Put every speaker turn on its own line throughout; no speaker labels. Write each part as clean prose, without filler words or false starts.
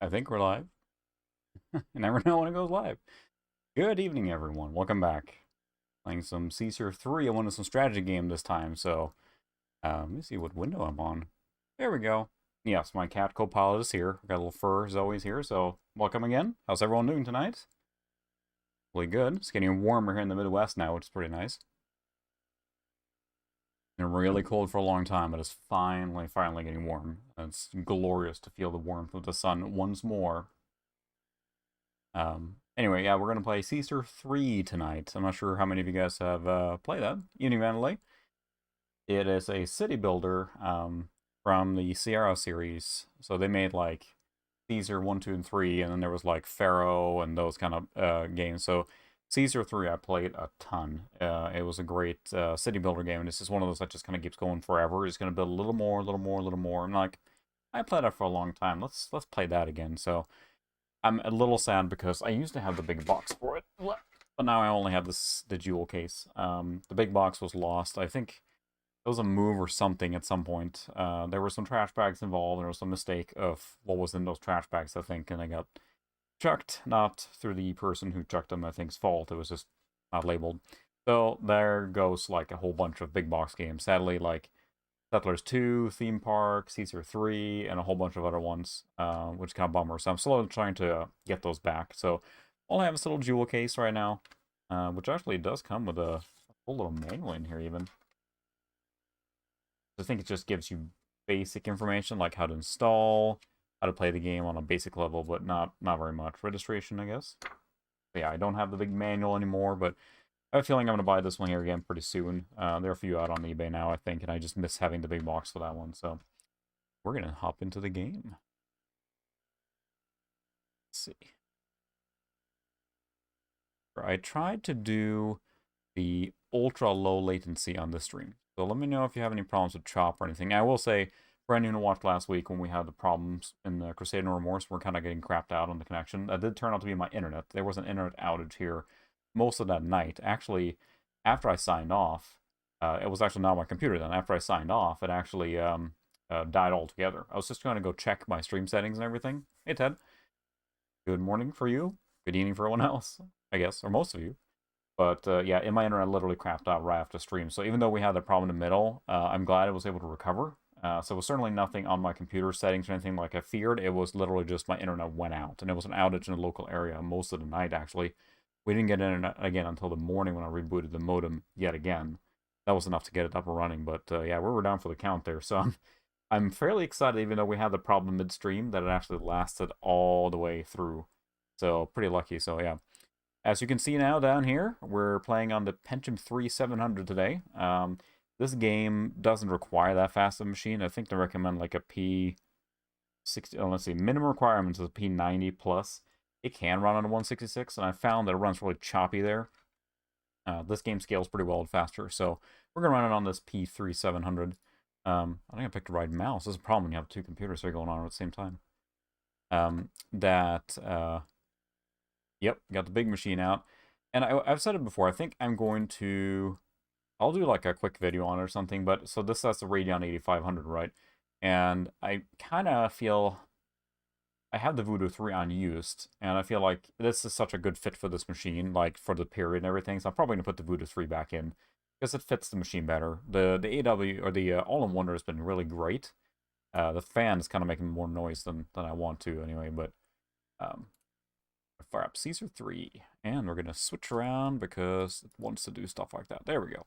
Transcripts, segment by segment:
I think we're live. You never know when it goes live. Good evening, everyone. Welcome back. Playing some Caesar 3. I wanted some strategy game this time, so let me see what window I'm on. There we go. Yes, my cat co-pilot is here. Got a little fur. Zoe's here, so welcome again. How's everyone doing tonight? Really good. It's getting warmer here in the Midwest now, which is pretty nice. Been really cold for a long time, but it's finally getting warm. It's glorious to feel the warmth of the sun once more. Anyway, yeah, we're going to play Caesar 3 tonight. I'm not sure how many of you guys have played that. Evening Vanity. It is a city builder from the Sierra series. So they made like Caesar 1, 2, and 3, and then there was like Pharaoh and those kind of games. So Caesar 3 I played a ton. It was a great city builder game, and this is one of those that just kind of keeps going forever. It's going to build a little more, a little more, a little more. I'm like, I played that for a long time. Let's play that again. So I'm a little sad because I used to have the big box for it, but now I only have the jewel case. The big box was lost. I think it was a move or something at some point. There were some trash bags involved. There was some mistake of what was in those trash bags, I think, and they got chucked, not through the person who chucked them, I think's fault. It was just not labeled. So there goes like a whole bunch of big box games. Sadly, like Settlers 2, Theme Park, Caesar 3, and a whole bunch of other ones, which is kind of bummer. So I'm slowly trying to get those back. So all I have is a little jewel case right now, which actually does come with a whole little manual in here even. I think it just gives you basic information like how to install, how to play the game on a basic level, but not very much. Registration, I guess. But yeah, I don't have the big manual anymore, but I have a feeling I'm going to buy this one here again pretty soon. There are a few out on eBay now, I think, and I just miss having the big box for that one. So we're going to hop into the game. Let's see. I tried to do the ultra low latency on this stream. So let me know if you have any problems with chop or anything. I will say, for anyone who watched last week when we had the problems in the Crusade and Remorse, we're kind of getting crapped out on the connection. That did turn out to be my internet. There was an internet outage here most of that night. Actually, after I signed off, it was actually not my computer then. After I signed off, it actually died altogether. I was just trying to go check my stream settings and everything. Hey, Ted. Good morning for you. Good evening for everyone else, I guess, or most of you. But yeah, my internet literally crapped out right after stream. So even though we had the problem in the middle, I'm glad it was able to recover. So it was certainly nothing on my computer settings or anything like I feared. It was literally just my internet went out. And it was an outage in the local area most of the night, actually. We didn't get internet again until the morning when I rebooted the modem yet again. That was enough to get it up and running. But yeah, we were down for the count there. So I'm fairly excited, even though we had the problem midstream, that it actually lasted all the way through. So pretty lucky. So yeah. As you can see now down here, we're playing on the Pentium 3 700 today. This game doesn't require that fast of a machine. I think they recommend like a P60. Let's see, minimum requirements is a P90 plus. It can run on a 166, and I found that it runs really choppy there. This game scales pretty well faster, so we're going to run it on this P3 700. I think I picked the right mouse. This is a problem when you have two computers that are going on at the same time. Yep, got the big machine out. And I've said it before, I think I'm going to... I'll do like a quick video on it or something, but... So this has the Radeon 8500, right? And I kind of feel... I have the Voodoo 3 unused, and I feel like this is such a good fit for this machine, like for the period and everything, so I'm probably going to put the Voodoo 3 back in, because it fits the machine better. The AW, or the All-in-Wonder has been really great. The fan is kind of making more noise than I want to anyway, but... fire up Caesar 3, and we're going to switch around because it wants to do stuff like that. There we go.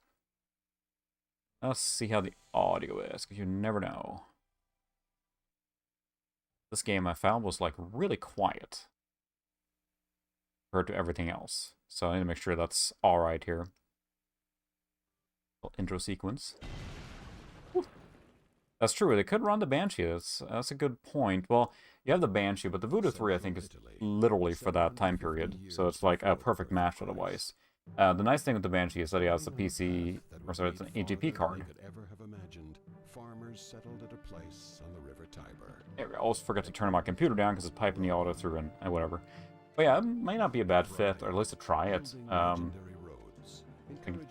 Let's see how the audio is, because you never know. This game I found was like really quiet compared to everything else. So I need to make sure that's alright here. Little intro sequence. Whew. That's true, they could run the Banshee. That's a good point. Well, you have the Banshee, but the Voodoo 3, I think, is literally for that time period. So it's like a perfect match for the device. The nice thing with the Banshee is that he has the PC, or sorry, it's an AGP card. I always forget to turn my computer down because it's piping the audio through and whatever. But yeah, it might not be a bad fit, or at least to try it. I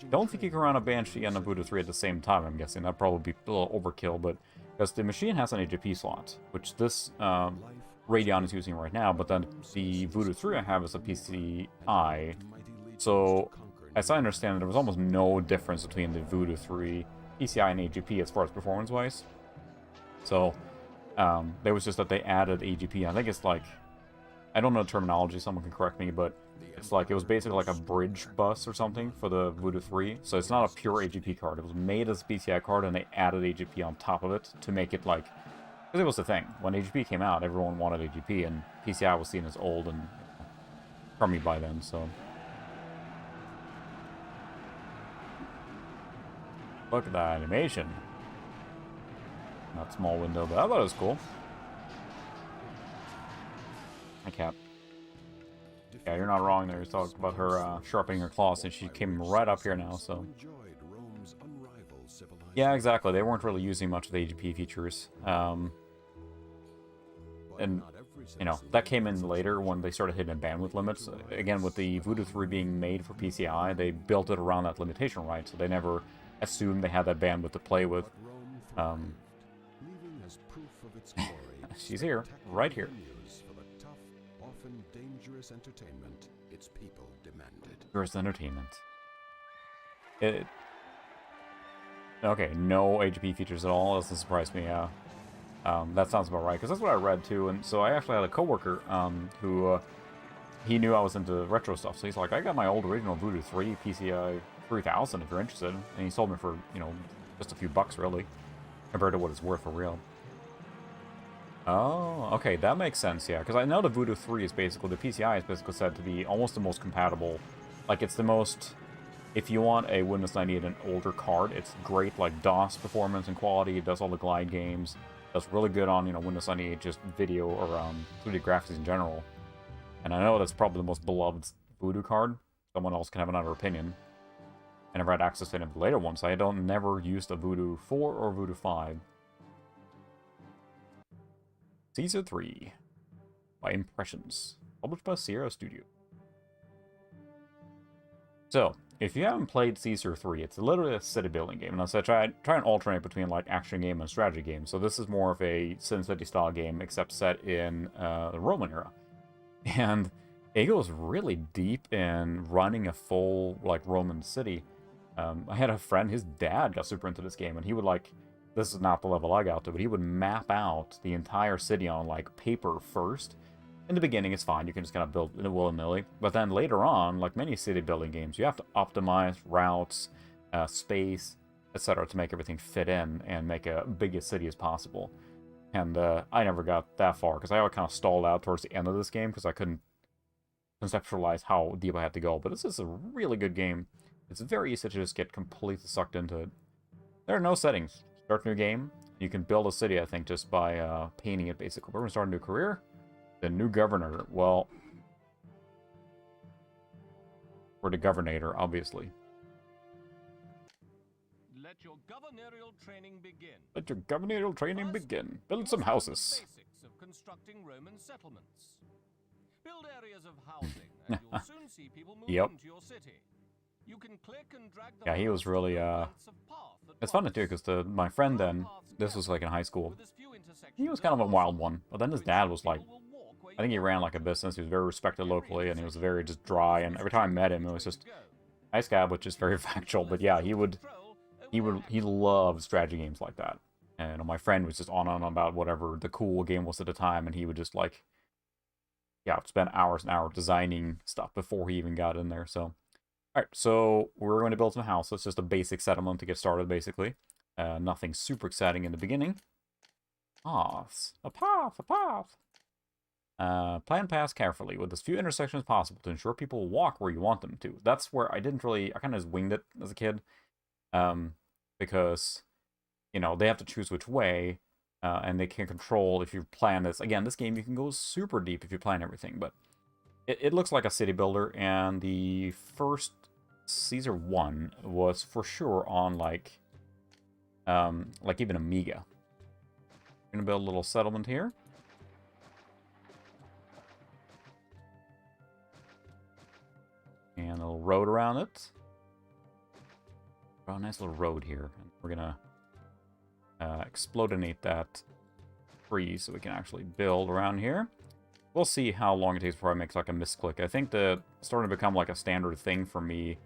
don't think you can run a Banshee and a Voodoo 3 at the same time, I'm guessing. That'd probably be a little overkill, but... Because the machine has an AGP slot, which this Radeon is using right now, but then the Voodoo 3 I have is a PCI. So, as I understand it, there was almost no difference between the Voodoo 3 PCI and AGP as far as performance-wise. So, there was just that they added AGP. I think it's like, I don't know the terminology, someone can correct me, but it's like, it was basically like a bridge bus or something for the Voodoo 3. So it's not a pure AGP card. It was made as a PCI card, and they added AGP on top of it to make it like, because it was the thing. When AGP came out, everyone wanted AGP, and PCI was seen as old and crummy by then, so. Look at that animation. Not small window, but I thought it was cool. Hi, Cap. Yeah, you're not wrong there. You're talking about her sharpening her claws, and she came right up here now, so. Yeah, exactly. They weren't really using much of the AGP features. And, you know, that came in later when they started hitting bandwidth limits. Again, with the Voodoo 3 being made for PCI, they built it around that limitation, right? So they never assumed they had that bandwidth to play with. She's here, right here.
Entertainment its people demanded.
Where's the entertainment? Okay, no AGP features at all. Doesn't surprise me. That sounds about right, because that's what I read too. And so I actually had a coworker who he knew I was into retro stuff. So he's like, I got my old original Voodoo 3 PCI 3000 if you're interested. And he sold me for, you know, just a few bucks really, compared to what it's worth for real. Oh, okay, that makes sense, yeah. Because I know the Voodoo 3 is basically, the PCI is basically said to be almost the most compatible. Like, it's the most, if you want a Windows 98 an older card, it's great, like, DOS performance and quality. It does all the glide games. Does really good on, you know, Windows 98 just video or 3D graphics in general. And I know that's probably the most beloved Voodoo card. Someone else can have another opinion. I never had access to any of the later ones. I never used a Voodoo 4 or Voodoo 5. Caesar 3 by Impressions, published by Sierra Studio. So, if you haven't played Caesar 3, it's literally a city building game. And so I try and alternate between like action game and strategy game. So this is more of a SimCity style game, except set in the Roman era. And it goes really deep in running a full like Roman city. I had a friend, his dad got super into this game, and he would like, this is not the level I got to, but he would map out the entire city on, like, paper first. In the beginning, it's fine. You can just kind of build it willy-nilly. But then later on, like many city-building games, you have to optimize routes, space, etc. to make everything fit in and make a big a city as possible. And I never got that far, because I kind of stalled out towards the end of this game, because I couldn't conceptualize how deep I had to go. But this is a really good game. It's very easy to just get completely sucked into it. There are no settings. Start a new game. You can build a city, I think, just by painting it, basically. We're going to start a new career. The new governor. Well, we're the governator, obviously.
Let your governorial training begin.
Let your governorial training begin. Build some houses.
Basics of constructing Roman settlements. Build areas of housing, and you'll soon see people move into your city. You can click and drag them.
Yeah, he was really it's funny too, because my friend then, this was like in high school, he was kind of a wild one, but then his dad was like, I think he ran like a business, he was very respected locally, and he was very just dry, and every time I met him, it was just, nice guy, but just very factual. But yeah, he loved strategy games like that. And my friend was just on and on about whatever the cool game was at the time, and he would just like, yeah, spend hours and hours designing stuff before he even got in there, so. Alright, so we're going to build some houses, just a basic settlement to get started, basically. Nothing super exciting in the beginning. Paths. A path, a path. Plan paths carefully, with as few intersections as possible to ensure people will walk where you want them to. That's where I didn't really, I kind of just winged it as a kid. Because, you know, they have to choose which way, and they can control if you plan this. Again, this game, you can go super deep if you plan everything, but it looks like a city builder, and the first Caesar 1 was for sure on like even Amiga. I'm gonna build a little settlement here. And a little road around it. Oh, nice little road here. We're gonna explodinate that tree so we can actually build around here. We'll see how long it takes before I make like a misclick. I think it's starting to become like a standard thing for me.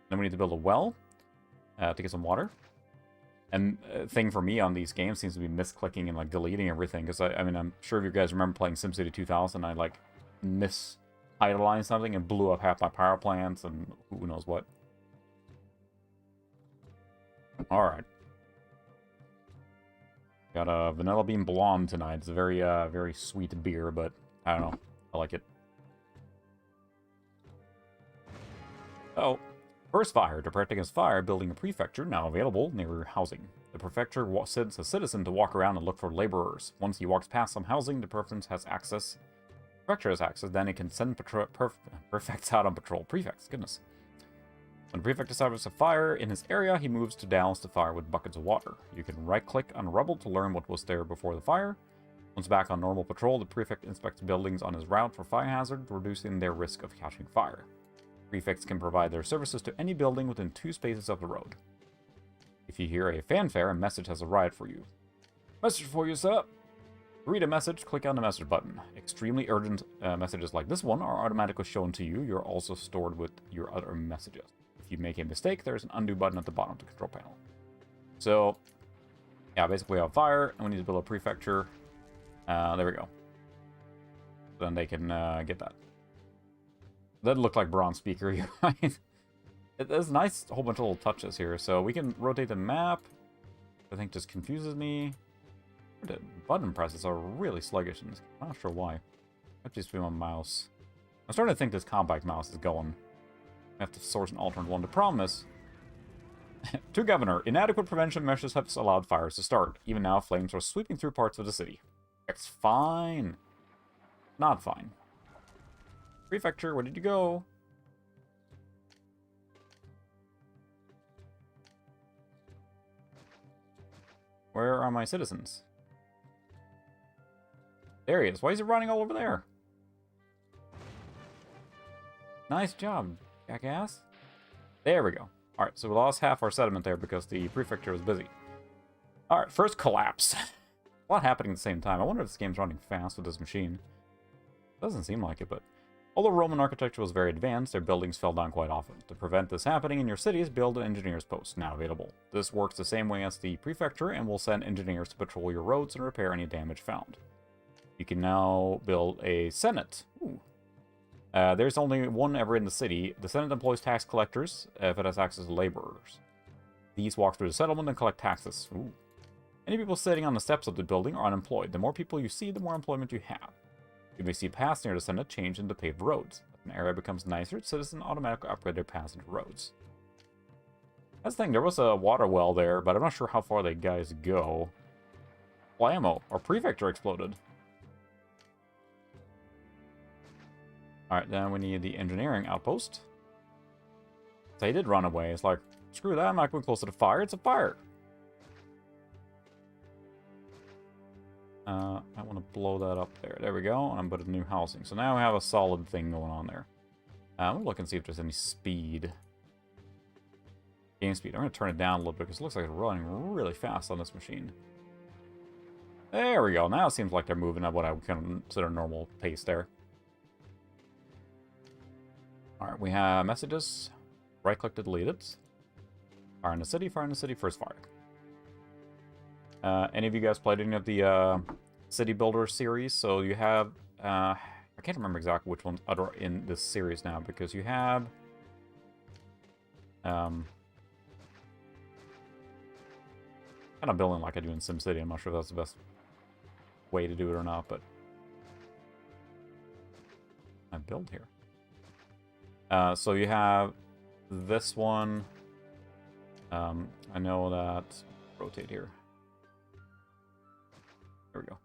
Then we need to build a well to get some water. And thing for me on these games seems to be misclicking and like deleting everything. Because I mean, I'm sure if you guys remember playing SimCity 2000, I like mis-idolized something and blew up half my power plants and who knows what. Alright. Got a Vanilla Bean Blonde tonight. It's a very, very sweet beer, but I don't know. I like it. Oh. First fire. To protect against fire, building a prefecture now available near your housing. The prefecture sends a citizen to walk around and look for laborers. Once he walks past some housing, the prefecture has access. Then it can send prefects out on patrol. Prefects, goodness. When the prefect discovers a fire in his area, he moves to douse the fire with buckets of water. You can right-click on rubble to learn what was there before the fire. Once back on normal patrol, the prefect inspects buildings on his route for fire hazard, reducing their risk of catching fire. Prefects can provide their services to any building within 2 spaces of the road. If you hear a fanfare, a message has arrived for you. Message for you, sir. To read a message, click on the message button. Extremely urgent messages like this one are automatically shown to you. You're also stored with your other messages. If you make a mistake, there's an undo button at the bottom of the control panel. So, yeah, basically we have fire, and we need to build a prefecture. There we go. Then they can get that. That looked like bronze speaker. There's a nice whole bunch of little touches here. So we can rotate the map. I think just confuses me. The button presses are really sluggish in this. I'm not sure why. I just be my mouse. I'm starting to think this compact mouse is going. I have to source an alternate one. The problem is, to Governor, inadequate prevention measures have allowed fires to start. Even now, flames are sweeping through parts of the city. It's fine. Not fine. Prefecture, where did you go? Where are my citizens? There he is. Why is he running all over there? Nice job, jackass. There we go. Alright, so we lost half our sediment there because the prefecture was busy. Alright, first collapse. A lot happening at the same time. I wonder if this game's running fast with this machine. Doesn't seem like it, but... Although Roman architecture was very advanced, their buildings fell down quite often. To prevent this happening in your cities, build an engineer's post, now available. This works the same way as the prefecture and will send engineers to patrol your roads and repair any damage found. You can now build a senate. Ooh. There's only one ever in the city. The senate employs tax collectors if it has access to laborers. These walk through the settlement and collect taxes. Ooh. Any people sitting on the steps of the building are unemployed. The more people you see, the more employment you have. You may see paths near the Senate change into paved roads. If an area becomes nicer, citizens automatically upgrade their paths into roads. That's the thing, there was a water well there, but I'm not sure how far they guys go. Blammo, our prefecture exploded. Alright, then we need the engineering outpost. So he did run away. It's like, screw that, I'm not going close to the fire, it's a fire. I want to blow that up there. There we go. And I'm putting new housing. So now we have a solid thing going on there. I'm going to look and see if there's any speed. Game speed. I'm going to turn it down a little bit because it looks like it's running really fast on this machine. There we go. Now it seems like they're moving at what I would consider normal pace there. Alright, we have messages. Right-click to delete it. Fire in the city, first fire. Any of you guys played any of the City Builder series? So you have, I can't remember exactly which ones are in this series now, because you have, kind of building like I do in SimCity. I'm not sure if that's the best way to do it or not, but I build here. So you have this one. I know that, rotate here. There we go.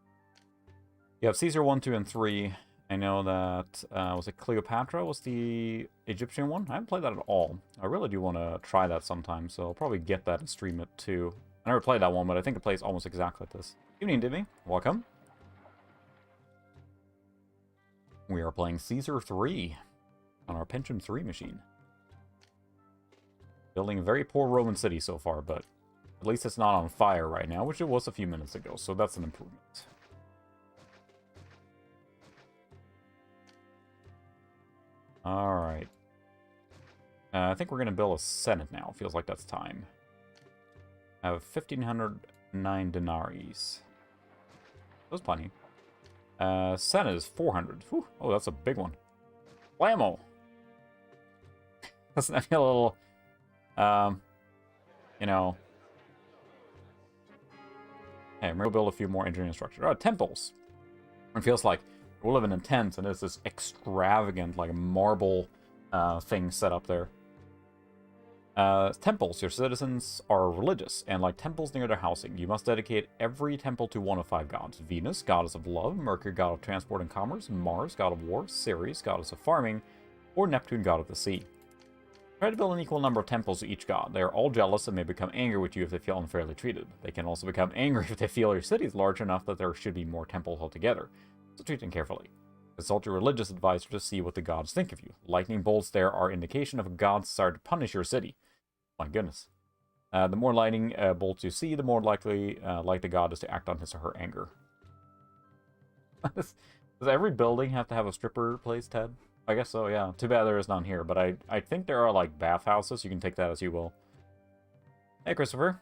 You have Caesar 1, 2, and 3. I know that, was it Cleopatra was the Egyptian one? I haven't played that at all. I really do want to try that sometime, so I'll probably get that and stream it too. I never played that one, but I think it plays almost exactly like this. Evening, Dimmy. Welcome. We are playing Caesar 3 on our Pentium 3 machine. Building a very poor Roman city so far, but at least it's not on fire right now, which it was a few minutes ago, so that's an improvement. Alright. I think we're going to build a Senate now. Feels like that's time. I have 1,509 denaries. That's plenty. Senate is 400. Whew. Oh, that's a big one. Blammo! Doesn't that feel a little, you know... Hey, I'm going to build a few more engineering structures. Oh, temples! It feels like we're living in tents, and there's this extravagant, like, marble thing set up there. Temples. Your citizens are religious, and like temples near their housing, you must dedicate every temple to one of 5 gods. Venus, goddess of love; Mercury, god of transport and commerce; Mars, god of war; Ceres, goddess of farming; or Neptune, god of the sea. Try to build an equal number of temples to each god. They are all jealous and may become angry with you if they feel unfairly treated. They can also become angry if they feel your city is large enough that there should be more temples altogether, so treat them carefully. Consult your religious advisor to see what the gods think of you. Lightning bolts there are indication of a god's desire to punish your city. My goodness. The more lightning bolts you see, the more likely like the god is to act on his or her anger. Does every building have to have a stripper place, Ted? I guess so, yeah. Too bad there is none here, but I think there are, like, bathhouses. You can take that as you will. Hey, Christopher.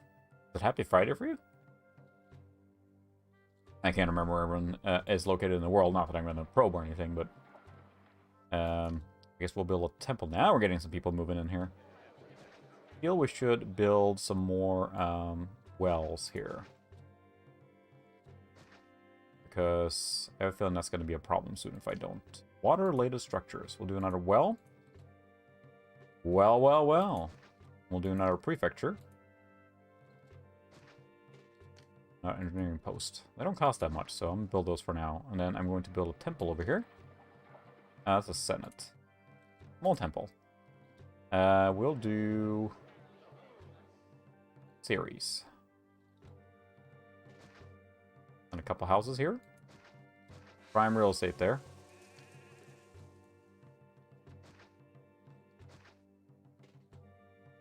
Is it Happy Friday for you? I can't remember where everyone is located in the world. Not that I'm going to probe or anything, but... I guess we'll build a temple. Now we're getting some people moving in here. I feel we should build some more wells here. Because I have a feeling that's going to be a problem soon if I don't. Water-related structures. We'll do another well. Well. We'll do another prefecture. Engineering post. They don't cost that much, so I'm going to build those for now. And then I'm going to build a temple over here. That's a senate. Small temple. We'll do... Ceres. And a couple houses here. Prime real estate there.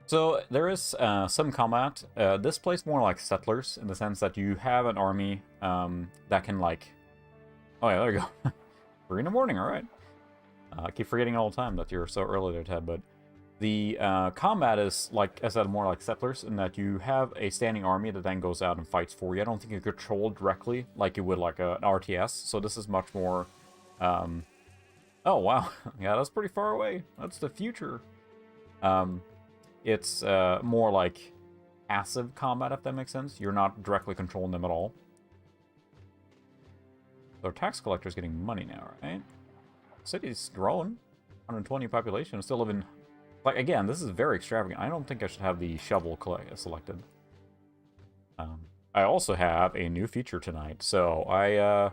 So there is some combat. This plays more like settlers in the sense that you have an army that can like... Oh yeah, there you go. 3 in the morning, alright. I keep forgetting all the time that you're so early there, Ted, but the combat is, like I said, more like settlers in that you have a standing army that then goes out and fights for you. I don't think you control directly like you would like an RTS, so this is much more... Oh, wow. Yeah, that's pretty far away. That's the future. It's more like passive combat, if that makes sense. You're not directly controlling them at all. So our tax collector's getting money now, right? City's growing. 120 population. Still living... Like, again, this is very extravagant. I don't think I should have the shovel selected. I also have a new feature tonight. So I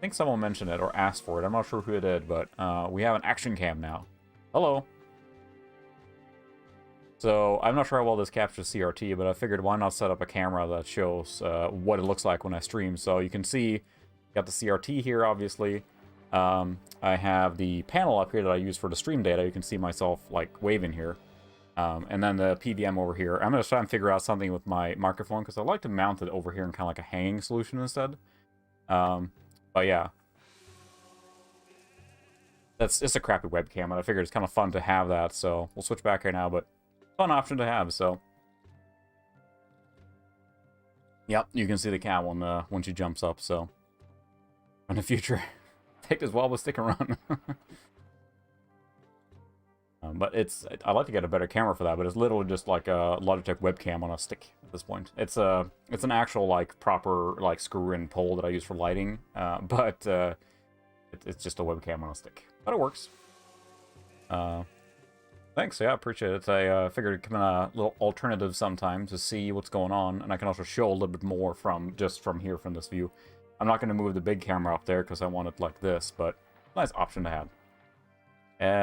think someone mentioned it or asked for it. I'm not sure who it did, but we have an action cam now. Hello. So I'm not sure how well this captures CRT, but I figured why not set up a camera that shows what it looks like when I stream. So you can see, got the CRT here, obviously. I have the panel up here that I use for the stream data. You can see myself like waving here. And then the PVM over here. I'm going to try and figure out something with my microphone because I like to mount it over here in kind of like a hanging solution instead. But yeah. It's a crappy webcam, and I figured it's kind of fun to have that, so we'll switch back here now, but fun option to have, so. Yep, you can see the cat when she jumps up, so. In the future, take this wobble stick and run. But I like to get a better camera for that, but it's literally just like a Logitech webcam on a stick at this point. It's an actual like proper like screw-in pole that I use for lighting, but it's just a webcam on a stick. But it works. Thanks, yeah, I appreciate it. I figured it'd come in a little alternative sometime to see what's going on, and I can also show a little bit more from here from this view. I'm not going to move the big camera up there because I want it like this, but nice option to have.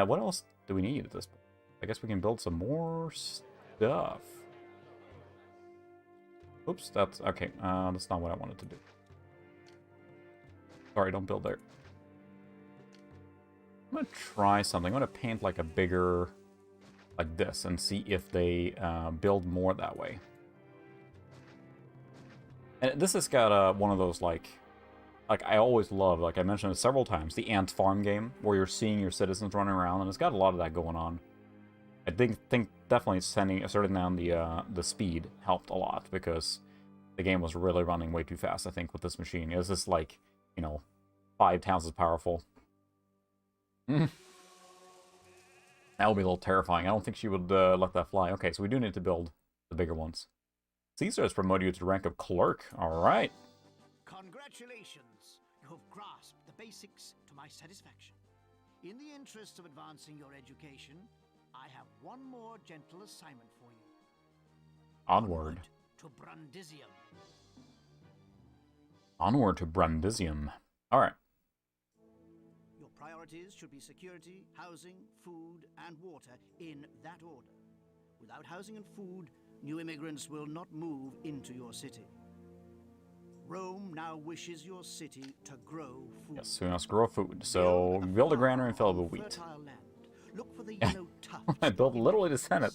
What else do we need at this point? I guess we can build some more stuff. Oops, that's... Okay, that's not what I wanted to do. Sorry, don't build there. I'm going to try something. I'm going to paint like a bigger... like this and see if they build more that way. And this has got one of those like like, I always love, like I mentioned it several times, the Ant Farm game, where you're seeing your citizens running around, and it's got a lot of that going on. I think definitely starting down the speed helped a lot, because the game was really running way too fast, I think, with this machine. It was just like, you know, 5 times as powerful. That would be a little terrifying. I don't think she would let that fly. Okay, so we do need to build the bigger ones. Caesar has promoted you to the rank of clerk. All right.
Congratulations. You have grasped the basics to my satisfaction. In the interest of advancing your education, I have one more gentle assignment for you.
Onward.
To Brundisium.
Onward to Brundisium. All right.
Your priorities should be security, housing, food, and water in that order. Without housing and food, new immigrants will not move into your city. Rome now wishes your city to grow food.
Yes, we must grow food. So build a granary and fill it with wheat.
Look for the yellow tufts.
I built literally the Senate.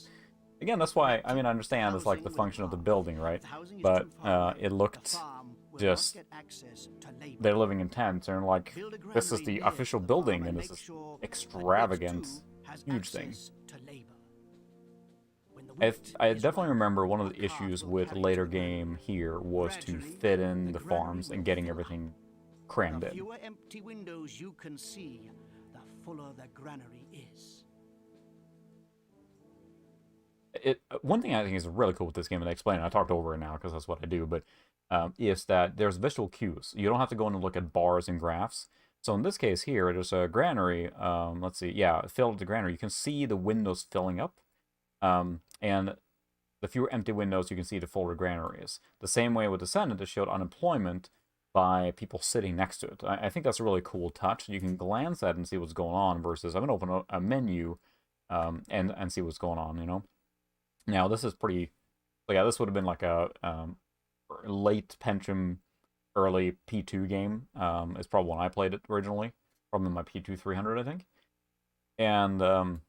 Again, that's why, I mean, I understand it's like the function of the building, right? But it looked just, they're living in tents, and like, this is the official building, and this is extravagant, huge thing. I definitely remember one of the issues with the later game here was to fit in the farms and getting everything crammed in.
The fewer empty windows you can see, the fuller the granary is.
One thing I think is really cool with this game, and I explain it, I talked over it now because that's what I do, but is that there's visual cues. You don't have to go in and look at bars and graphs. So in this case here, there's a granary, let's see, yeah, filled the granary. You can see the windows filling up, and the fewer empty windows, you can see the fuller granary is. The same way with the Senate, it showed unemployment by people sitting next to it. I think that's a really cool touch. You can glance at it and see what's going on versus I'm going to open a menu and see what's going on, you know? Now, this is pretty... Yeah, this would have been like a late Pentium, early P2 game. It's probably when I played it originally. Probably my P2 300, I think. And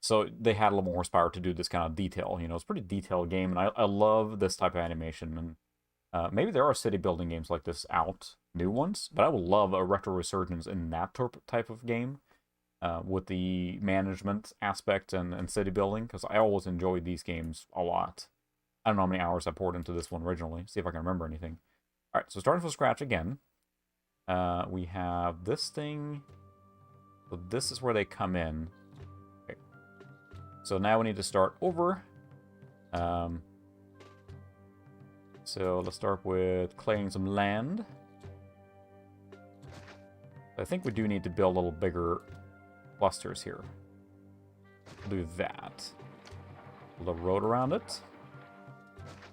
so they had a little more horsepower to do this kind of detail. You know, it's a pretty detailed game, and I love this type of animation. And maybe there are city building games like this out, new ones, but I would love a retro resurgence in that type of game. With the management aspect and city building, because I always enjoyed these games a lot. I don't know how many hours I poured into this one originally. See if I can remember anything. All right, so starting from scratch again. We have this thing. So this is where they come in. Okay. So now we need to start over. So let's start with clearing some land. I think we do need to build a little bigger clusters here. We'll do that. Build a road around it.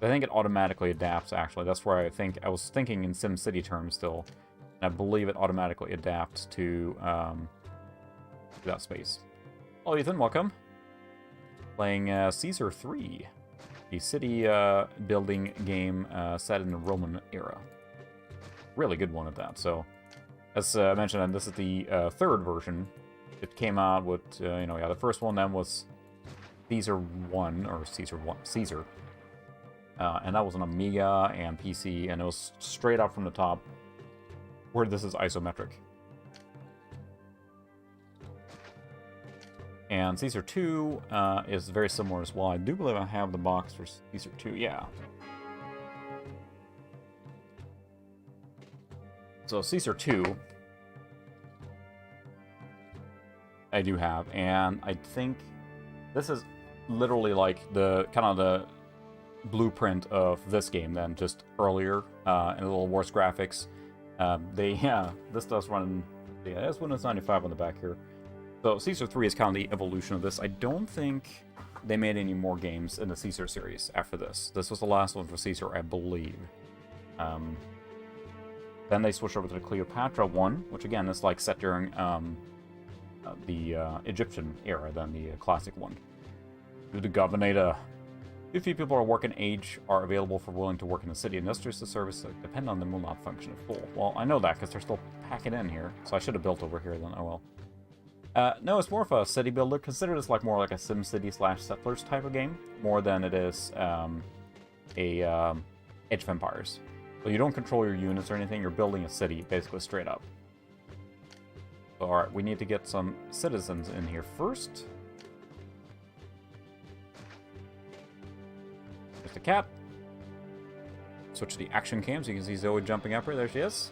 I think it automatically adapts, actually. That's where I was thinking in SimCity terms still. And I believe it automatically adapts to that space. Oh, Ethan, welcome. Playing Caesar 3, the city building game set in the Roman era. Really good one at that. So, as I mentioned, and this is the third version. It came out with, you know, yeah, the first one then was Caesar 1, or Caesar 1, Caesar. And that was an Amiga and PC, and it was straight up from the top, where this is isometric. And Caesar 2 is very similar as well. I do believe I have the box for Caesar 2, yeah. So Caesar 2... I do have, and I think this is literally like the kind of the blueprint of this game then, just earlier and a little worse graphics. This does run, yeah, that's Windows 95 on the back here. So Caesar 3 is kind of the evolution of this. I don't think they made any more games in the Caesar series after this. This was the last one for Caesar, I believe. Then they switched over to the Cleopatra one, which again is like set during the Egyptian era than the classic one. Due to Governata, if few people are working age are available for willing to work in the city. Industries to service that depend on them will not function at full. Well, I know that because they're still packing in here, so I should have built over here then. Oh well. No, it's more of a city builder. Consider this like more like a SimCity / Settlers type of game, more than it is Age of Empires. So you don't control your units or anything, you're building a city, basically straight up. So, alright, we need to get some citizens in here first. There's the cat. Switch to the action cam so you can see Zoe jumping up here. There she is.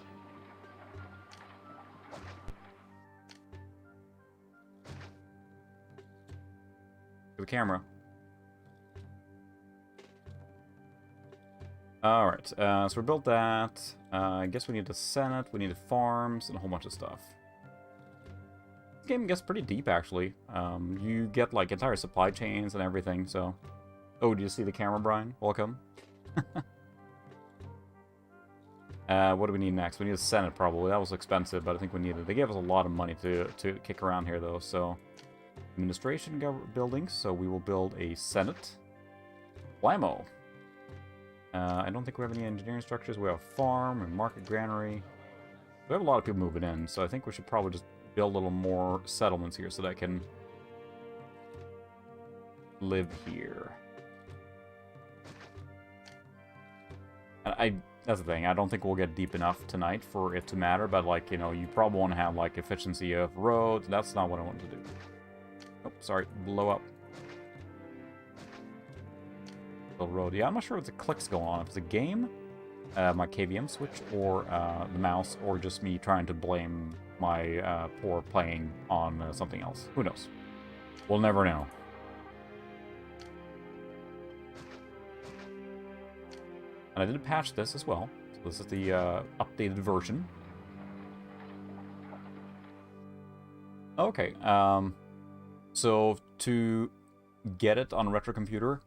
The camera. Alright, so we built that. I guess we need the Senate, we need the farms, and a whole bunch of stuff. This game gets pretty deep, actually. You get, like, entire supply chains and everything, so... Oh, do you see the camera, Brian? Welcome. What do we need next? We need a Senate, probably. That was expensive, but I think we need it. They gave us a lot of money to kick around here, though, so... Administration buildings, so we will build a Senate. Blammo! I don't think we have any engineering structures. We have a farm and market granary. We have a lot of people moving in, so I think we should probably just build a little more settlements here so that I can live here. That's the thing, I don't think we'll get deep enough tonight for it to matter, but, like, you know, you probably want to have, like, efficiency of roads. That's not what I want to do. Oh, sorry, blow up. The road. Yeah, I'm not sure if the clicks going on. If it's a game, my KVM switch, or the mouse, or just me trying to blame my poor playing on something else. Who knows? We'll never know. And I did patch this as well. So this is the updated version. Okay. So to get it on retro computer,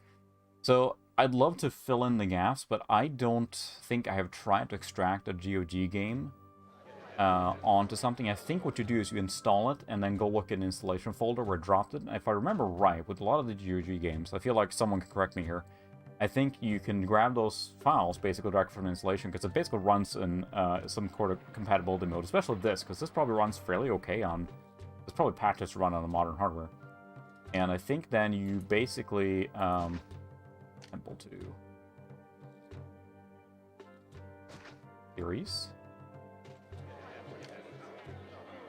so I'd love to fill in the gaps, but I don't think I have tried to extract a GOG game onto something. I think what you do is you install it and then go look at an installation folder where it dropped it. If I remember right, with a lot of the GOG games, I feel like someone can correct me here. I think you can grab those files basically directly from the installation, because it basically runs in some sort of compatibility mode, especially this, because this probably runs fairly okay on... There's probably patches to run on a modern hardware. And I think then you basically... Temple 2. Series?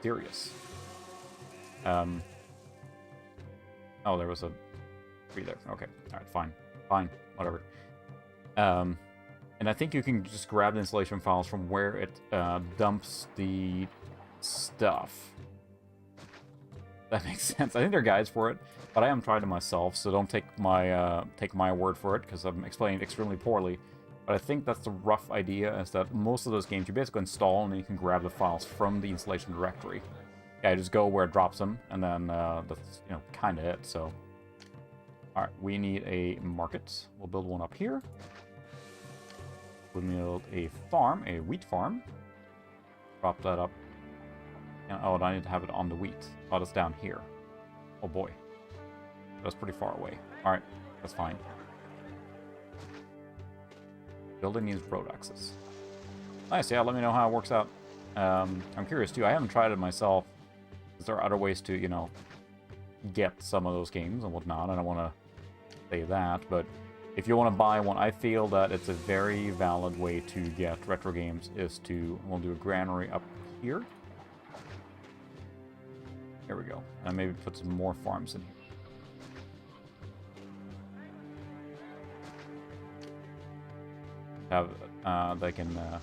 Serious. Oh, there was a 3 there. Okay. Alright, fine. Fine. Whatever. And I think you can just grab the installation files from where it dumps the stuff. That makes sense. I think there are guides for it, but I am trying it myself, so don't take my word for it, because I'm explaining it extremely poorly. But I think that's the rough idea, is that most of those games you basically install, and then you can grab the files from the installation directory. Yeah, just go where it drops them, and then that's, you know, kind of it, so... Alright, we need a market. We'll build one up here. We'll build a farm, a wheat farm. Drop that up. And, oh, and I need to have it on the wheat. Oh, that's down here. Oh boy. That's pretty far away. Alright, that's fine. Building needs road access. Nice, yeah, let me know how it works out. I'm curious too. I haven't tried it myself. Is there other ways to, you know, get some of those games and whatnot? I don't want to say that, but if you want to buy one, I feel that it's a very valid way to get retro games is to, we'll do a granary up here. There we go. And maybe put some more farms in here. Have, they can, I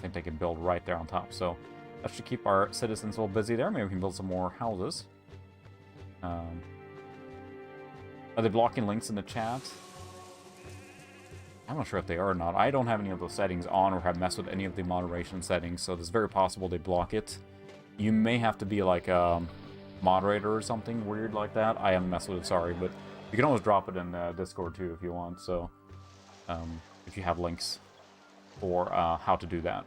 think they can build right there on top, so that should keep our citizens a little busy there. Maybe we can build some more houses. Are they blocking links in the chat? I'm not sure if they are or not. I don't have any of those settings on or have messed with any of the moderation settings, so it's very possible they block it. You may have to be like a moderator or something weird like that. I haven't messed with it, sorry, but you can always drop it in Discord too if you want, so if you have links for how to do that.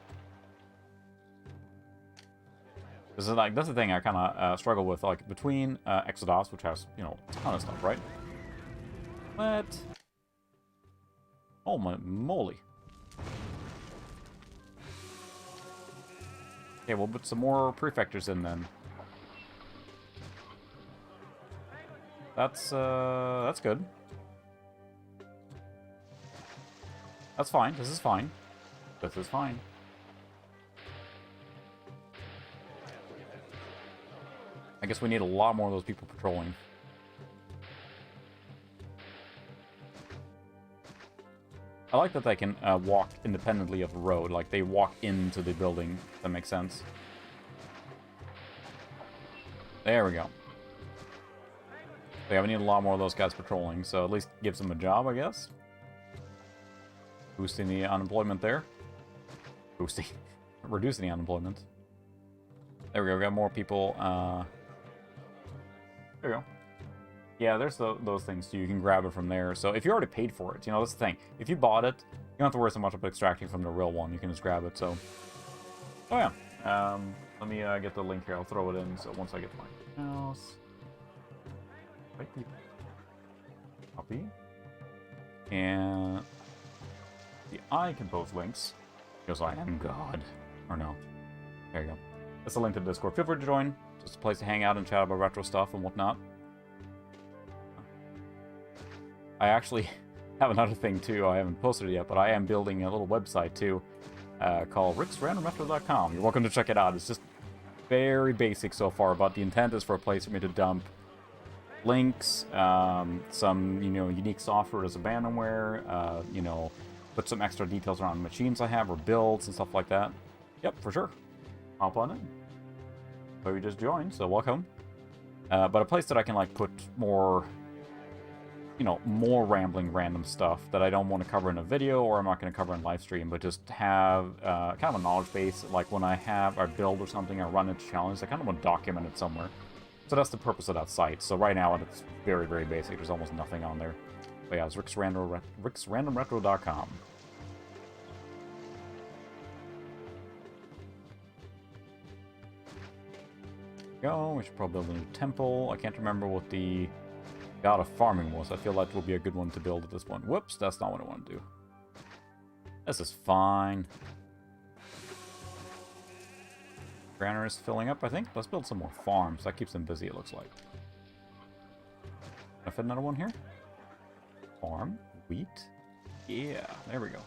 This is like, that's the thing I kind of struggle with, like, between Exodus, which has, you know, a ton of stuff, right? What? Oh my moly. Okay, we'll put some more prefectures in then. That's good. That's fine. This is fine. This is fine. I guess we need a lot more of those people patrolling. I like that they can walk independently of the road. Like, they walk into the building. If that makes sense. There we go. Yeah, we need a lot more of those guys patrolling, so at least gives them a job, I guess. Boosting the unemployment there. Boosting. Reducing the unemployment. There we go, we got more people. There we go. Yeah, there's those things too. You can grab it from there. So if you already paid for it, you know, that's the thing. If you bought it, you don't have to worry so much about extracting from the real one. You can just grab it, so. Oh, yeah. Let me get the link here. I'll throw it in, so once I get to my house. Right, copy. And I can post links. Because I am God. Or no. There you go. That's the link to the Discord. Feel free to join. Just a place to hang out and chat about retro stuff and whatnot. I actually have another thing too. I haven't posted it yet, but I am building a little website too. Called ricksrandomretro.com. You're welcome to check it out. It's just very basic so far, but the intent is for a place for me to dump links, some, you know, unique software as abandonware, you know, put some extra details around machines I have or builds and stuff like that. Yep, for sure. Hop on in. So you just joined, so welcome. But a place that I can, like, put more, you know, more rambling random stuff that I don't want to cover in a video or I'm not going to cover in live stream, but just have kind of a knowledge base. Like when I build or something, I run a challenge, I kind of want to document it somewhere. So that's the purpose of that site. So right now it's very, very basic. There's almost nothing on there. But yeah, it's ricksrandomretro.com. Go. We should probably build a new temple. I can't remember what the god of farming was. I feel like it will be a good one to build at this point. Whoops, that's not what I want to do. This is fine. Granary is filling up, I think. Let's build some more farms. That keeps them busy, it looks like. Can I fit another one here? Farm. Wheat. Yeah, there we go.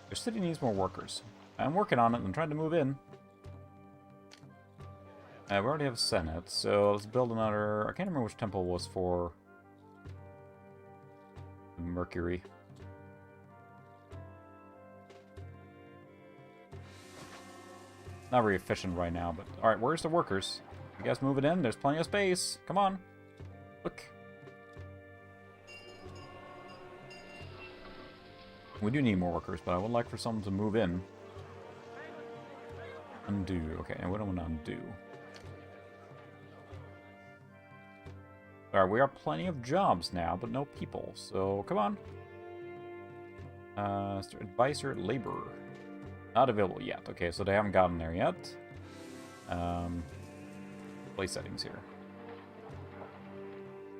Their city needs more workers. I'm working on it. I'm trying to move in. We already have a Senate, so let's build another... I can't remember which temple was for... Mercury. Not very efficient right now, but... Alright, where's the workers? You guys move it in? There's plenty of space. Come on. Look. We do need more workers, but I would like for someone to move in. Undo. Okay, and what do I want to undo? Alright, we are plenty of jobs now, but no people. So, come on. Advisor laborer. Not available yet. Okay, so they haven't gotten there yet. Play settings here.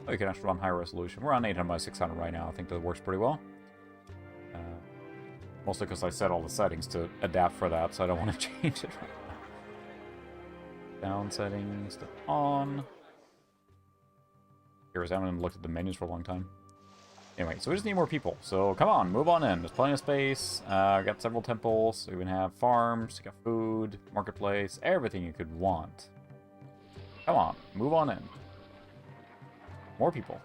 Oh, you can actually run high resolution. We're on 800 by 600 right now. I think that works pretty well. Mostly because I set all the settings to adapt for that, so I don't want to change it right now. Down settings to on. Curious, I haven't looked at the menus for a long time. Anyway, so we just need more people. So come on, move on in. There's plenty of space. Got several temples. We even have farms. Got food, marketplace, everything you could want. Come on, move on in. More people.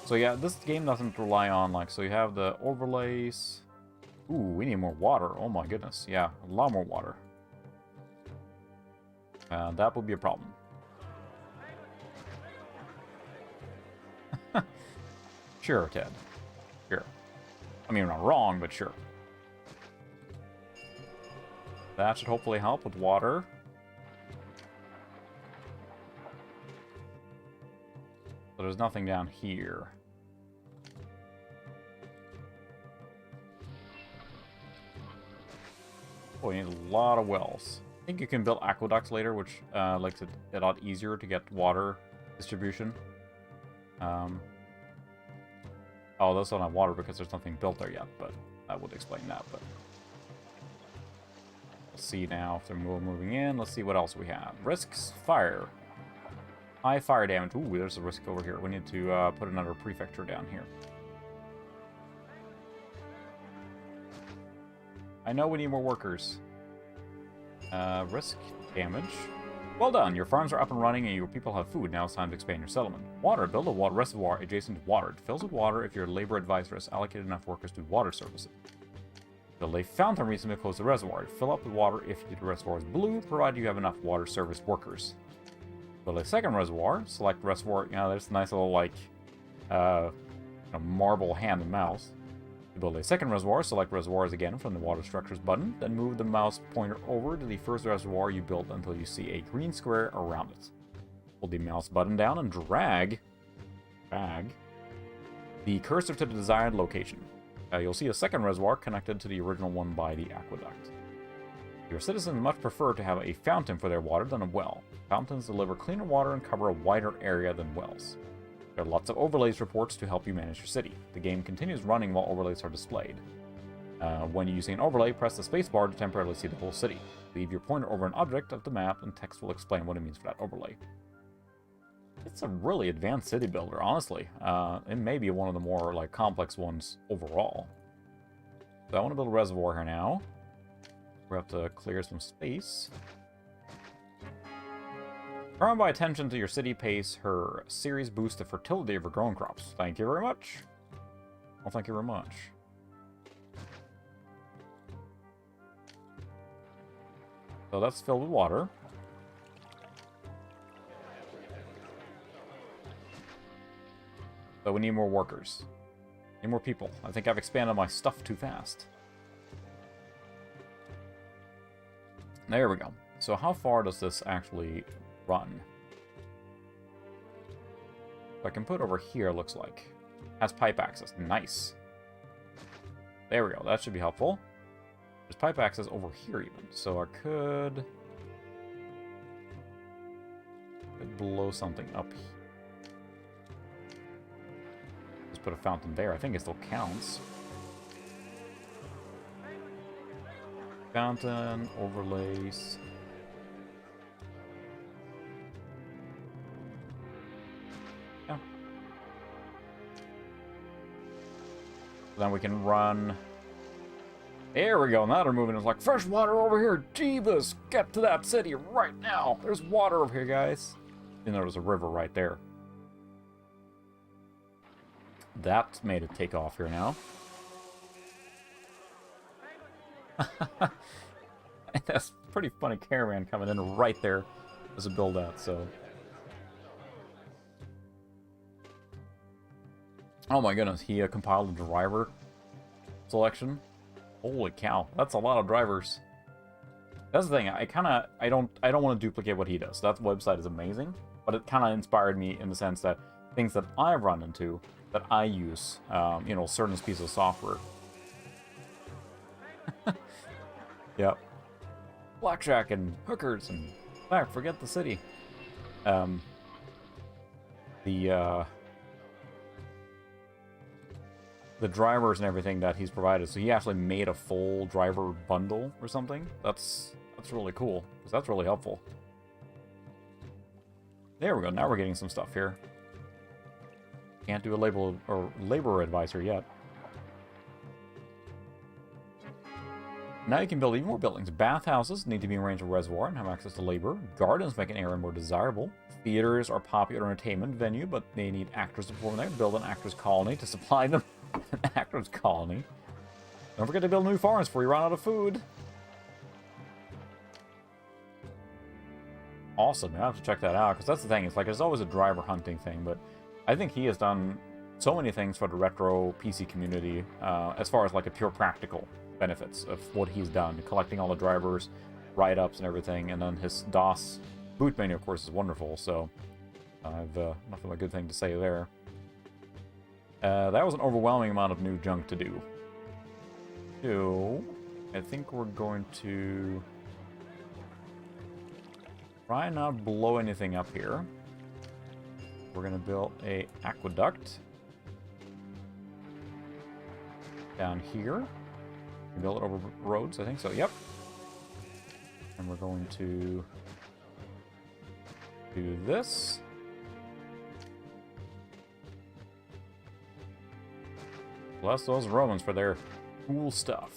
So yeah, this game doesn't rely on, like, so you have the overlays. Ooh, we need more water. Oh my goodness. Yeah, a lot more water. That would be a problem. Sure, Ted. Sure. I mean, you're not wrong, but sure. That should hopefully help with water. So there's nothing down here. Oh, you need a lot of wells. I think you can build aqueducts later, which makes it a lot easier to get water distribution. Oh, those don't have water because there's nothing built there yet, but I would explain that. But we'll see now if they're moving in. Let's see what else we have. Risks fire. High fire damage. Ooh, there's a risk over here. We need to put another prefecture down here. I know we need more workers. Risk damage. Well done. Your farms are up and running and your people have food. Now it's time to expand your settlement. Water. Build a water reservoir adjacent to water. It fills with water if your labor advisor has allocated enough workers to water services. Build a fountain recently close to the reservoir. Fill up with water if the reservoir is blue, provided you have enough water service workers. Build a second reservoir. Select reservoir. You know, there's a nice little, like, marble hand and mouse. To build a second reservoir, select reservoirs again from the water structures button, then move the mouse pointer over to the first reservoir you built until you see a green square around it. Hold the mouse button down and drag the cursor to the desired location. You'll see a second reservoir connected to the original one by the aqueduct. Your citizens much prefer to have a fountain for their water than a well. Fountains deliver cleaner water and cover a wider area than wells. There are lots of overlays reports to help you manage your city. The game continues running while overlays are displayed. When using an overlay, press the spacebar to temporarily see the whole city. Leave your pointer over an object of the map and text will explain what it means for that overlay. It's a really advanced city builder, honestly. It may be one of the more like complex ones overall. So I want to build a reservoir here now. We have to clear some space. Turn by attention to your city pace. Her series boosts the fertility of her growing crops. Thank you very much. Well, thank you very much. So that's filled with water. But we need more workers. Need more people. I think I've expanded my stuff too fast. There we go. So how far does this actually run? I can put over here, looks like. Has pipe access. Nice. There we go. That should be helpful. There's pipe access over here even. So I could blow something up here. Just put a fountain there. I think it still counts. Fountain, overlays. Yeah. Then we can run. There we go. Now they're moving. It's like, fresh water over here. Jeebus, get to that city right now. There's water over here, guys. You know, there's a river right there. That made it take off here now. That's a pretty funny caravan coming in right there as a build out, so. Oh my goodness, he compiled a driver selection. Holy cow, that's a lot of drivers. That's the thing, I don't want to duplicate what he does. That website is amazing, but it kind of inspired me in the sense that things that I've run into that I use, you know, certain pieces of software. Yep. Blackjack and hookers and forget the city. The drivers and everything that he's provided. So he actually made a full driver bundle or something. That's really cool, because that's really helpful. There we go. Now we're getting some stuff here. Can't do a labor advisor yet. Now you can build even more buildings. Bathhouses need to be arranged with a reservoir and have access to labor. Gardens make an area more desirable. Theaters are popular entertainment venue, but they need actors to perform there. Build an actors colony to supply them. An actors colony. Don't forget to build new farms before you run out of food. Awesome. I have to check that out, because that's the thing. It's like there's always a driver hunting thing, but I think he has done so many things for the retro PC community, as far as like a pure practical benefits of what he's done, collecting all the drivers, write-ups and everything, and then his DOS boot menu, of course, is wonderful, so I have nothing but a good thing to say there. That was an overwhelming amount of new junk to do. So, I think we're going to try not blow anything up here. We're going to build a aqueduct down here. Build it over roads, I think so, yep. And we're going to do this. Bless those Romans for their cool stuff.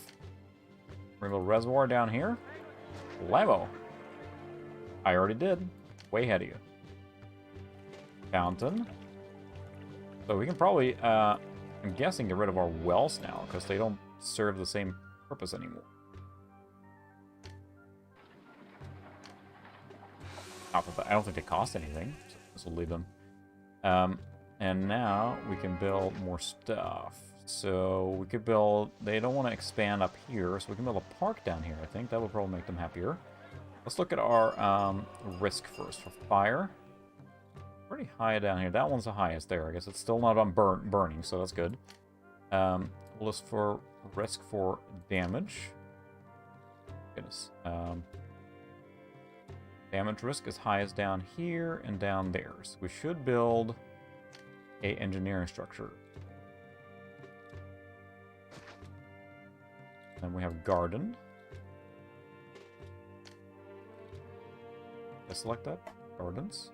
Bring a little reservoir down here. Lamo. I already did. Way ahead of you. Fountain. So we can probably, I'm guessing, get rid of our wells now, because they don't serve the same purpose anymore. Not that I don't think they cost anything, so this will leave them. And now we can build more stuff. So we could build, they don't want to expand up here, so we can build a park down here, I think. That would probably make them happier. Let's look at our risk first for fire. Pretty high down here. That one's the highest there. I guess it's still not on burning, so that's good. List for risk for damage. Goodness. Damage risk is highest down here and down there. So we should build a engineering structure. Then we have garden. I select that. Gardens.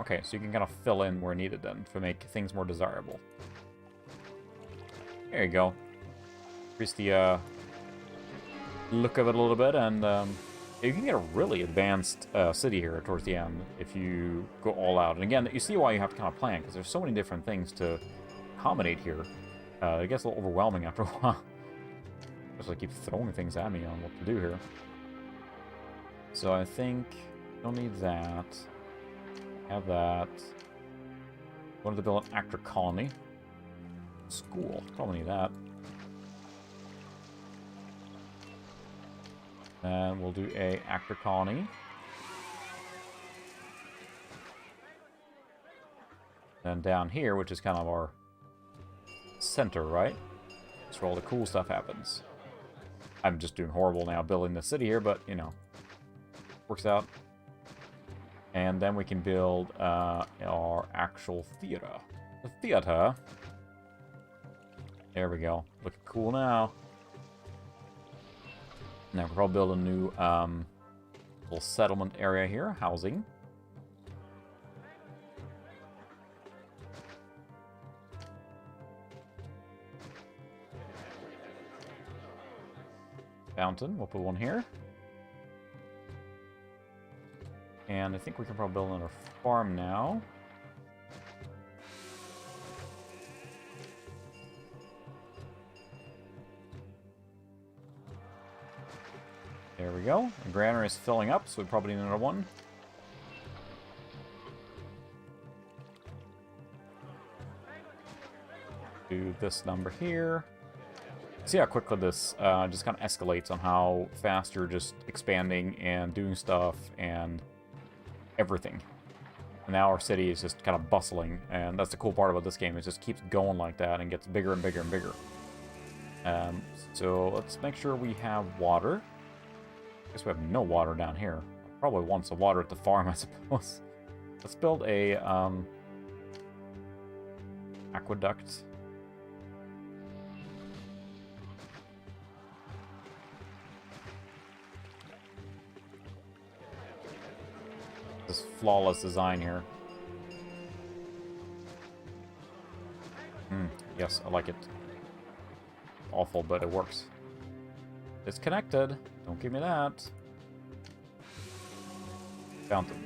Okay, so you can kind of fill in where needed then to make things more desirable. There you go. Increase the look of it a little bit, and you can get a really advanced city here towards the end if you go all out. And again, you see why you have to kind of plan, because there's so many different things to accommodate here. It gets a little overwhelming after a while. Just like keep throwing things at me on what to do here. So I think don't need that. Have that. Wanted to build an actor colony. School. Probably need that. And we'll do a actor colony. And down here, which is kind of our center, right? That's where all the cool stuff happens. I'm just doing horrible now building the city here, but, you know, works out. And then we can build our actual theater. The theater. There we go. Looking cool now. Now we'll probably build a new little settlement area here, housing. Fountain, we'll put one here. And I think we can probably build another farm now. There we go. The granary is filling up, so we probably need another one. Do this number here. See how quickly this just kind of escalates on how fast you're just expanding and doing stuff and everything. And now our city is just kind of bustling, and that's the cool part about this game. It just keeps going like that and gets bigger and bigger and bigger. So let's make sure we have water. I guess we have no water down here. Probably want some water at the farm, I suppose. Let's build a aqueduct. This flawless design here. Yes, I like it. Awful, but it works. It's connected. Don't give me that. Fountain.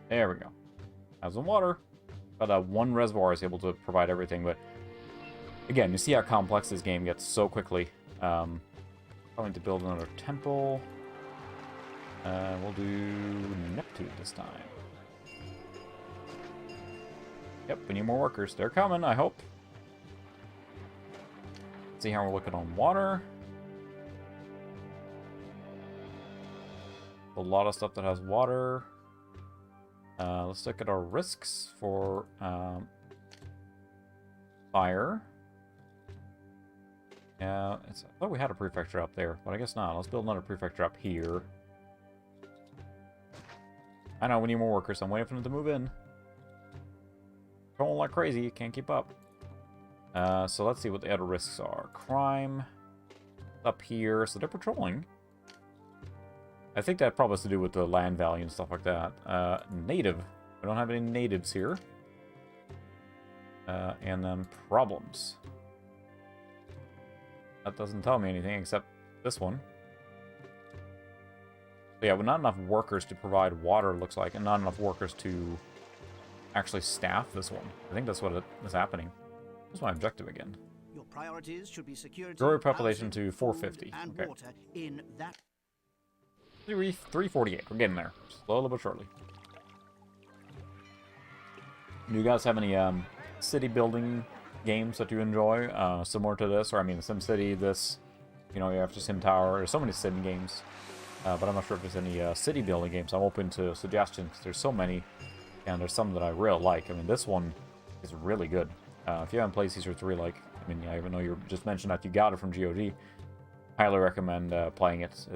There we go. Have some water. But one reservoir is able to provide everything. But again, you see how complex this game gets so quickly. Going to build another temple. We'll do Neptune this time. Yep, we need more workers. They're coming, I hope. See how we're looking on water. A lot of stuff that has water. Let's look at our risks for fire. Yeah, I thought we had a prefecture up there, but I guess not. Let's build another prefecture up here. I know, we need more workers. I'm waiting for them to move in. Going like crazy, you can't keep up. So let's see what the other risks are. Crime. Up here, so they're patrolling. I think that probably has to do with the land value and stuff like that. Native. We don't have any natives here. And then problems. That doesn't tell me anything except this one. So yeah, but not enough workers to provide water, looks like, and not enough workers to actually staff this one. I think that's what is happening. What's my objective again?
Your priorities should be security,
Grow your population
housing,
to 450.
food, and
Okay.
water in that.
348. We're getting there. Slowly but surely. Do you guys have any city building games that you enjoy? Similar to this, or I mean, SimCity, this, you know, you have to Sim Tower. There's so many sim games. But I'm not sure if there's any city building games. I'm open to suggestions because there's so many, and there's some that I really like. I mean, this one is really good. If you haven't played Caesar 3, like, I mean, I even know you just mentioned that you got it from GOG. Highly recommend playing it.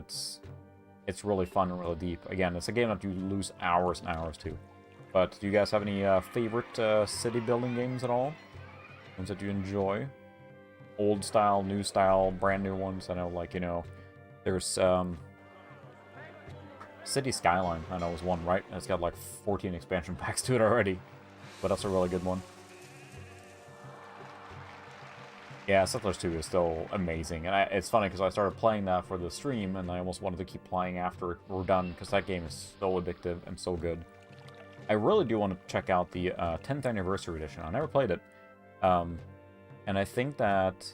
It's really fun and really deep. Again, it's a game that you lose hours and hours to. But do you guys have any favorite city building games at all? Ones that you enjoy? Old style, new style, brand new ones? I know, like, you know, there's City Skyline, I know, is one, right? And it's got like 14 expansion packs to it already. But that's a really good one. Yeah, Settlers 2 is still amazing. And it's funny because I started playing that for the stream, and I almost wanted to keep playing after we're done, because that game is so addictive and so good. I really do want to check out the 10th Anniversary Edition. I never played it. And I think that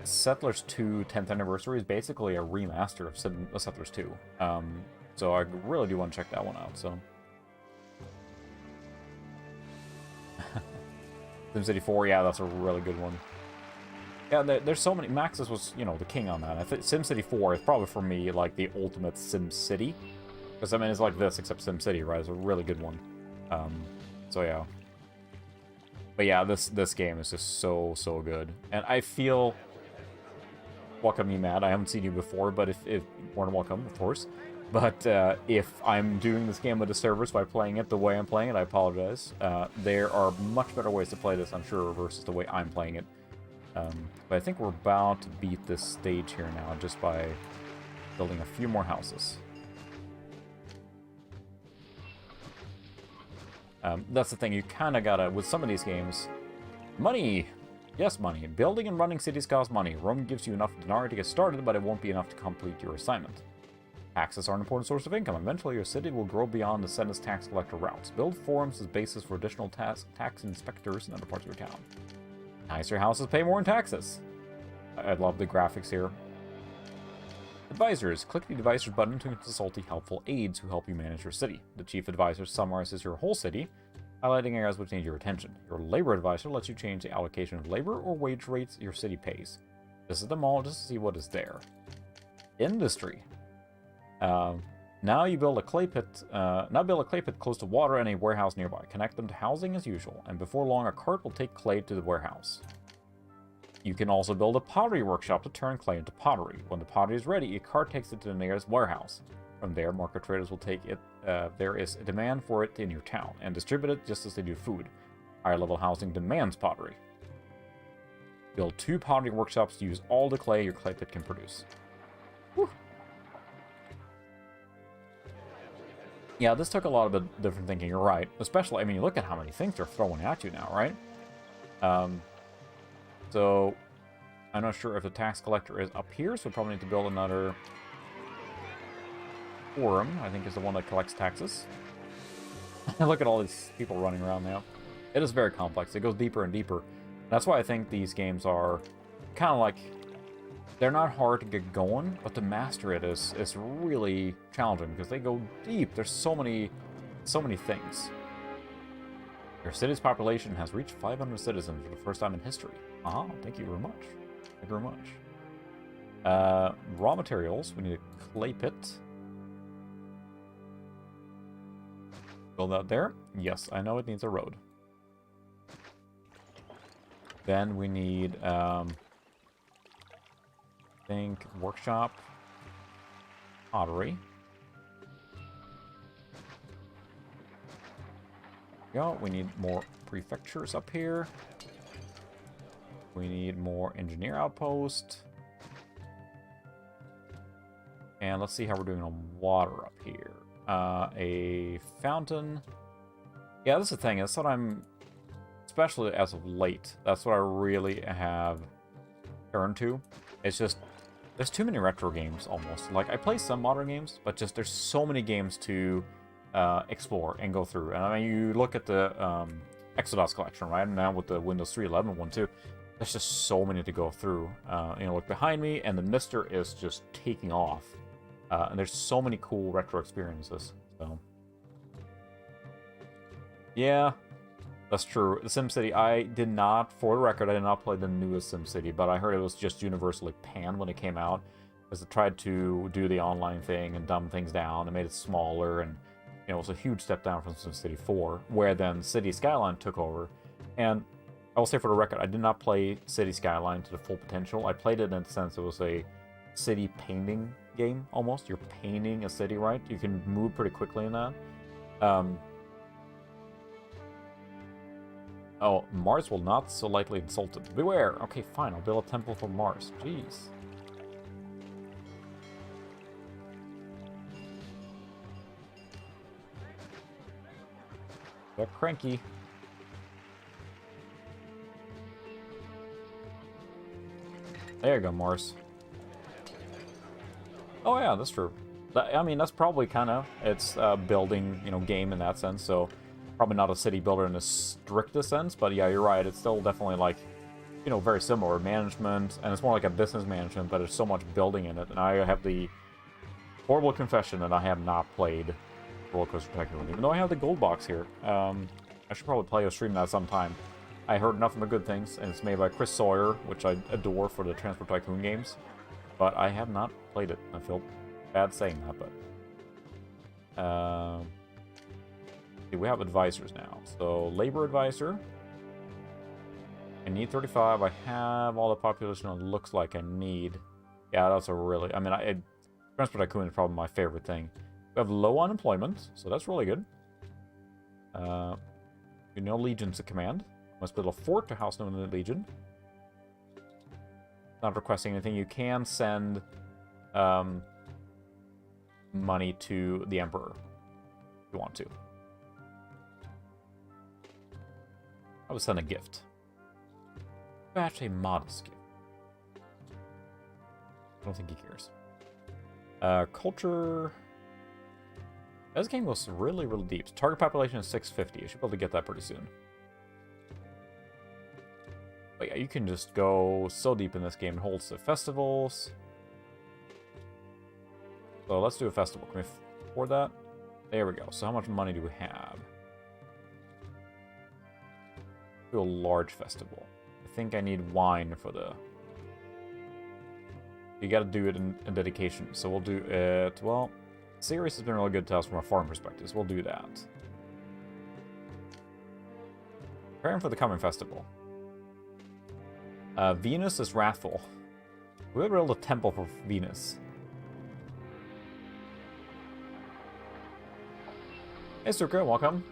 Settlers 2 10th Anniversary is basically a remaster of Settlers 2. So I really do want to check that one out, so. SimCity 4, yeah, that's a really good one. Yeah, there's so many. Maxis was, you know, the king on that. I think SimCity 4 is probably, for me, like, the ultimate SimCity. Because, I mean, it's like this, except SimCity, right? It's a really good one. So, yeah. But, yeah, this game is just so good. And I feel... Welcome me, Matt. I haven't seen you before, but if more than welcome, of course. But if I'm doing this game a disservice by playing it the way I'm playing it, I apologize. There are much better ways to play this, I'm sure, versus the way I'm playing it. But I think we're about to beat this stage here now, just by building a few more houses. That's the thing, you kind of gotta, with some of these games, money! Yes, money. Building and running cities cost money. Rome gives you enough denarii to get started, but it won't be enough to complete your assignment. Taxes are an important source of income. Eventually, your city will grow beyond the Senate's tax collector routes. Build forums as basis for additional tax inspectors in other parts of your town. Nicer houses pay more in taxes. I love the graphics here. Advisors. Click the Advisors button to consult the helpful aides who help you manage your city. The Chief Advisor summarizes your whole city, highlighting areas which need your attention. Your Labor Advisor lets you change the allocation of labor or wage rates your city pays. Visit them all just to see what is there. Industry. Now build a clay pit close to water and a warehouse nearby. Connect them to housing as usual, and before long a cart will take clay to the warehouse. You can also build a pottery workshop to turn clay into pottery. When the pottery is ready, a cart takes it to the nearest warehouse. From there, market traders will take it. There is a demand for it in your town, and distribute it just as they do food. Higher level housing demands pottery. Build 2 pottery workshops to use all the clay your clay pit can produce. Whew. Yeah, this took a lot of different thinking, you're right. Especially, I mean, look at how many things they're throwing at you now, right? So, I'm not sure if the tax collector is up here, so we probably need to build another forum, I think is the one that collects taxes. Look at all these people running around now. It is very complex. It goes deeper and deeper. That's why I think these games are kind of like... They're not hard to get going, but to master it is really challenging because they go deep. There's so many things. Your city's population has reached 500 citizens for the first time in history. Ah, thank you very much. Thank you very much. Raw materials. We need a clay pit. Build that there. Yes, I know it needs a road. Then we need... think workshop, pottery. Go. We need more prefectures up here. We need more engineer outpost. And let's see how we're doing on water up here. A fountain. Yeah, that's the thing. That's what I'm, especially as of late, that's what I really have turned to. It's just, there's too many retro games almost. Like, I play some modern games, but just there's so many games to explore and go through. And I mean, you look at the Exodus collection, right? And now with the Windows 3.11 one too, there's just so many to go through. You know, look behind me, and the Mister is just taking off. And there's so many cool retro experiences. So, yeah, that's true. The SimCity, I did not, for the record, I did not play the newest SimCity, but I heard it was just universally panned when it came out, because it tried to do the online thing and dumb things down and made it smaller, and you know, it was a huge step down from SimCity 4, where then City Skyline took over. And I will say for the record, I did not play City Skyline to the full potential. I played it in the sense it was a city painting game, almost. You're painting a city, right? You can move pretty quickly in that. Oh, Mars will not so lightly insult it. Beware! Okay, fine, I'll build a temple for Mars. Jeez. They're cranky. There you go, Mars. Oh yeah, that's true. I mean, that's probably kind of its building, you know, game in that sense. So probably not a city builder in the strictest sense, but yeah, you're right. It's still definitely like, you know, very similar management, and it's more like a business management, but there's so much building in it. And I have the horrible confession that I have not played Roller Coaster Tycoon, even though I have the gold box here. I should probably play or stream that sometime. I heard nothing but good things, and it's made by Chris Sawyer, which I adore for the Transport Tycoon games. But I have not played it. I feel bad saying that, but... see, we have advisors now. So, labor advisor. I need 35. I have all the population it looks like I need. Yeah, that's a really... I mean, Transport Tycoon is probably my favorite thing. We have low unemployment, so that's really good. No legions to command. Must build a fort to house no legion. Not requesting anything. You can send money to the Emperor if you want to. I would send a gift. Actually, a modest gift. I don't think he cares. Culture. This game goes really, really deep. Target population is 650. I should be able to get that pretty soon. But yeah, you can just go so deep in this game. It holds the festivals. So let's do a festival. Can we afford that? There we go. So how much money do we have? Do a large festival. I think I need wine for the... You gotta do it in dedication. So we'll do it... Well, Sirius has been really good to us from a farm perspective, so we'll do that. Preparing for the coming festival. Venus is wrathful. We have built a temple for Venus. Hey, Suka, welcome.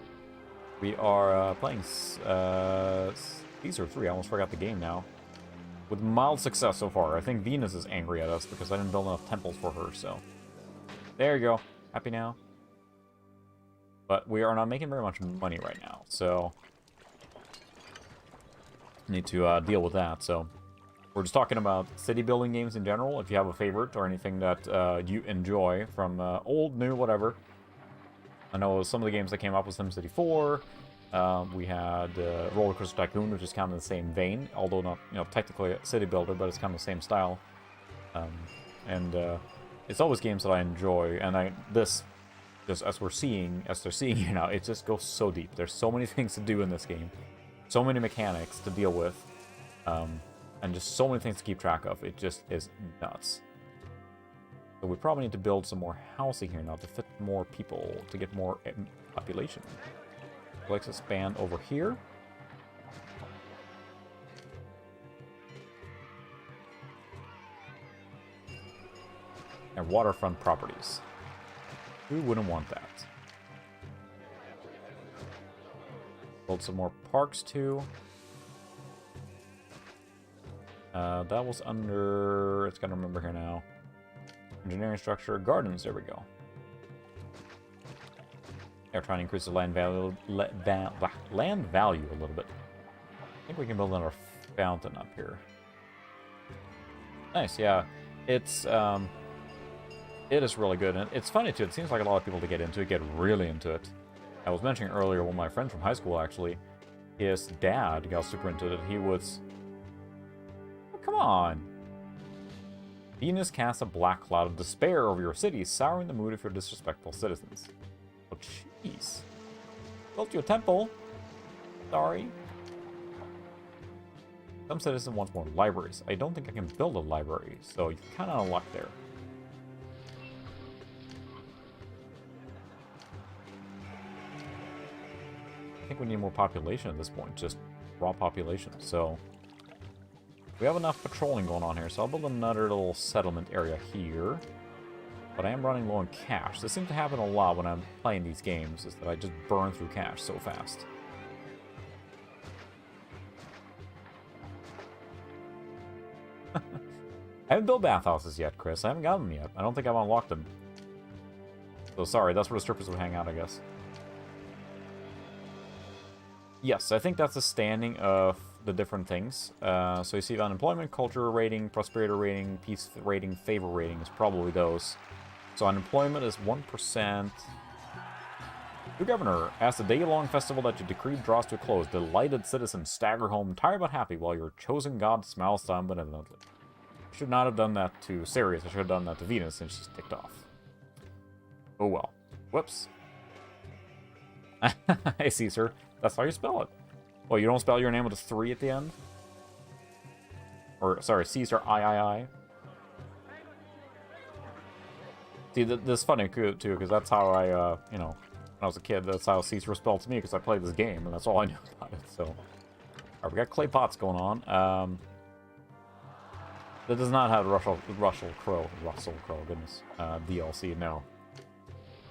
We are playing Caesar 3. I almost forgot the game now. With mild success so far. I think Venus is angry at us because I didn't build enough temples for her, so... There you go. Happy now? But we are not making very much money right now, so... Need to deal with that, so... We're just talking about city building games in general. If you have a favorite or anything that you enjoy from old, new, whatever. I know some of the games that came up with SimCity 4. We had Roller Coaster Tycoon, which is kind of the same vein, although not, you know, technically a city builder, but it's kind of the same style. It's always games that I enjoy, and this, just as they're seeing here now, it just goes so deep. There's so many things to do in this game, so many mechanics to deal with, and just so many things to keep track of. It just is nuts. So we probably need to build some more housing here now to fit more people, to get more population. Let's expand over here. And waterfront properties. Who wouldn't want that? Build some more parks too. That was under... It's gotta remember here now. Engineering structure, gardens, there we go. They're trying to increase the land value, land value a little bit. I think we can build another fountain up here. Nice, yeah. It is really good, and it's funny too. It seems like a lot of people to get into it, get really into it. I was mentioning earlier, one of my friends from high school actually, his dad got super into it. He was, oh, come on. Venus casts a black cloud of despair over your city, souring the mood of your disrespectful citizens. Oh, jeez. Built you a temple. Sorry. Some citizen wants more libraries. I don't think I can build a library, so you're kind of out of luck there. I think we need more population at this point, just raw population. So we have enough patrolling going on here, so I'll build another little settlement area here. But I am running low on cash. This seems to happen a lot when I'm playing these games, is that I just burn through cash so fast. I haven't built bathhouses yet, Chris. I haven't got them yet. I don't think I've unlocked them. So sorry, that's where the strippers would hang out, I guess. Yes, I think that's the standing of the different things. So you see the unemployment, culture rating, prosperity rating, peace rating, favor rating is probably those. So unemployment is 1%. Your governor, as the day-long festival that you decreed draws to a close, delighted citizens stagger home tired but happy while your chosen god smiles down benevolently. I should not have done that to Ceres. I should have done that to Venus, and she's ticked off. Oh well. Whoops. Hey, Caesar. That's how you spell it. Well, you don't spell your name with a 3 at the end? Or, sorry, Caesar I. See, this is funny, too, because that's how I, you know, when I was a kid, that's how Caesar was spelled to me, because I played this game, and that's all I knew about it, so. Alright, we got clay pots going on. That does not have Russell Crowe, goodness, DLC, no.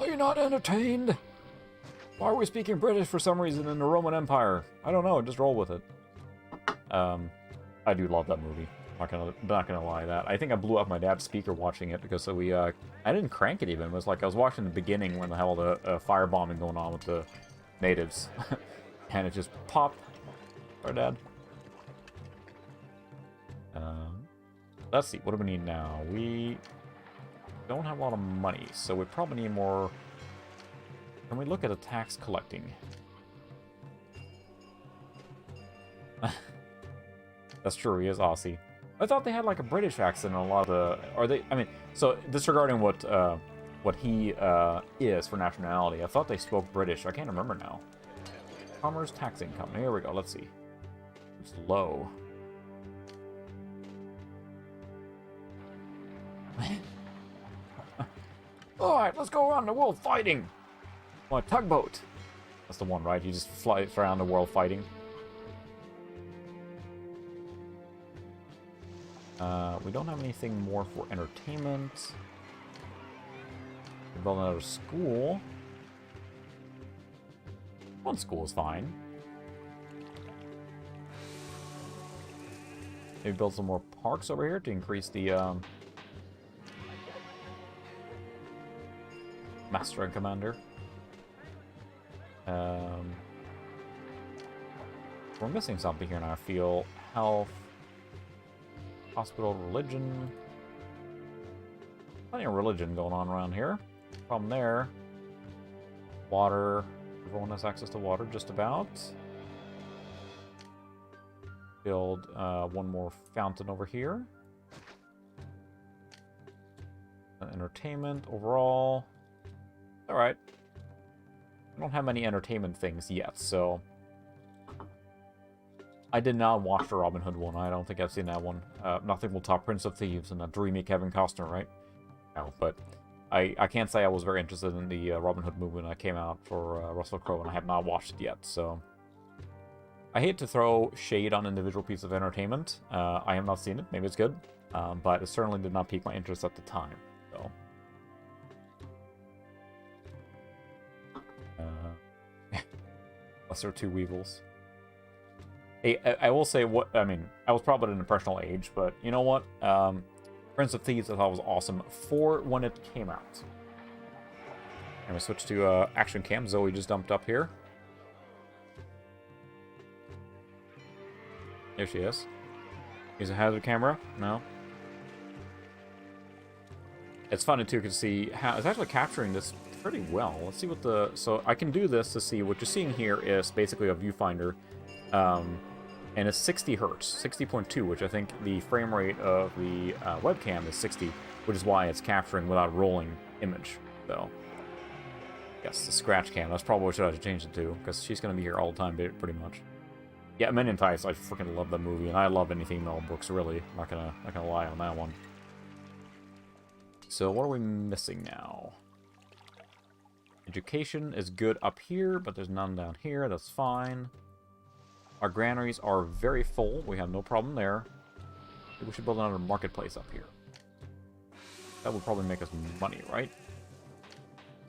Are you not entertained? Why are we speaking British for some reason in the Roman Empire? I don't know, just roll with it. I do love that movie. Not gonna lie that. I think I blew up my dad's speaker watching it because we I didn't crank it even. It was like I was watching the beginning when the hell the firebombing going on with the natives. And it just popped. Sorry, Dad. Let's see, what do we need now? We don't have a lot of money, so we probably need more. Can we look at a tax collecting? That's true, he is Aussie. I thought they had like a British accent in a lot of the... Are they... I mean, so disregarding what he is for nationality, I thought they spoke British. I can't remember now. Commerce tax income. Here we go, let's see. It's low. Alright, let's go around the world fighting! My tugboat! That's the one, right? You just fly around the world fighting. We don't have anything more for entertainment. We'll build another school. One school is fine. Maybe build some more parks over here to increase the Master and Commander. We're missing something here now, I feel. Health. Hospital, religion. Plenty of religion going on around here. From there. Water. Everyone has access to water, just about. Build one more fountain over here. Entertainment overall. Alright. I don't have many entertainment things yet, so... I did not watch the Robin Hood one. I don't think I've seen that one. Nothing will top Prince of Thieves and that dreamy Kevin Costner, right? No, but I can't say I was very interested in the Robin Hood movie when it came out for Russell Crowe, and I have not watched it yet, so... I hate to throw shade on individual pieces of entertainment. I have not seen it. Maybe it's good. But it certainly did not pique my interest at the time, so... Lesser two Weevils. Hey, I will say what I mean. I was probably at an impressionable age, but you know what? Prince of Thieves I thought was awesome for when it came out. And we switch to action cam. Zoe just dumped up here. There she is. He's ahead of the camera. No. It's funny too to see how it's actually capturing this pretty well. Let's see what the... So I can do this to see what you're seeing here is basically a viewfinder. And it's 60 hertz, 60.2, which I think the frame rate of the webcam is 60, which is why it's capturing without rolling image. So, yes, the scratch cam. That's probably what I should change it to, because she's going to be here all the time, pretty much. Yeah, Men in Tights, I freaking love that movie, and I love anything Mel Brooks, really. I'm not gonna lie on that one. So, what are we missing now? Education is good up here, but there's none down here. That's fine. Our granaries are very full. We have no problem there. Maybe we should build another marketplace up here. That would probably make us money, right?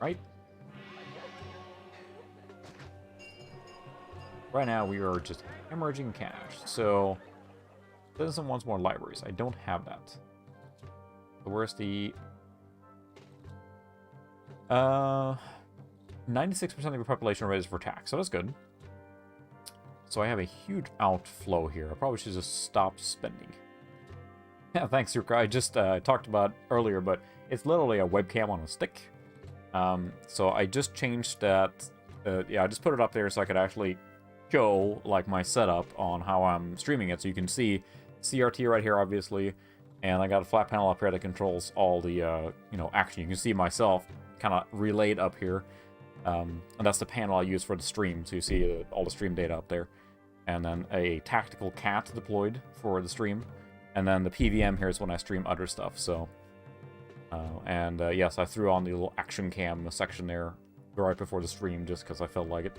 Right? Right now, we are just hemorrhaging cash. So, citizen wants more libraries. I don't have that. So where's the... 96% of your population raised for tax, so that's good. So I have a huge outflow here. I probably should just stop spending. Yeah, thanks, Yurka. I just talked about earlier, but it's literally a webcam on a stick. So I just changed that. Yeah, I just put it up there so I could actually show like my setup on how I'm streaming it. So you can see CRT right here, obviously, and I got a flat panel up here that controls all the you know, action. You can see myself kind of relayed up here. And that's the panel I use for the stream, so you see all the stream data up there. And then a tactical cat deployed for the stream. And then the PVM here is when I stream other stuff, so... yes, I threw on the little action cam section there right before the stream just because I felt like it.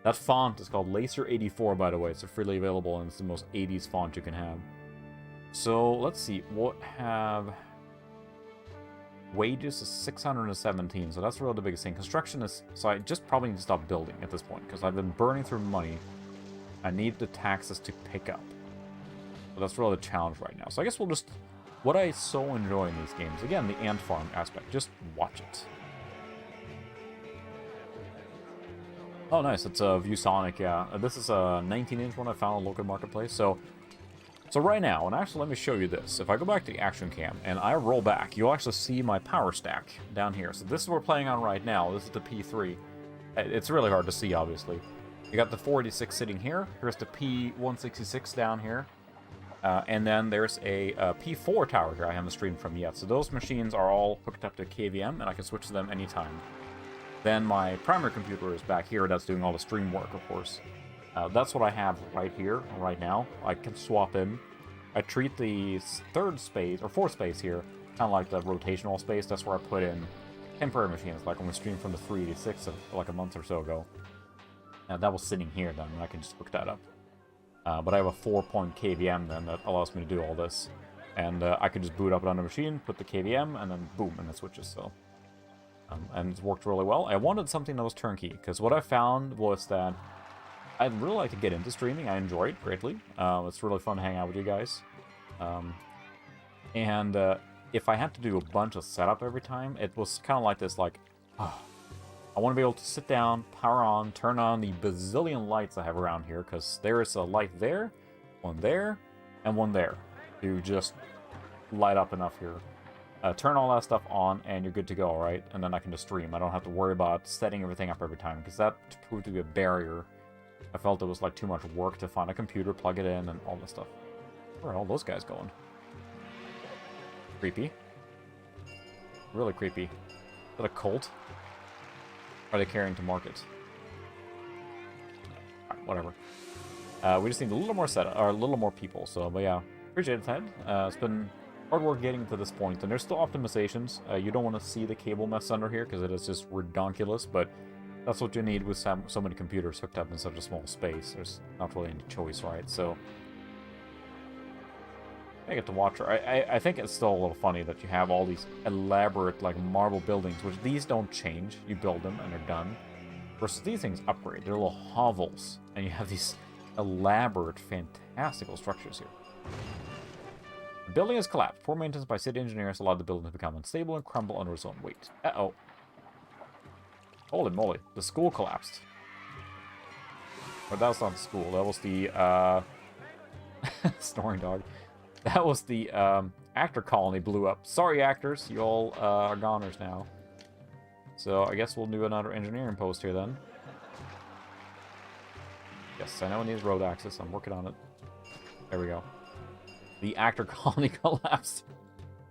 That font is called Laser84, by the way. It's freely available, and it's the most 80s font you can have. So, let's see. What have... Wages is 617, so that's really the biggest thing. Construction is... So I just probably need to stop building at this point, because I've been burning through money. I need the taxes to pick up. So that's really the challenge right now. So I guess we'll just... What I so enjoy in these games, again, the ant farm aspect. Just watch it. Oh, nice. It's a ViewSonic, yeah. This is a 19-inch one I found on a local marketplace. So right now, and actually let me show you this. If I go back to the action cam and I roll back, you'll actually see my power stack down here. So this is what we're playing on right now. This is the P3. It's really hard to see, obviously. You got the 486 sitting here. Here's the P166 down here. And then there's a P4 tower here I haven't streamed from yet. So those machines are all hooked up to KVM, and I can switch to them anytime. Then my primary computer is back here. That's doing all the stream work, of course. That's what I have right here, right now. I can swap in. I treat the third space, or fourth space here, kind of like the rotational space. That's where I put in temporary machines, like when we streamed from the 386 like a month or so ago. That was sitting here then, and I can just hook that up. But I have a 4-point KVM then that allows me to do all this. And I could just boot up another machine, put the KVM, and then boom, and it switches, so... and it's worked really well. I wanted something that was turnkey, because what I found was that I'd really like to get into streaming. I enjoy it greatly. It's really fun to hang out with you guys. If I had to do a bunch of setup every time, it was kind of like this, like... I want to be able to sit down, power on, turn on the bazillion lights I have around here, because there is a light there, and one there, to just light up enough here. Turn all that stuff on, and you're good to go, right? And then I can just stream. I don't have to worry about setting everything up every time, because that proved to be a barrier. I felt it was like too much work to find a computer, plug it in, and all this stuff. Where are all those guys going? Creepy. Really creepy. Is that a cult? Are they carrying to market? Alright, whatever. We just need a little more setup, or a little more people. So, but yeah, appreciate it, Ted. It's been hard work getting to this point, and there's still optimizations. You don't want to see the cable mess under here because it is just redonkulous, but that's what you need with so many computers hooked up in such a small space. There's not really any choice, right? So I get to watch her. I think it's still a little funny that you have all these elaborate, like, marble buildings, which these don't change. You build them, and they're done. Versus these things upgrade. They're little hovels, and you have these elaborate, fantastical structures here. The building has collapsed. Poor maintenance by city engineers allowed the building to become unstable and crumble under its own weight. Uh-oh. Holy moly. The school collapsed. But that was not the school. That was the, snoring dog. That was the, actor colony blew up. Sorry, actors. You all, are goners now. So, I guess we'll do another engineering post here, then. Yes, I know it needs road access. I'm working on it. There we go. The actor colony collapsed.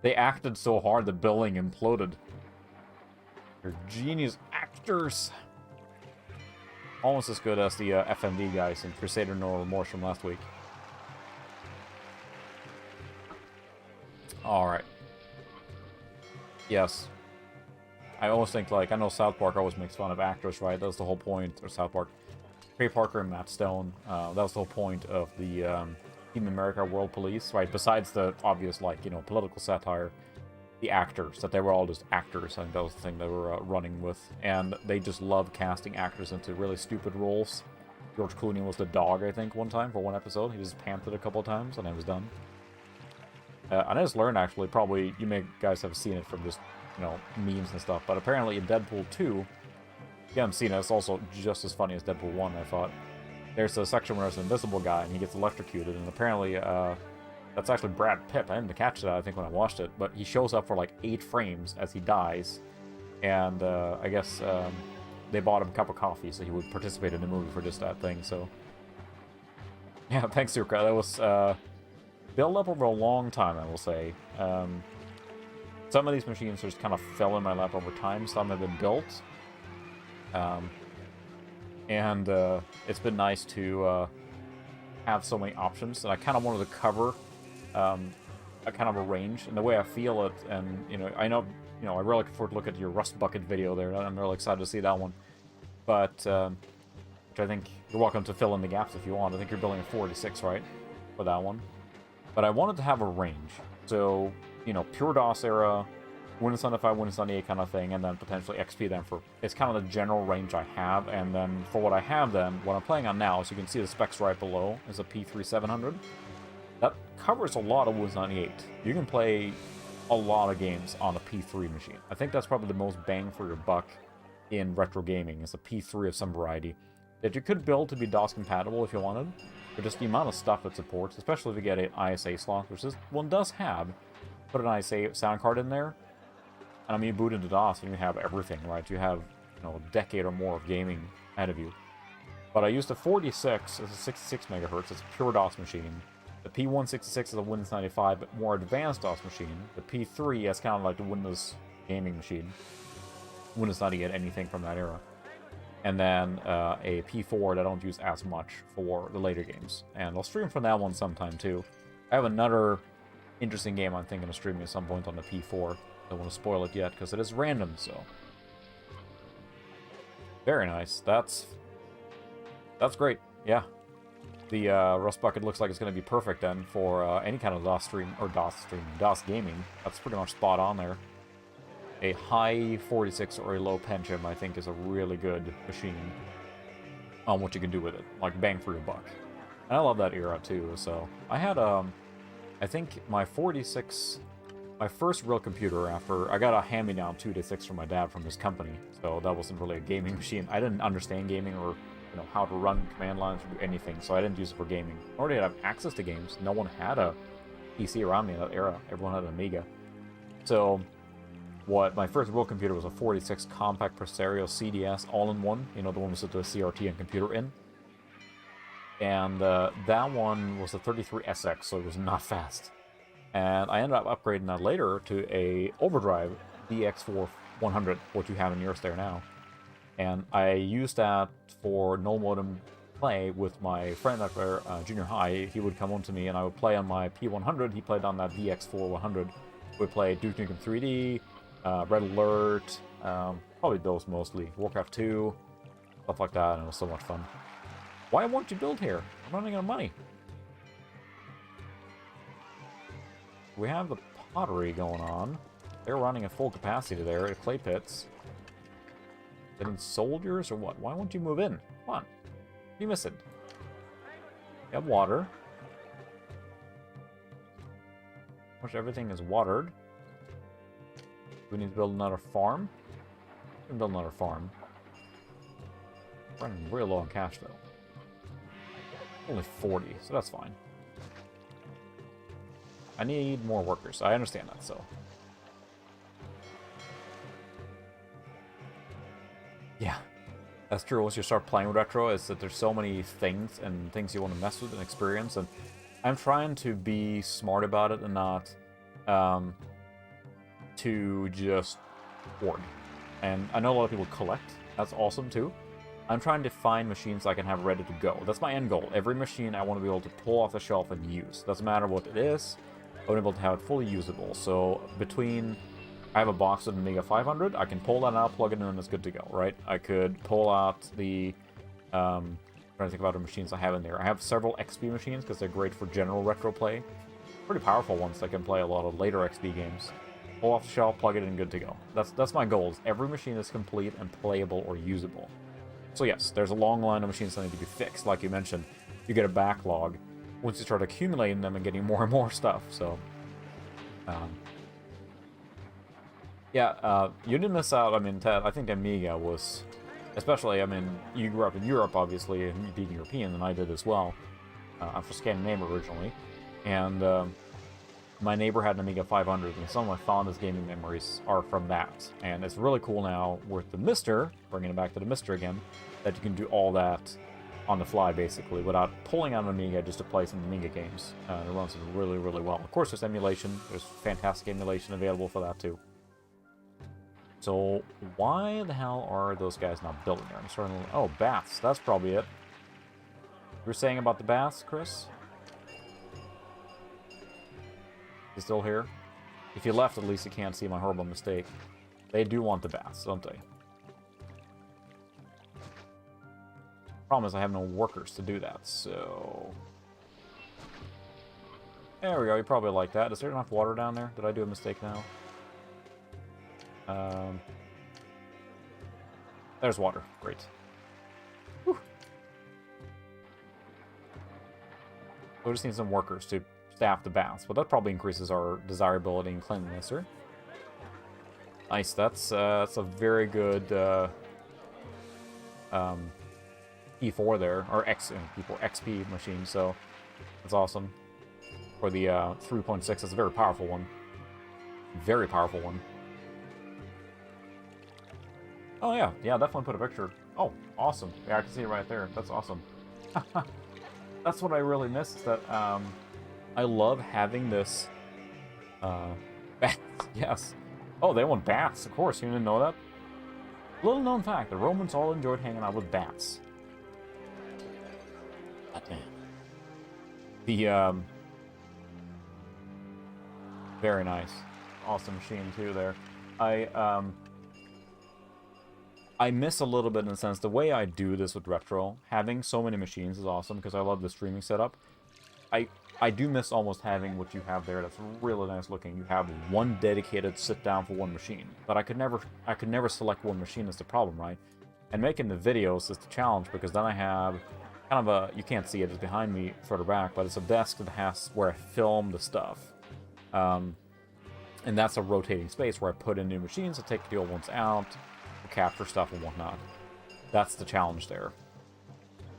They acted so hard the building imploded. They're genius actors. Almost as good as the FMV guys in Crusader No Remorse from last week. Alright. Yes. I always think, like, I know South Park always makes fun of actors, right? That was the whole point, or South Park. Trey Parker and Matt Stone, that was the whole point of the Team America World Police, right? Besides the obvious, like, you know, political satire, the actors, that they were all just actors. I think that was the thing they were running with. And they just love casting actors into really stupid roles. George Clooney was the dog, I think, one time for one episode. He just panted a couple of times, and it was done. And I just learned, actually, probably, you may guys have seen it from just, you know, memes and stuff, but apparently in Deadpool 2, you haven't seen it, it's also just as funny as Deadpool 1, I thought. There's a section where there's an invisible guy, and he gets electrocuted, and apparently, that's actually Brad Pitt. I didn't catch that, I think, when I watched it, but he shows up for, like, 8 frames as he dies, and, I guess, they bought him a cup of coffee so he would participate in the movie for just that thing, so... Yeah, thanks, Suka. That was, built up over a long time, I will say. Some of these machines just kind of fell in my lap over time. Some have been built. And it's been nice to have so many options. And I kind of wanted to cover a kind of a range. And the way I feel it, and, you know, I know, you know, I really look forward to look at your Rust Bucket video there. I'm really excited to see that one. But, which I think you're welcome to fill in the gaps if you want. I think you're building a 46, right? For that one. But I wanted to have a range. So, you know, pure DOS era, Windows 95, Windows 98 kind of thing, and then potentially XP then for... It's kind of the general range I have, and then for what I have then, what I'm playing on now, so you can see the specs right below, is a P3700. That covers a lot of Windows 98. You can play a lot of games on a P3 machine. I think that's probably the most bang for your buck in retro gaming, is a P3 of some variety. That you could build to be DOS compatible if you wanted, but just the amount of stuff it supports, especially if you get an ISA slot, which this one does have, put an ISA sound card in there, and I mean, you boot into DOS and you have everything, right? You have, you know, a decade or more of gaming ahead of you. But I used a 46 as a 66 megahertz. It's a pure DOS machine. The P166 is a Windows 95, but more advanced DOS machine. The P3 is kind of like the Windows gaming machine. Windows 98, anything from that era. And then a P4 that I don't use as much for the later games. And I'll stream from that one sometime too. I have another interesting game I'm thinking of streaming at some point on the P4. Don't want to spoil it yet because it is random, so. Very nice. That's great. Yeah. The Rust Bucket looks like it's going to be perfect then for any kind of DOS gaming. That's pretty much spot on there. A high 46 or a low Pentium, I think, is a really good machine on what you can do with it. Like, bang for your buck. And I love that era, too, so... I had, I think my 46... My first real computer after... I got a hand-me-down 2-6 from my dad from his company, so that wasn't really a gaming machine. I didn't understand gaming or, you know, how to run command lines or do anything, so I didn't use it for gaming. Nor did I have access to games. No one had a PC around me in that era. Everyone had an Amiga. So... my first real computer was a 46 compact Presario CDS all-in-one, you know, the one with the CRT and computer in. And that one was a 33SX, so it was not fast. And I ended up upgrading that later to a Overdrive DX4 100, what you have in yours there now. And I used that for no modem play with my friend at junior high. He would come home to me and I would play on my P100. He played on that DX4 100. We'd play Duke Nukem 3D, Red Alert, probably those mostly. Warcraft 2, stuff like that, and it was so much fun. Why won't you build here? I'm running out of money. We have the pottery going on. They're running at full capacity there at clay pits. Is it in soldiers or what? Why won't you move in? Come on. What are you missing? You have water. Almost everything is watered. We need to build another farm. We can build another farm. Running real low on cash though. Only 40, so that's fine. I need more workers. I understand that, so. Yeah, that's true. Once you start playing with retro, is that there's so many things and things you want to mess with and experience, and I'm trying to be smart about it and not to just hoard. And I know a lot of people collect. That's awesome too. I'm trying to find machines I can have ready to go. That's my end goal. Every machine I want to be able to pull off the shelf and use. Doesn't matter what it is. I want to be able to have it fully usable. So between, I have a box of Amiga 500. I can pull that out, plug it in, and it's good to go, right? I could pull out the, trying to think about the machines I have in there. I have several XP machines because they're great for general retro play. Pretty powerful ones that can play a lot of later XP games. Pull off the shelf, plug it in, good to go. That's my goal. Is every machine is complete and playable or usable. So yes, there's a long line of machines that need to be fixed. Like you mentioned, you get a backlog once you start accumulating them and getting more and more stuff. So, yeah, you didn't miss out. I mean, Ted, I think Amiga was, especially, I mean, you grew up in Europe, obviously, and being European, and I did as well. I'm from Scandinavia originally, and my neighbor had an Amiga 500, and some of my fondest gaming memories are from that. And it's really cool now with the Mister, bringing it back to the Mister again, that you can do all that on the fly, basically, without pulling out an Amiga just to play some Amiga games. It runs really, really well. Of course, there's emulation. There's fantastic emulation available for that, too. So, why the hell are those guys not building there? I'm starting to... Oh, baths. That's probably it. You were saying about the baths, Chris? He's still here? If you left, at least you can't see my horrible mistake. They do want the baths, don't they? Problem is I have no workers to do that, so... There we go, you probably like that. Is there enough water down there? Did I do a mistake now? There's water. Great. Whew. We just need some workers to staff the baths, but that probably increases our desirability and cleanliness here. Nice, that's a very good E4 there, or E4 XP machine, so that's awesome. For the 3.6, it's a very powerful one. Very powerful one. Oh yeah, definitely put a picture. Oh, awesome. Yeah, I can see it right there. That's awesome. That's what I really miss, is that I love having this baths. Yes. Oh, they want bats, of course. You didn't know that? Little known fact, the Romans all enjoyed hanging out with bats. God damn. The very nice. Awesome machine too there. I miss a little bit in the sense, the way I do this with retro, having so many machines is awesome because I love the streaming setup. I do miss almost having what you have there. That's really nice looking. You have one dedicated sit down for one machine, but I could never select one machine. Is the problem, right? And making the videos is the challenge, because then I have kind of a, you can't see it, it's behind me further back, but it's a desk that has where I film the stuff, and that's a rotating space where I put in new machines to take the old ones out, capture stuff and whatnot. That's the challenge there.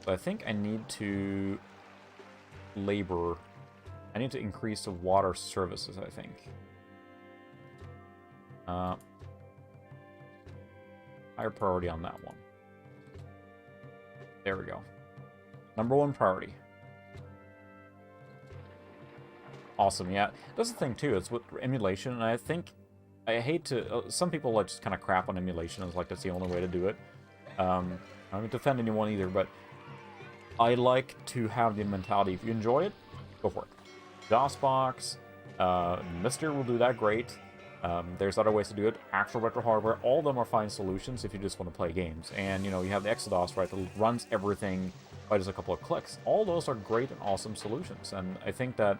So I think I need to labor. I need to increase the water services, I think. Higher priority on that one. There we go. Number one priority. Awesome, yeah. That's the thing, too. It's with emulation, and I think... I hate to... some people like just kind of crap on emulation. It's like that's the only way to do it. I don't mean to defend anyone either, but I like to have the mentality, if you enjoy it, go for it. DOSBox, Mister will do that great. There's other ways to do it. Actual retro hardware, all of them are fine solutions if you just want to play games. And, you know, you have the Exodus, right, that runs everything by just a couple of clicks. All those are great and awesome solutions, and I think that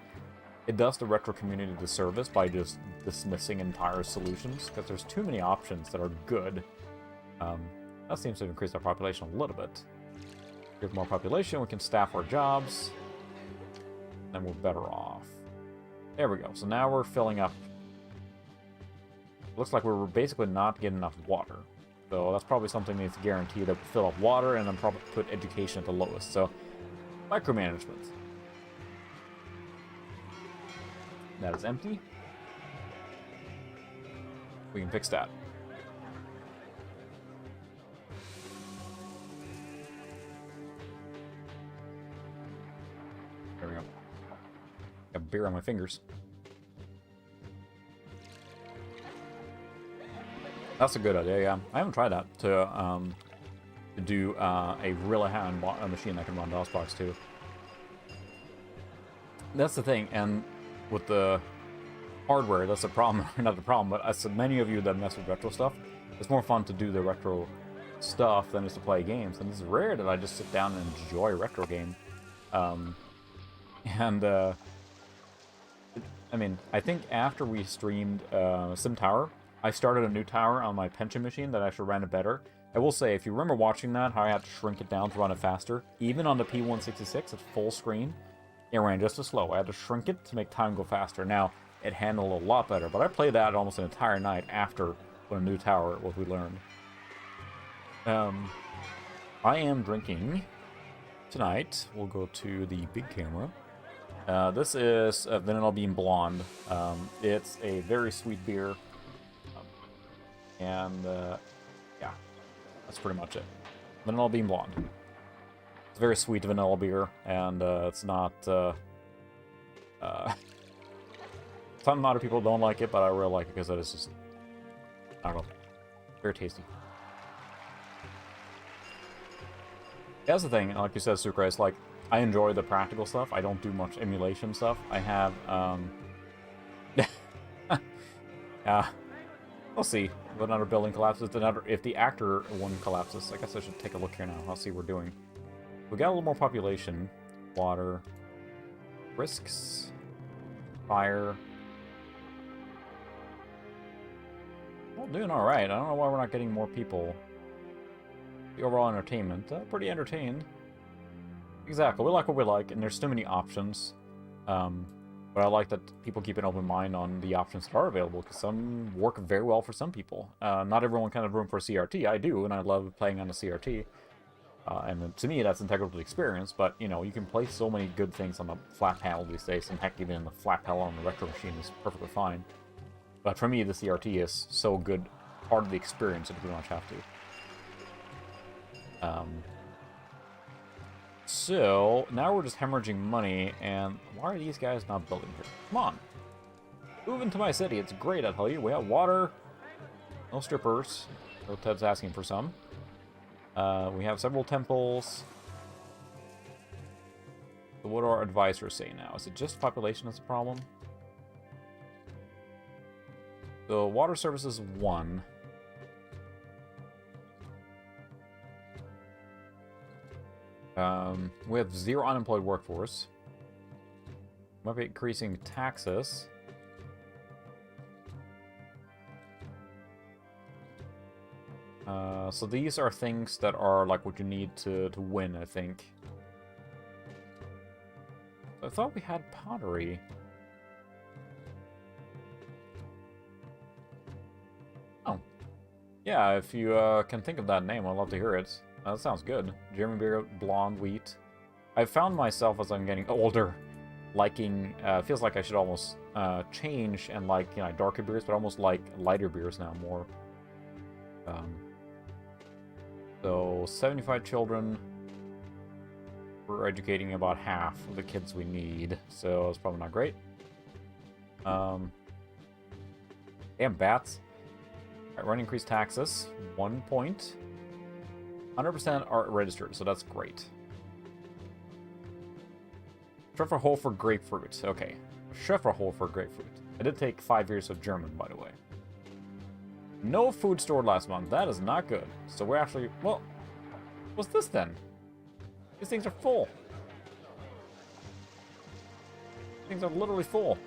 it does the retro community a disservice by just dismissing entire solutions, because there's too many options that are good. That seems to have increased our population a little bit. With more population, we can staff our jobs, then we're better off. There we go. So now we're filling up. Looks like we're basically not getting enough water. So that's probably something that needs to guarantee that we fill up water and then probably put education at the lowest. So, micromanagement. That is empty. We can fix that. There we go. Got beer on my fingers. That's a good idea, yeah. I haven't tried that to do a really high-end machine that can run DOSBox too. That's the thing, and with the hardware, that's the problem. Not the problem, but as many of you that mess with retro stuff, it's more fun to do the retro stuff than it is to play games. And it's rare that I just sit down and enjoy a retro game. I mean, I think after we streamed Sim Tower, I started a new tower on my pension machine that actually ran it better. I will say, if you remember watching that, how I had to shrink it down to run it faster, even on the P166 at full screen, it ran just as slow. I had to shrink it to make time go faster. Now, it handled a lot better, but I played that almost an entire night after when a new tower, what we learned. I am drinking tonight. We'll go to the big camera. This is a Vanilla Bean Blonde. It's a very sweet beer. Yeah, that's pretty much it. Vanilla Bean Blonde. It's very sweet vanilla beer, and it's not... some other people don't like it, but I really like it because it is just... I don't know. Very tasty. That's the thing, like you said, Sucre, it's like, I enjoy the practical stuff. I don't do much emulation stuff. I have, we'll see. If another building collapses, if the actor one collapses, I guess I should take a look here now. I'll see what we're doing. We got a little more population. Water. Risks. Fire. Well, doing alright. I don't know why we're not getting more people. The overall entertainment. Pretty entertained. Exactly. We like what we like, and there's too many options. But I like that people keep an open mind on the options that are available, because some work very well for some people. Not everyone can have room for a CRT. I do, and I love playing on a CRT. And to me, that's integral to the experience, but, you know, you can play so many good things on the flat panel these days, and heck, even the flat panel on the retro machine is perfectly fine. But for me, the CRT is so good, part of the experience that you pretty much have to. So, now we're just hemorrhaging money, and why are these guys not building here? Come on. Move into my city. It's great, I tell you. We have water. No strippers. Though Ted's asking for some. We have several temples. So what do our advisors say now? Is it just population that's a problem? So, water services 1. We have 0 unemployed workforce. Might be increasing taxes. So these are things that are like what you need to win, I think. I thought we had pottery. Oh. Yeah, if you can think of that name, I'd love to hear it. That sounds good. German beer, blonde wheat. I've found myself as I'm getting older liking, feels like I should almost change and like, you know, darker beers, but almost like lighter beers now more. So 75 children. We're educating about half of the kids we need, so it's probably not great. Damn bats. Alright, we're gonna increase taxes. 1 point. 100% are registered, so that's great. Schwefelhofer grapefruit. Okay. Schwefelhofer grapefruit. I did take 5 years of German, by the way. No food stored last month. That is not good. So we're actually... Well, what's this then? These things are full. Things are literally full.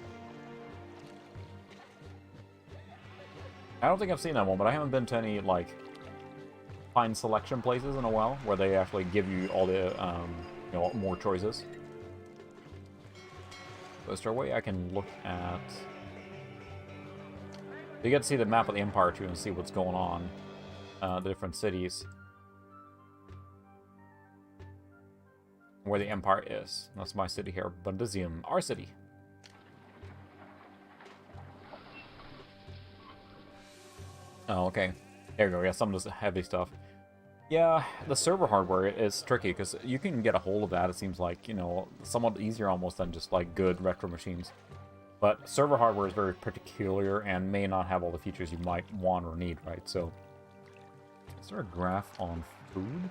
I don't think I've seen that one, but I haven't been to any, like, fine selection places in a while where they actually give you all the, you know, more choices. So is there a way I can look at... You get to see the map of the Empire, too, and see what's going on. The different cities. Where the Empire is. That's my city here. Bundesium. Our city. Oh, okay. There you go. Yeah, some of this heavy stuff. Yeah, the server hardware is tricky, because you can get a hold of that, it seems like, you know, somewhat easier almost than just, like, good retro machines. But server hardware is very particular and may not have all the features you might want or need, right? So, is there a graph on food?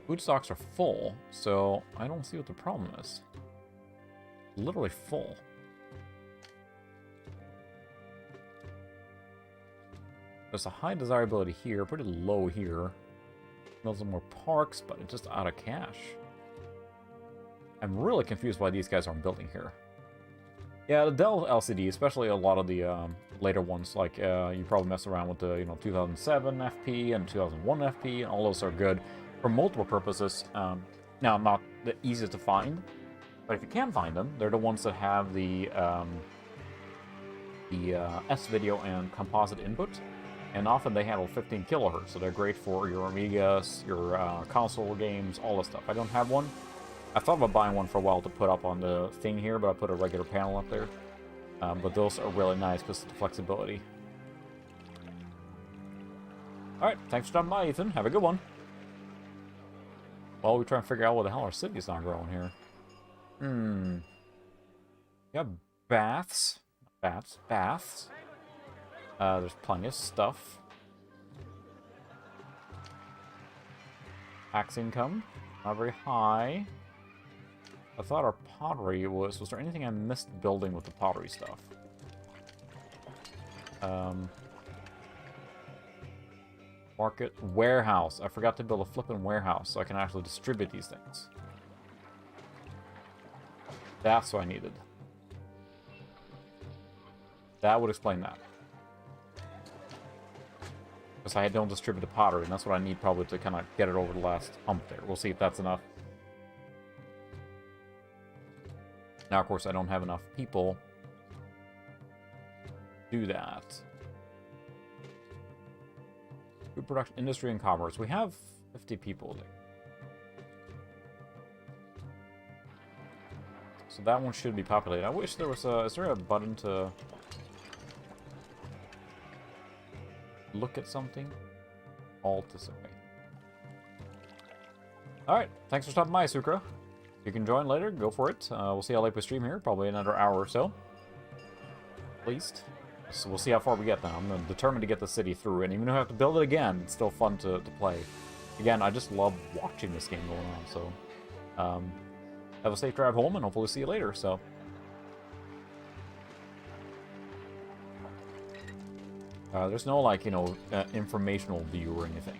Food stocks are full, so I don't see what the problem is. Literally full. There's a high desirability here, pretty low here. Build some more parks, but it's just out of cash. I'm really confused why these guys aren't building here. Yeah, the Dell LCD, especially a lot of the later ones, like you probably mess around with the 2007 FP and 2001 FP, and all those are good for multiple purposes. Now, not the easiest to find, but if you can find them, they're the ones that have the S-video and composite input. And often they handle 15 kilohertz, so they're great for your Amigas, your console games, all this stuff. I don't have one. I thought about buying one for a while to put up on the thing here, but I put a regular panel up there. But those are really nice because of the flexibility. Alright, thanks for stopping by, Ethan. Have a good one. Well, we try and figure out what the hell our city's not growing here. Yeah, baths. Baths. There's plenty of stuff. Tax income, not very high. I thought our pottery was there anything I missed building with the pottery stuff? Market, warehouse. I forgot to build a flippin' warehouse so I can actually distribute these things. That's what I needed. That would explain that. Because I don't distribute the pottery, and that's what I need probably to kind of get it over the last hump there. We'll see if that's enough. Now, of course, I don't have enough people to do that. Food production, industry, and commerce. We have 50 people there. So that one should be populated. I wish there was a... Is there a button to... look at something? Alt is okay. Alright, thanks for stopping by, Sukra. If you can join later, go for it. We'll see how late we stream here. Probably another hour or so. At least. So we'll see how far we get now. I'm determined to get the city through, and even if I have to build it again, it's still fun to play. Again, I just love watching this game going on, so... have a safe drive home, and hopefully see you later, so... there's no, like, informational view or anything.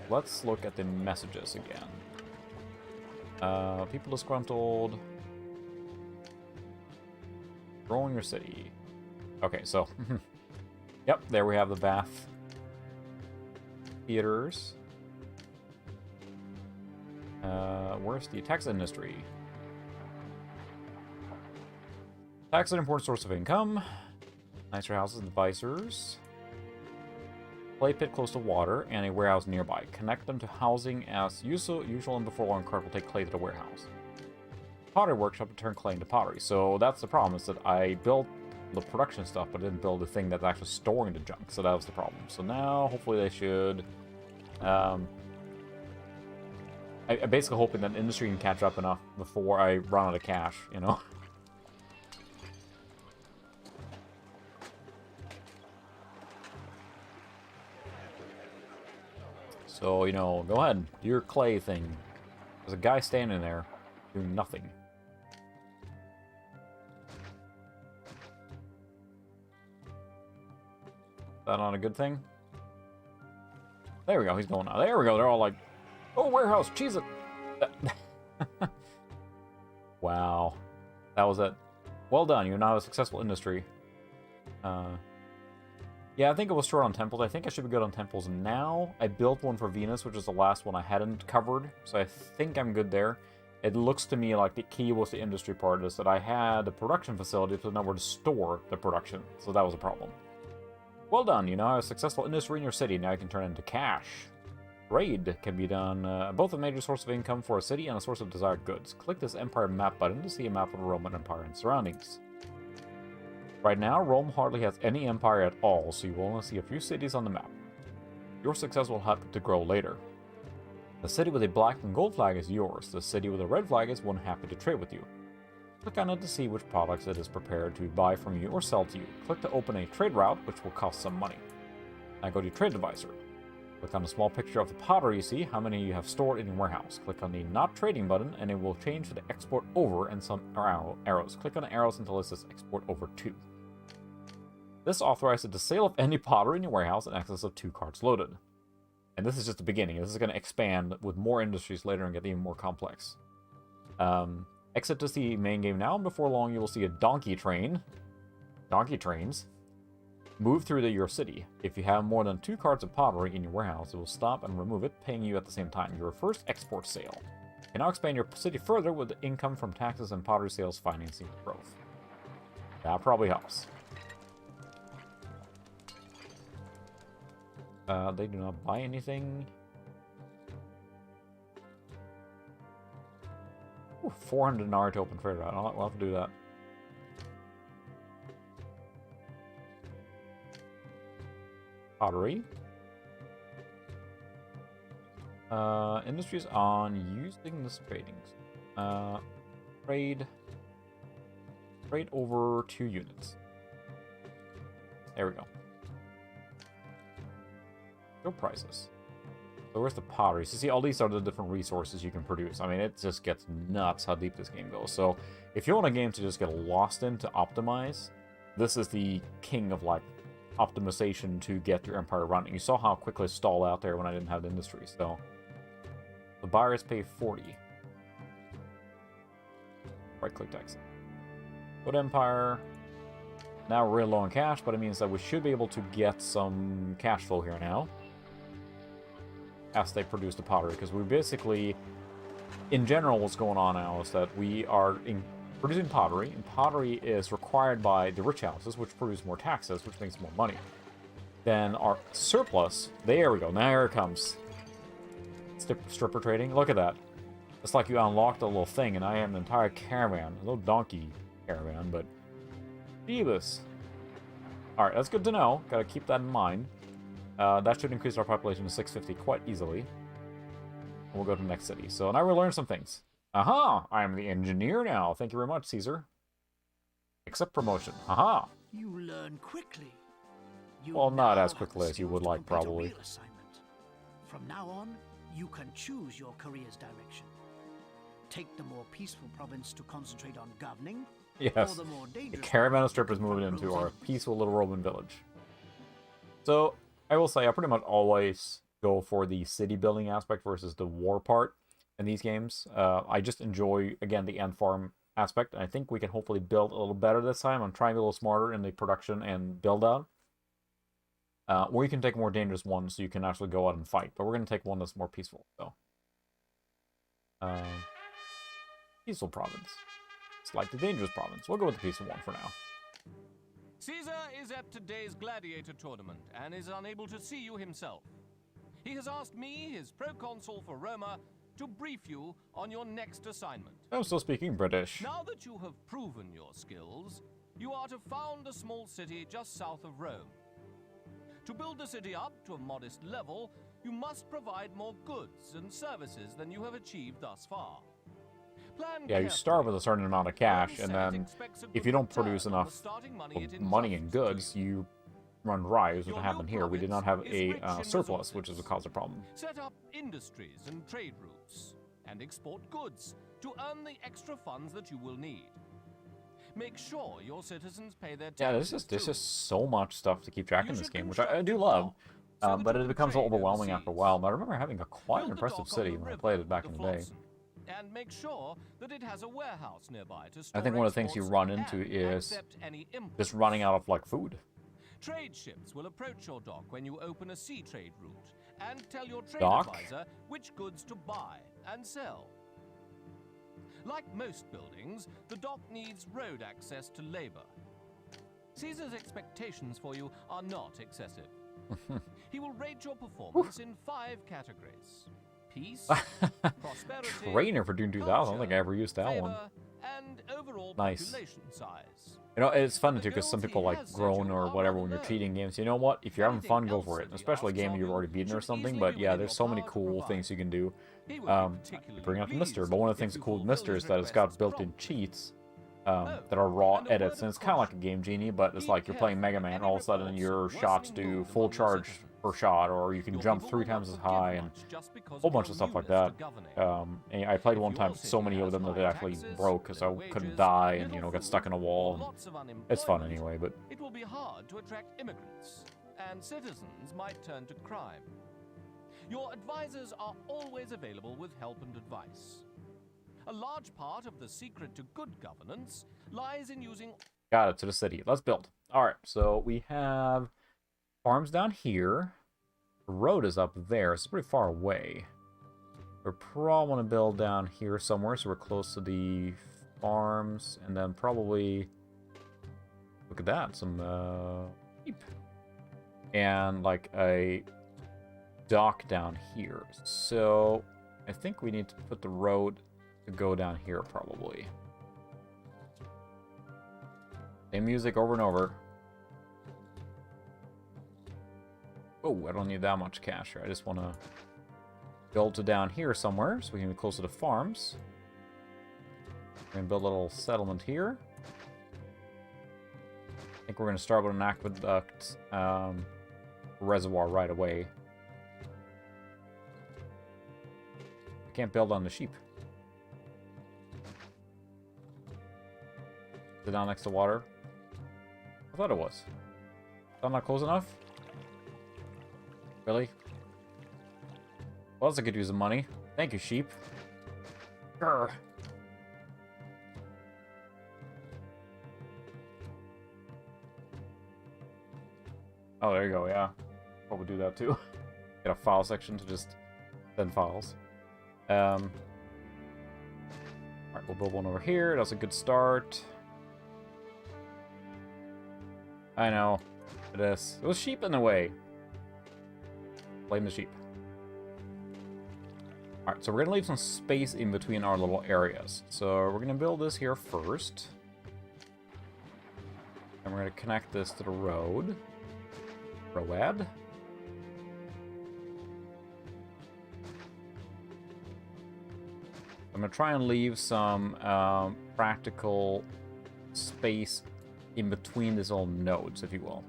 Let's look at the messages again. People disgruntled. Growing your city. Okay, so... yep, there we have the bath. Theaters. Where's the tax industry? Tax an important source of income. Nicer houses and visors. Play pit close to water and a warehouse nearby. Connect them to housing as usual and before long cart will take clay to the warehouse. Pottery workshop to turn clay into pottery. So that's the problem, is that I built the production stuff but didn't build the thing that's actually storing the junk. So that was the problem. So now hopefully they should... I'm basically hoping that industry can catch up enough before I run out of cash, you know? So, go ahead. Do your clay thing. There's a guy standing there doing nothing. Is that not a good thing? There we go. He's going now. There we go. They're all like, oh, warehouse, cheese it. Wow. That was it. Well done. You now have a successful industry. Yeah, I think it was short on temples. I think I should be good on temples now. I built one for Venus, which is the last one I hadn't covered, so I think I'm good there. It looks to me like the key was the industry part, is that I had a production facility, but nowhere to store the production, so that was a problem. Well done, you now have a successful industry in your city. Now you can turn it into cash. Trade can be done, both a major source of income for a city and a source of desired goods. Click this Empire map button to see a map of the Roman Empire and surroundings. Right now, Rome hardly has any empire at all, so you will only see a few cities on the map. Your success will help it to grow later. The city with a black and gold flag is yours. The city with a red flag is one happy to trade with you. Click on it to see which products it is prepared to buy from you or sell to you. Click to open a trade route, which will cost some money. Now go to Trade Advisor. Click on the small picture of the pottery you see, how many you have stored in your warehouse. Click on the Not Trading button, and it will change to the Export Over and some arrows. Click on the arrows until it says Export Over to. This authorizes the sale of any pottery in your warehouse in excess of 2 carts loaded. And this is just the beginning. This is going to expand with more industries later and get even more complex. Exit to the main game now, and before long you will see a donkey train. Donkey trains. Move through your city. If you have more than 2 carts of pottery in your warehouse, it will stop and remove it, paying you at the same time. Your first export sale. You can now expand your city further with the income from taxes and pottery sales financing growth. That probably helps. They do not buy anything. Ooh, 400 denarii to open trade route. We'll have to do that. Pottery. Industries on using this tradings. Trade over 2 units. There we go. Show prices. So where's the pottery? So see, all these are the different resources you can produce. I mean, it just gets nuts how deep this game goes. So if you want a game to just get lost in to optimize, this is the king of like optimization to get your empire running. You saw how quickly it stalled out there when I didn't have the industry. So the buyers pay 40. Right-click text. Good empire. Now we're real low on cash, but it means that we should be able to get some cash flow here now as they produce the pottery, because we basically, in general, what's going on now is that we are producing pottery, and pottery is required by the rich houses, which produce more taxes, which makes more money. Then our surplus, there we go, now here it comes. Stripper trading, look at that. It's like you unlocked a little thing, and I have an entire caravan, a little donkey caravan, but Phoebus. Alright, that's good to know, gotta keep that in mind. That should increase our population to 650 quite easily. We'll go to the next city. So now we learned some things. Aha! I am the engineer now. Thank you very much, Caesar. Accept promotion. Aha!
You learn quickly.
Well, not as quickly as you would like, probably.
From now on, you can choose your career's direction. Take the more peaceful province to concentrate on governing.
Yes. The caravan of strippers moving into our peaceful little Roman village. So, I will say I pretty much always go for the city building aspect versus the war part in these games. I just enjoy, again, the ant farm aspect. And I think we can hopefully build a little better this time. I'm trying to be a little smarter in the production and build out. Or you can take a more dangerous one so you can actually go out and fight. But we're going to take one that's more peaceful. So, peaceful province. It's like the dangerous province. We'll go with the peaceful one for now.
Caesar is at today's gladiator tournament and is unable to see you himself. He has asked me, his proconsul for Roma, to brief you on your next assignment.
I'm still speaking British.
Now that you have proven your skills, you are to found a small city just south of Rome. To build the city up to a modest level, you must provide more goods and services than you have achieved thus far.
Yeah, you start with a certain amount of cash, and then if you don't produce enough money and goods, you run dry, as what happened here. We did not have a surplus, which is what caused a problem.
Set up industries and trade routes, and export goods to earn the extra funds that you will need. Make sure your citizens pay their taxes.
Yeah, there's just so much stuff to keep track in this game, which I do love, but it becomes overwhelming after a while. But I remember having a quite impressive city when I played it back in the day.
And make sure that it has a warehouse nearby to store.
I think one of the things you run into is just running out of like food.
Trade ships will approach your dock when you open a sea trade route and tell your trade
Dock?
advisor which goods to buy and sell. Like most buildings, the dock needs road access to labor. Caesar's expectations for you are not excessive. He will rate your performance in 5 categories: peace, prosperity,
Trainer for Dune 2000. I don't think I ever used that
favor,
one.
and overall
Nice.
population size.
You know, it's fun too because
goals
some people
he
like
has set
groan
you
or
are
whatever
rather
when you're
low.
cheating games. You know what? If you're having
Anything
fun, go
else
for
that
it.
he
Especially a
asks
game
of
you've
you
already beaten or
should
something.
easily
But
be
yeah,
within
there's
your
so many
power to
cool
provide.
things you can do.
He will be
You
particularly
bring up Mister,
pleased
but one of the
if
things
you
cool with
fulfill
Mister
his
is that it's got
requests
built-in
promptly.
cheats that are raw
and a
edits,
word
and
of
it's kind of like a
caution.
Game Genie, but it's
Be
like you're playing
careful
Mega
of
Man, and
any
all of a sudden
reports
your
of
shots
worsening
do
mood
full
among your
charge
citizens.
per shot, or you can
Your
jump
people
3
will not
times as
forgive
high, and
much just because
a whole
of
bunch
your
of stuff like
newness
that.
to governing.
And I played
If
one
your
time so
city
many of
has
them that
high
it actually
taxes,
broke because I
low
couldn't
wages,
die and,
little
you know, get
food,
stuck in a wall.
or
And
lots of
it's fun
unemployment,
anyway, but
it will be hard to attract immigrants, and citizens might turn to crime. Your advisors are always available with help and advice. A large part of the secret to good governance lies in using...
got it, to the city. Let's build. Alright, so we have farms down here. The road is up there. It's pretty far away. We probably want to build down here somewhere so we're close to the farms. And then probably... Look at that. Some sheep. And like a dock down here. So I think we need to put the road to go down here probably. Same music over and over. Oh, I don't need that much cash here. I just want to build to down here somewhere so we can be closer to farms. We're going to build a little settlement here. I think we're going to start with an aqueduct reservoir right away. I can't build on the sheep. Is it down next to water? I thought it was. Is that not close enough? Really? Well, that's a good use of money. Thank you, sheep. Grr. Oh, there you go, yeah. Probably do that too. Get a file section to just send files. Alright, we'll build one over here. That's a good start. I know. It is. There was sheep in the way. Blame the sheep. Alright, so we're going to leave some space in between our little areas. So we're going to build this here first. And we're going to connect this to the road. Road. I'm going to try and leave some practical space in between these little nodes, if you will.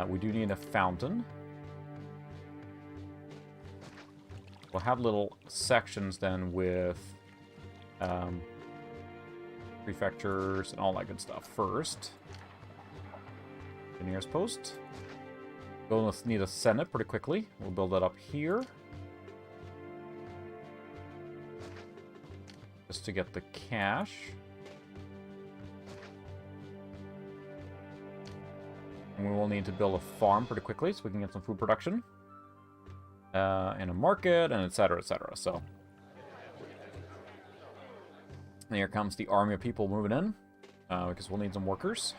We do need a fountain. We'll have little sections then with prefectures and all that good stuff. First, engineer's post. We'll need a senate pretty quickly. We'll build that up here. Just to get the cash. And we will need to build a farm pretty quickly so we can get some food production. And a market, and etc., etc. So, and here comes the army of people moving in, because we'll need some workers.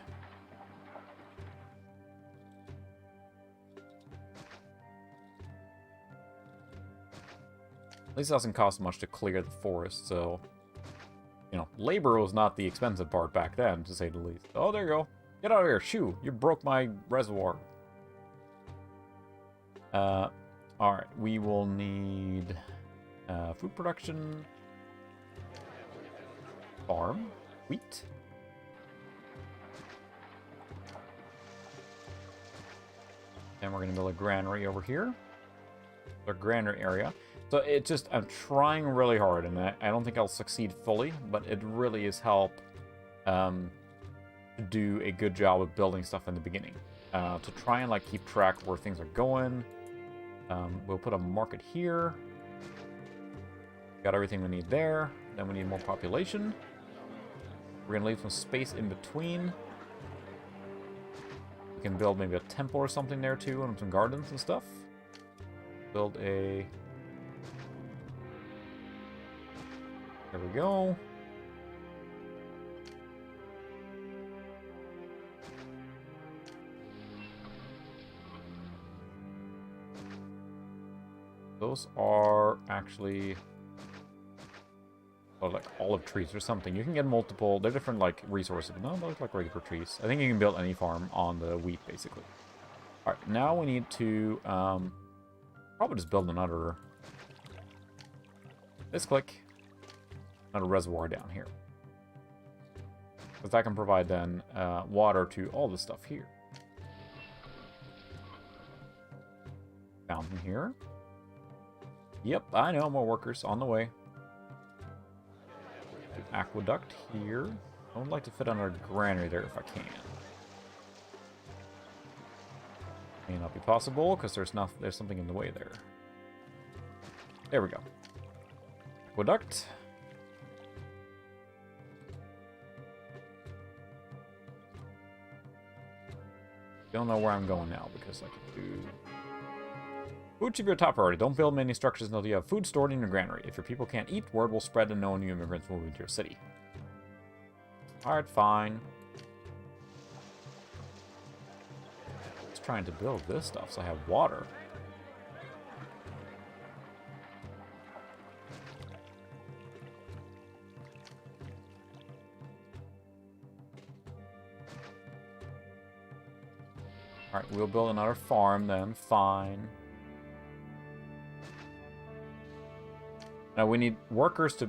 At least it doesn't cost much to clear the forest, so, you know, labor was not the expensive part back then, to say the least. Oh, there you go. Get out of here. Shoo, you broke my reservoir. Alright, we will need food production, farm, wheat. And we're going to build a granary over here. The granary area. So it just, I'm trying really hard, and I don't think I'll succeed fully, but it really is help do a good job of building stuff in the beginning. To try and like keep track where things are going. We'll put a market here. Got everything we need there. Then we need more population. We're going to leave some space in between. We can build maybe a temple or something there too, and some gardens and stuff. Build a... There we go. Those are actually... Oh, like olive trees or something. You can get multiple... They're different, like, resources. But no, they look like regular trees. I think you can build any farm on the wheat, basically. Alright, now we need to... probably just build another... Let's click. Another reservoir down here. Because that can provide, then, water to all the stuff here. Fountain here. Yep, I know, more workers on the way. Aqueduct here. I would like to fit under a granary there if I can. May not be possible because there's something in the way there. There we go. Aqueduct. Don't know where I'm going now because I can do... Food should be your top priority. Don't build many structures until you have food stored in your granary. If your people can't eat, word will spread and no new immigrants will move into your city. Alright, fine. Just trying to build this stuff so I have water. Alright, we'll build another farm then. Fine. Now we need workers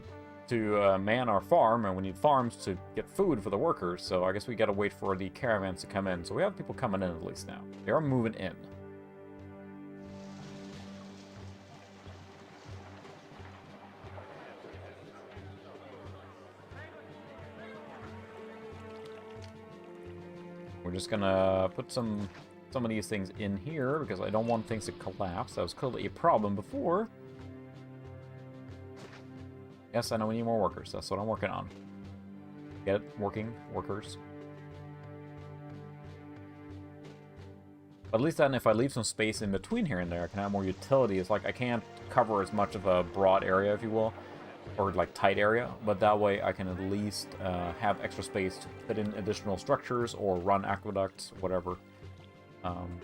to man our farm, and we need farms to get food for the workers, so I guess we gotta wait for the caravans to come in. So we have people coming in at least now. They are moving in. We're just gonna put some of these things in here, because I don't want things to collapse. That was clearly a problem before. Yes, I know we need more workers. That's what I'm working on. Get it? Working workers. But at least then if I leave some space in between here and there, I can have more utility. It's like I can't cover as much of a broad area, if you will, or like tight area, but that way I can at least have extra space to put in additional structures or run aqueducts, whatever. I'm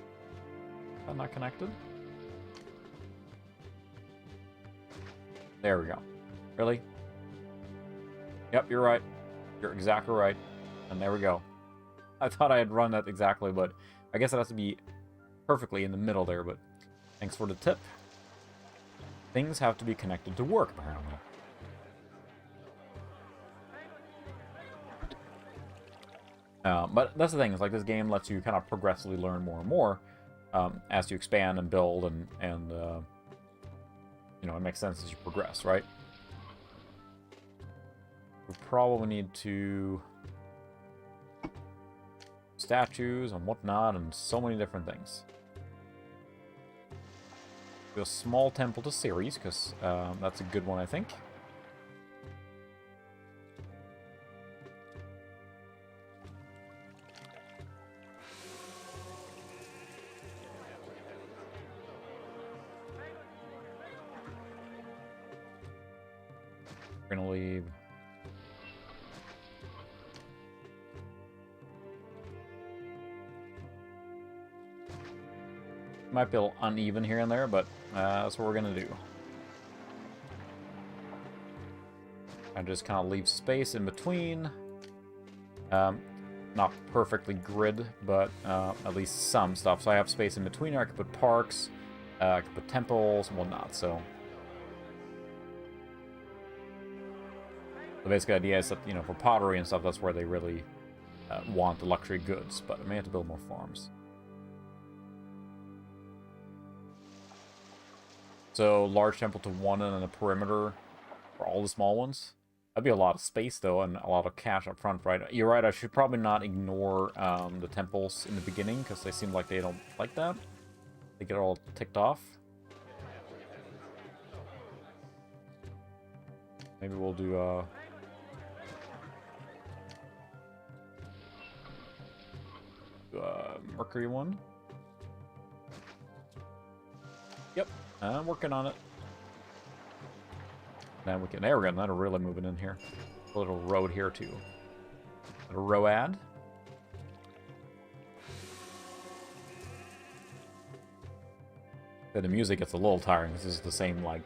not connected. There we go. Really? Yep, you're right. You're exactly right. And there we go. I thought I had run that exactly, but I guess it has to be perfectly in the middle there, but thanks for the tip. Things have to be connected to work, apparently. But that's the thing, is like this game lets you kind of progressively learn more and more as you expand and build, and you know, it makes sense as you progress, right? We probably need to statues and whatnot, and so many different things. Do a small temple to Ceres, because that's a good one, I think. We're gonna leave. Might be a little uneven here and there, but that's what we're gonna do. I just kind of leave space in between. Not perfectly grid, but at least some stuff. So I have space in between here. I could put parks, I could put temples and whatnot. So the basic idea is that, you know, for pottery and stuff, that's where they really want the luxury goods. But I may have to build more farms. So, large temple to one and then a perimeter for all the small ones. That'd be a lot of space, though, and a lot of cash up front, right? You're right, I should probably not ignore the temples in the beginning, because they seem like they don't like that. They get all ticked off. Maybe we'll do, Mercury one. Yep, I'm working on it. Now we can. There we go. Now we're really moving in here. A little road here too. A road. The music gets a little tiring. This is the same like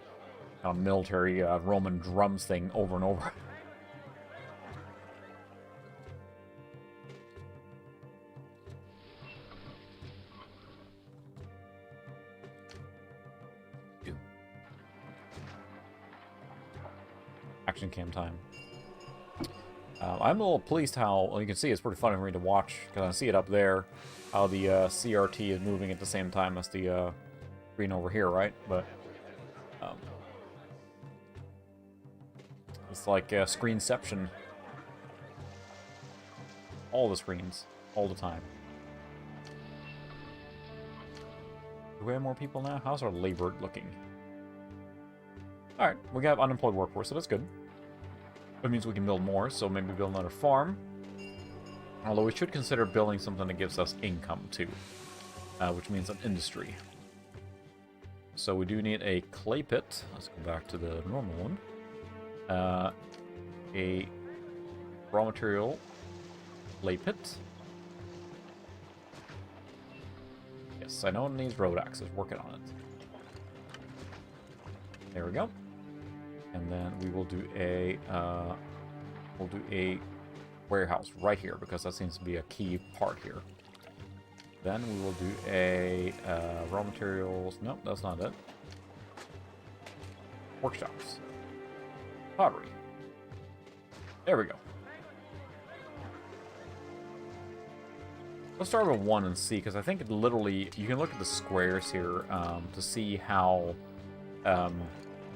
kind of military Roman drums thing over and over. Action cam time. I'm a little pleased how, well, you can see it's pretty funny for me to watch, because I see it up there, how the CRT is moving at the same time as the screen over here, right? But it's like screenception. All the screens, all the time. Do we have more people now? How's our labor looking? Alright, we have unemployed workforce, so that's good. That means we can build more, so maybe build another farm. Although we should consider building something that gives us income, too. Which means an industry. So we do need a clay pit. Let's go back to the normal one. A raw material clay pit. Yes, I know it needs road access. Working on it. There we go. And then we will do a warehouse right here, because that seems to be a key part here. Then we will do a raw materials. Nope, that's not it. Workshops. Pottery. There we go. Let's start with 1 and see, because I think it literally, you can look at the squares here to see how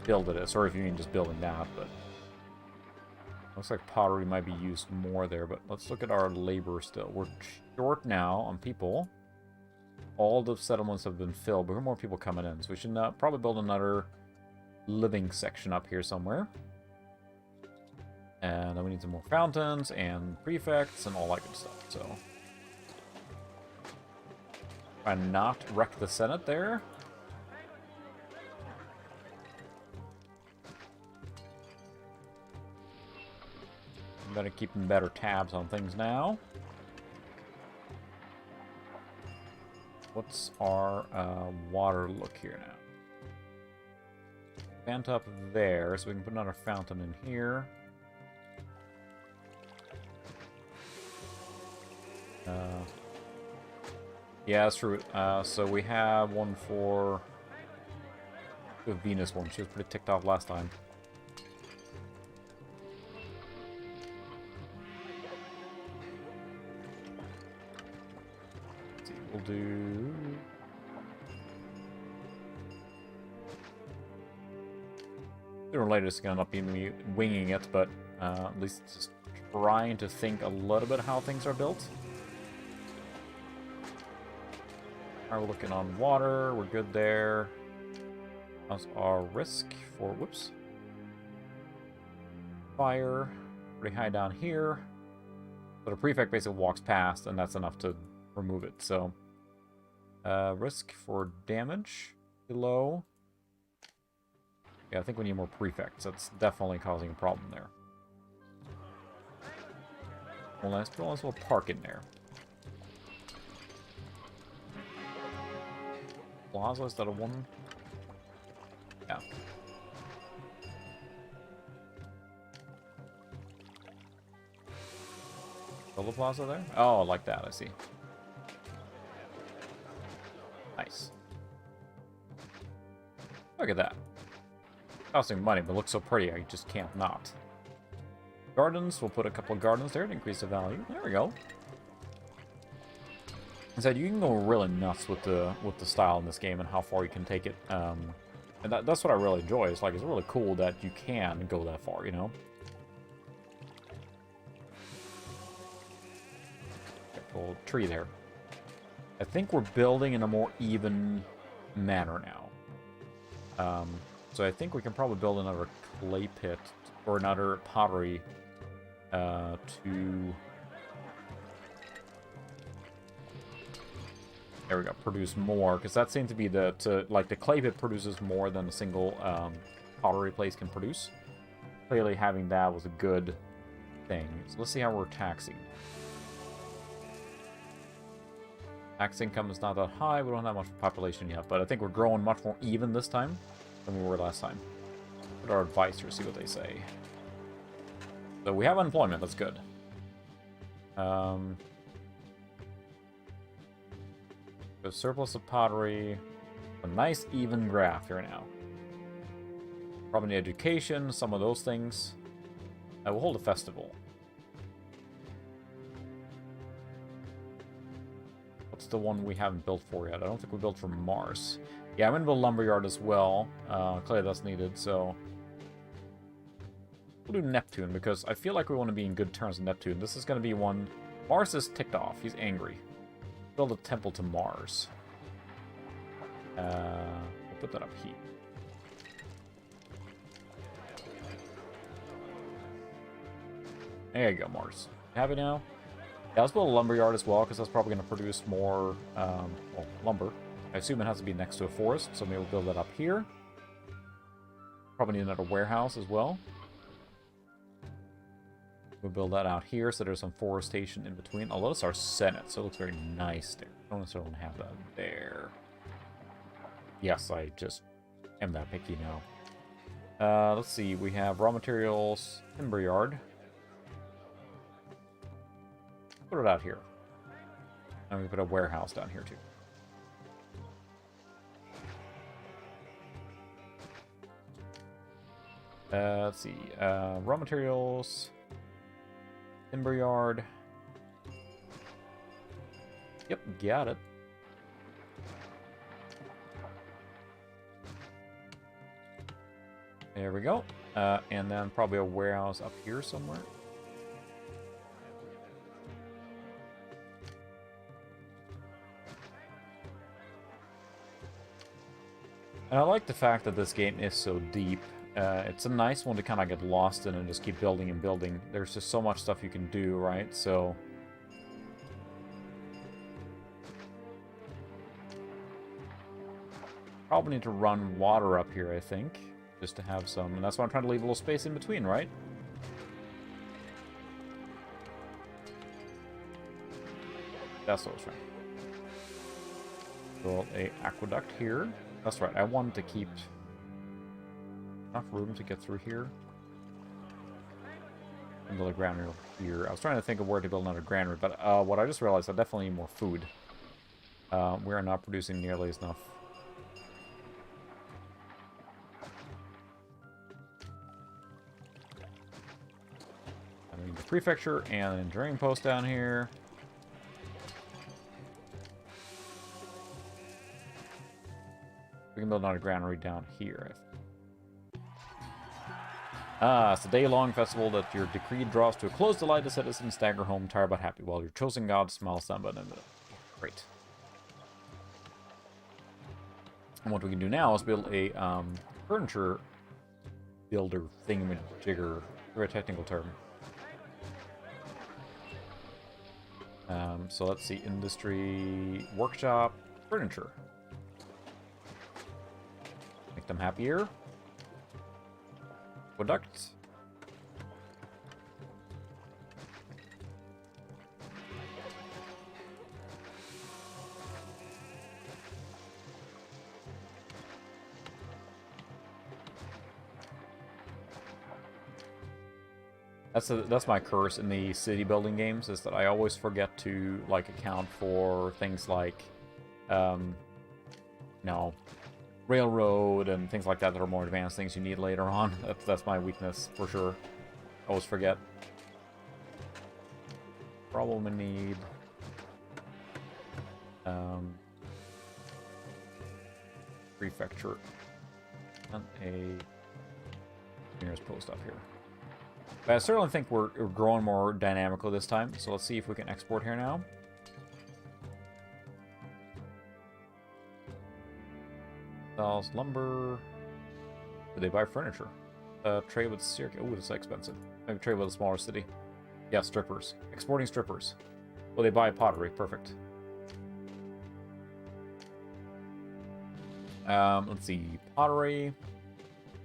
build it is, or if you mean just building that, but looks like pottery might be used more there. But let's look at our labor still. We're short now on people. All the settlements have been filled, but there are more people coming in, so we should probably build another living section up here somewhere. And then we need some more fountains and prefects and all that good stuff. So try not wreck the Senate there. I'm gonna keep better tabs on things now. What's our water look here now? Vent up there, so we can put another fountain in here. Yeah, that's true. So we have one for the Venus one. She was pretty ticked off last time. We'll do... Sooner or later it's going to not be me winging it, but at least just trying to think a little bit how things are built. Alright, we're looking on water. We're good there. How's our risk for... Whoops. Fire. Pretty high down here. So the prefect basically walks past, and that's enough to remove it. So risk for damage below. Yeah, I think we need more prefects. That's definitely causing a problem there. Well, let's put a little park in there. Plaza, is that a one? Yeah. Double plaza there? Oh, like that, I see. Nice. Look at that. Costing money, but looks so pretty, I just can't not. Gardens, we'll put a couple of gardens there to increase the value. There we go. Instead, you can go really nuts with the style in this game and how far you can take it. And that's what I really enjoy. It's like, it's really cool that you can go that far, you know? Little tree there. I think we're building in a more even manner now. So I think we can probably build another clay pit or another pottery There we go. Produce more, because that seems to be like the clay pit produces more than a single pottery place can produce. Clearly having that was a good thing. So let's see how we're taxing. Tax income is not that high. We don't have much population yet, but I think we're growing much more even this time than we were last time. Put our advisors, see what they say. So we have unemployment. That's good. The surplus of pottery. A nice even graph here now. Probably education, some of those things. We'll hold a festival. What's the one we haven't built for yet? I don't think we built for Mars. Yeah, I'm going to build a lumberyard as well. Clearly that's needed, so... We'll do Neptune, because I feel like we want to be in good terms with Neptune. This is going to be one... Mars is ticked off. He's angry. Build a temple to Mars. We'll put that up here. There you go, Mars. Happy now? Yeah, let's build a lumberyard as well, because that's probably going to produce more well, lumber. I assume it has to be next to a forest, so maybe we'll build that up here. Probably need another warehouse as well. We'll build that out here, so there's some forestation in between. Although it's our Senate, so it looks very nice there. I don't necessarily have that there. Yes, I just am that picky now. Let's see, we have raw materials, timber yard. Put it out here. And we put a warehouse down here too. Let's see, raw materials, timber yard. Yep, got it. There we go. And then probably a warehouse up here somewhere. And I like the fact that this game is so deep. It's a nice one to kind of get lost in and just keep building and building. There's just so much stuff you can do, right? So... probably need to run water up here, I think. Just to have some... and that's why I'm trying to leave a little space in between, right? That's what I was trying. Build a aqueduct here. That's right, I wanted to keep enough room to get through here. And build a granary over here. I was trying to think of where to build another granary, but what I just realized, I definitely need more food. We are not producing nearly enough. I need the prefecture and an engineering post down here. We can build another granary down here. It's a day-long festival that your decree draws to a close. Delight the citizens stagger home, tired but happy, while your chosen god smiles down by them. Great. And what we can do now is build a furniture builder thingamajigger, very technical term. So let's see, industry, workshop, furniture. Make them happier. Aqueduct. That's my curse in the city building games, is that I always forget to like account for things like no, railroad and things like that that are more advanced things you need later on. That's my weakness for sure. Always forget. Probably need prefecture and a nearest post up here. But I certainly think we're growing more dynamically this time, so let's see if we can export here now. Sells lumber. Do they buy furniture? Trade with Syracuse. Oh, it's expensive. Maybe trade with a smaller city. Yeah, strippers. Exporting strippers. Well, they buy pottery. Perfect. Let's see. Pottery.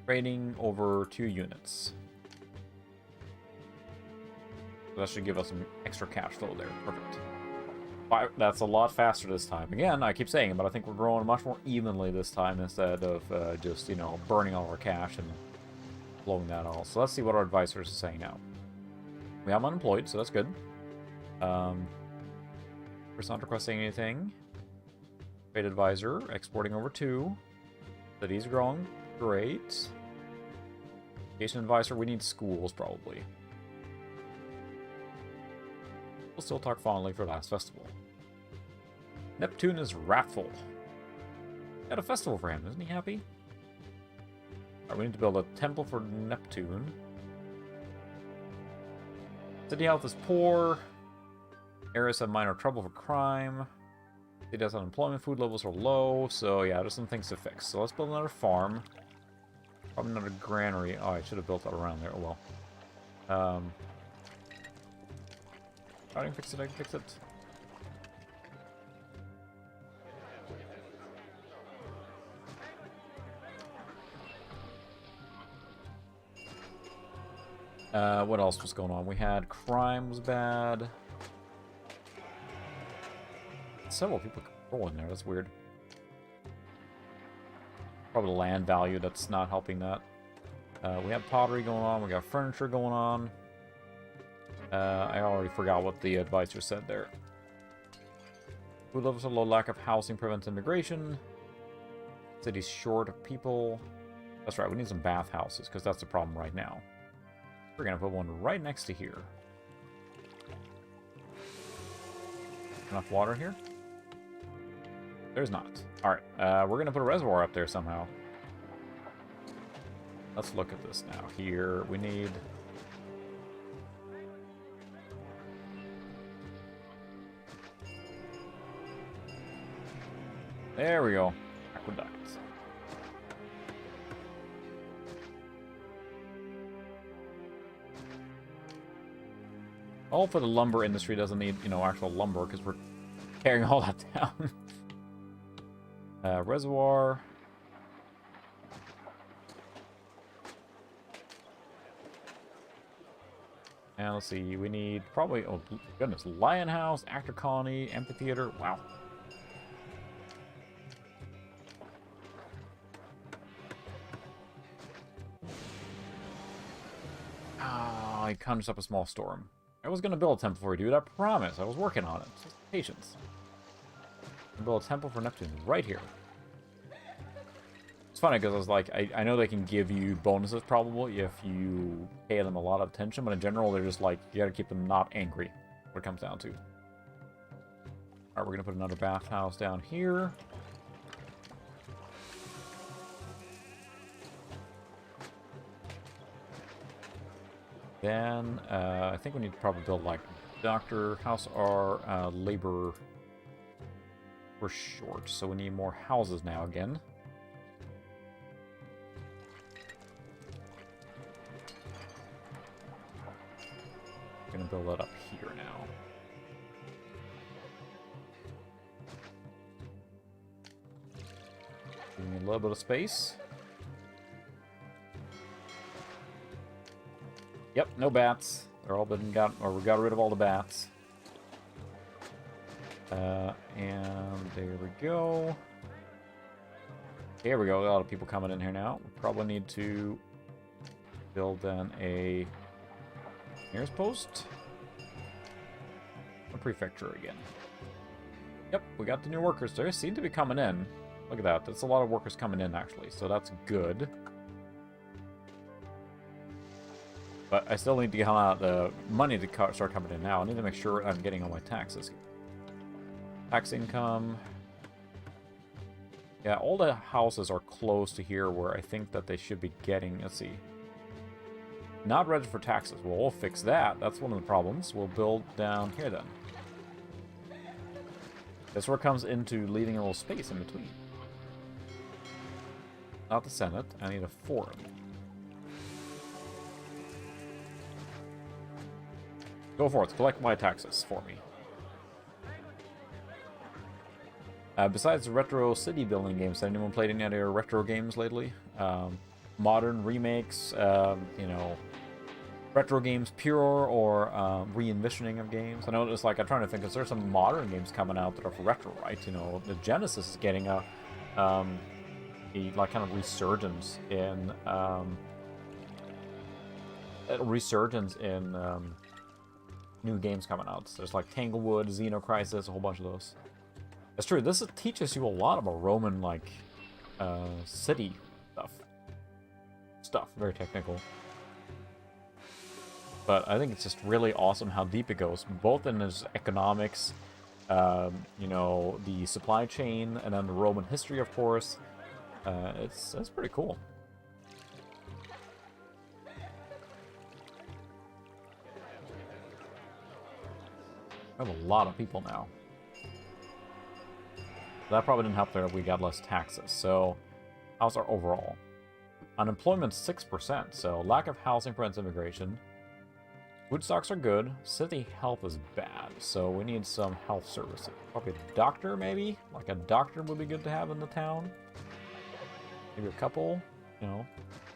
Trading over 2 units. So that should give us some extra cash flow there. Perfect. That's a lot faster this time. Again, I keep saying it, but I think we're growing much more evenly this time instead of just, you know, burning all our cash and blowing that all. So let's see what our advisors are saying now. We have unemployed, so that's good. First not requesting anything. Trade advisor, exporting over 2. City's growing. Great. Education advisor, we need schools, probably. We'll still talk fondly for last festival. Neptune is wrathful. Got a festival for him, isn't he happy? Alright, we need to build a temple for Neptune. City health is poor. Areas have minor trouble for crime. City has unemployment, food levels are low. So yeah, there's some things to fix. So let's build another farm. Probably another granary. Oh, I should have built that around there. Oh well. I can fix it, I can fix it. What else was going on? We had crime was bad. Several people control in there, that's weird. Probably the land value that's not helping that. We have pottery going on, we got furniture going on. I already forgot what the advisor said there. Food levels are low, lack of housing prevents immigration. City's short of people. That's right, we need some bathhouses, because that's the problem right now. We're going to put one right next to here. Enough water here? There's not. Alright, we're going to put a reservoir up there somehow. Let's look at this now. Here, we need... There we go. Aqueduct. Hopefully the lumber industry doesn't need, you know, actual lumber, because we're carrying all that down. Reservoir. And let's see, we need probably, oh goodness, Lion House, Actor Colony, Amphitheater. Wow. I conjured up a small storm. I was going to build a temple for you, dude. I promise. I was working on it. Just patience. Build a temple for Neptune right here. It's funny because I was like, I know they can give you bonuses probably if you pay them a lot of attention, but in general, they're just like, you got to keep them not angry. What it comes down to. All right, we're going to put another bathhouse down here. Then, I think we need to probably build, like, doctor house or labor. We're short, so we need more houses now again. We're gonna build that up here now. Give me a little bit of space. Yep, no bats. They're all been got, or we got rid of all the bats. And there we go. Here we go. A lot of people coming in here now. We probably need to build then a nearest post. A prefecture again. Yep, we got the new workers. They seem to be coming in. Look at that. That's a lot of workers coming in actually, so that's good. But I still need to get the money to start coming in now. I need to make sure I'm getting all my taxes. Tax income. Yeah, all the houses are close to here where I think that they should be getting. Let's see. Not registered for taxes. Well, we'll fix that. That's one of the problems. We'll build down here then. That's where it comes into leaving a little space in between. Not the Senate. I need a forum. Go forth, collect my taxes for me. Besides retro city building games, has anyone played any other retro games lately? Modern remakes, you know, retro games pure, or re-envisioning of games. I know it's like, I'm trying to think, because there's some modern games coming out that are for retro, right? You know, the Genesis is getting a like kind of resurgence in new games coming out. So there's like Tanglewood, Xenocrisis, a whole bunch of those. That's true. This teaches you a lot about Roman like city stuff. Very technical. But I think it's just really awesome how deep it goes, both in its economics, you know, the supply chain, and then the Roman history, of course. It's pretty cool. I have a lot of people now. That probably didn't help there. We got less taxes. So, how's our overall? Unemployment's 6%, so lack of housing prevents immigration. Food stocks are good. City health is bad, so we need some health services. Probably a doctor, maybe? Like a doctor would be good to have in the town. Maybe a couple, you know.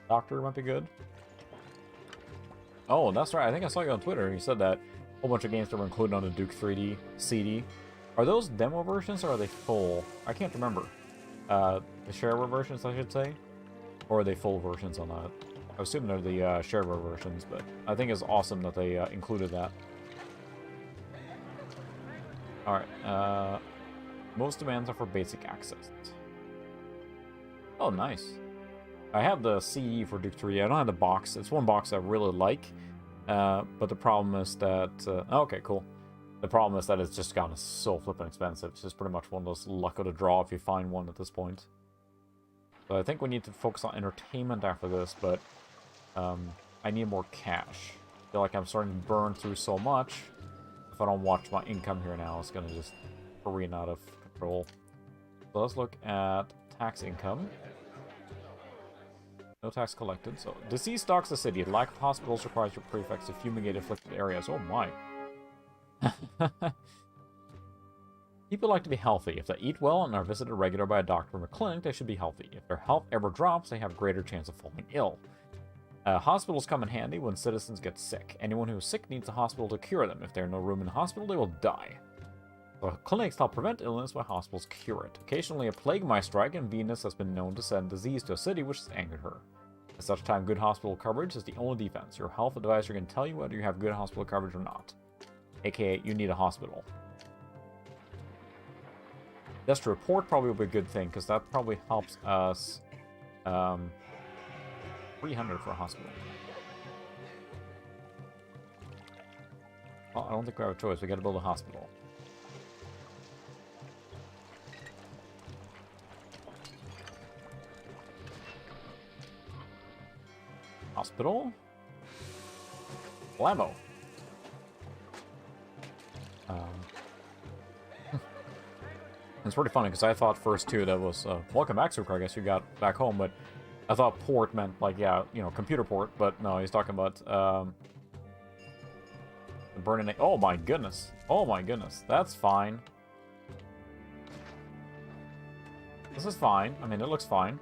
Doctor might be good. Oh, that's right. I think I saw you on Twitter. You said that a whole bunch of games that were included on the Duke 3D CD. Are those demo versions or are they full? I can't remember. The shareware versions, I should say. Or are they full versions on that? I assume they're the shareware versions, but I think it's awesome that they included that. Alright, most demands are for basic access. Oh, nice. I have the CE for Duke 3D. I don't have the box. It's one box I really like, but the problem is that... okay, cool. The problem is that it's just gotten so flippin' expensive. It's just pretty much one of those luck of the draw if you find one at this point. So I think we need to focus on entertainment after this, but I need more cash. I feel like I'm starting to burn through so much. If I don't watch my income here now, it's going to just careen out of control. So let's look at tax income. No tax collected. So disease stalks the city. Lack of hospitals requires your prefects to fumigate afflicted areas. Oh my. People like to be healthy. If they eat well and are visited regularly by a doctor from a clinic, they should be healthy. If their health ever drops, they have greater chance of falling ill. Hospitals come in handy when citizens get sick. Anyone who is sick needs a hospital to cure them. If there's no room in the hospital, they will die. So clinics help prevent illness while hospitals cure it. Occasionally, a plague might strike, and Venus has been known to send disease to a city which has angered her. At such time, good hospital coverage is the only defense. Your health advisor can tell you whether you have good hospital coverage or not. AKA, you need a hospital. Just to report probably will be a good thing, because that probably helps us. 300 for a hospital. Well, I don't think we have a choice. We gotta build a hospital. Hospital? Blammo. It's pretty funny because I thought first too that was welcome back, Super. I guess you got back home, but I thought port meant like, yeah, you know, computer port. But no, he's talking about the burning. Oh my goodness! Oh my goodness! That's fine. This is fine. I mean, it looks fine.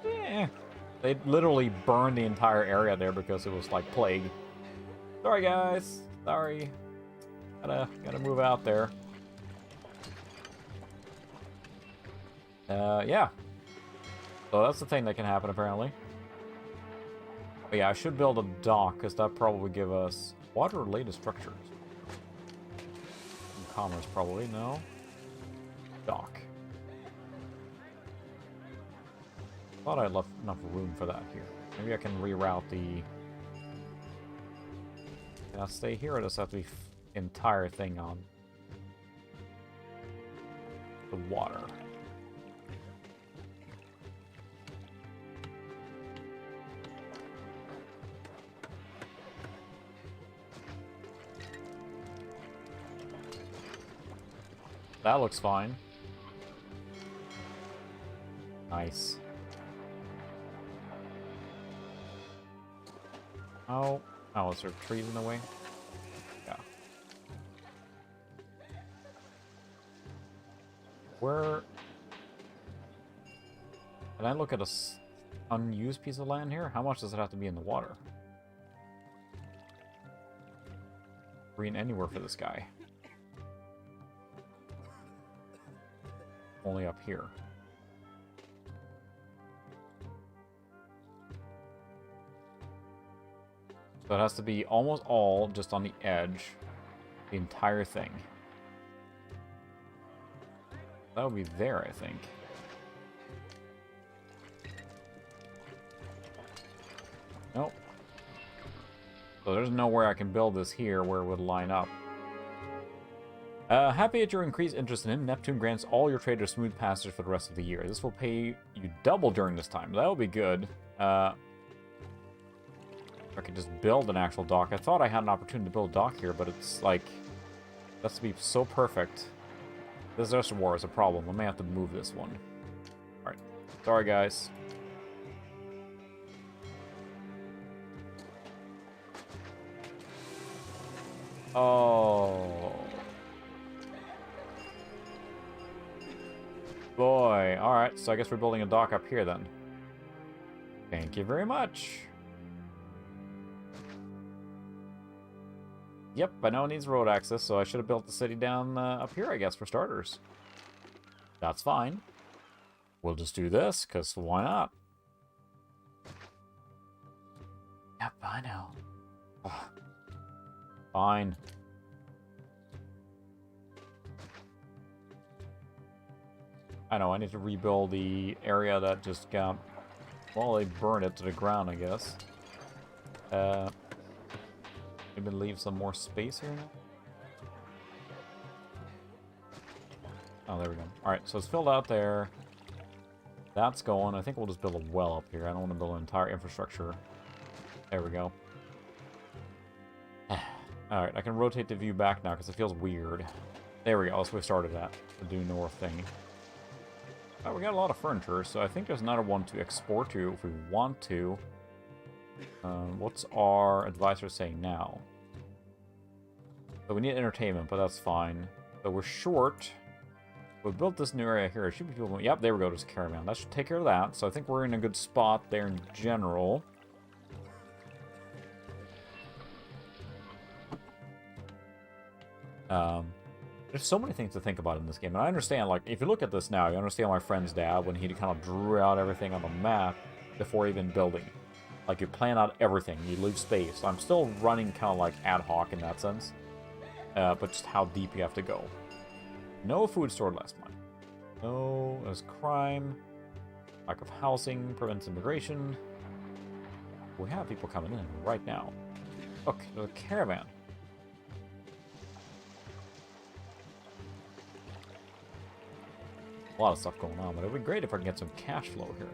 Yeah, they literally burned the entire area there because it was like plague. Sorry, guys. Sorry. Gotta move out there. Yeah. So that's the thing that can happen, apparently. But yeah, I should build a dock, because that probably would give us water-related structures. Commerce, probably, no. Dock. Thought I left enough room for that here. Maybe I can reroute the... Can I stay here, or does that have to be entire thing on the water? That looks fine. Nice. Oh, is there trees in the way? Yeah. Where... Can I look at a unused piece of land here? How much does it have to be in the water? Green anywhere for this guy. Only up here. So it has to be almost all just on the edge. The entire thing. That would be there, I think. Nope. So there's nowhere I can build this here where it would line up. Happy at your increased interest in him, Neptune grants all your traders smooth passage for the rest of the year. This will pay you double during this time. That will be good. I could just build an actual dock. I thought I had an opportunity to build a dock here, but it's like... That's to be so perfect. This reservoir is a problem. I may have to move this one. Alright. Sorry, guys. Oh. Boy. Alright, so I guess we're building a dock up here then. Thank you very much. Yep, I know it needs road access, so I should have built the city down up here, I guess, for starters. That's fine. We'll just do this, because why not? Yep, I know. Ugh. Fine. I know, I need to rebuild the area that just got... Well, they burned it to the ground, I guess. Maybe leave some more space here now. Oh, there we go. Alright, so it's filled out there. That's going. I think we'll just build a well up here. I don't want to build an entire infrastructure. There we go. Alright, I can rotate the view back now because it feels weird. There we go. That's where we started at. The due north thing. We got a lot of furniture, so I think there's another one to export to if we want to. What's our advisor saying now? So we need entertainment, but that's fine. So we're short. We built this new area here. It should be people. Yep, there we go. There's a caravan. That should take care of that. So I think we're in a good spot there in general. There's so many things to think about in this game. And I understand, like, if you look at this now, you understand my friend's dad when he kind of drew out everything on the map before even building. Like, you plan out everything. You leave space. I'm still running kind of like ad hoc in that sense. But just how deep you have to go. No food stored last month. No, there's crime. Lack of housing prevents immigration. We have people coming in right now. Look, there's a caravan. A lot of stuff going on, but it would be great if I can get some cash flow here.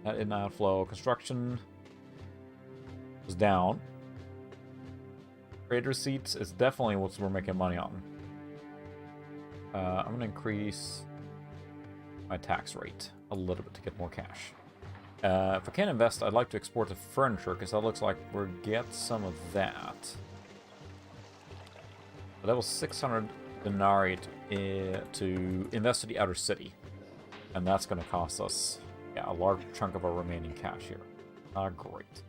That in outflow. Construction is down. Trade receipts is definitely what we're making money on. I'm going to increase my tax rate a little bit to get more cash. If I can invest, I'd like to export the furniture because that looks like we'll get some of that. But that was 600 denarii to invest to the outer city. And that's going to cost us a large chunk of our remaining cash here. Great.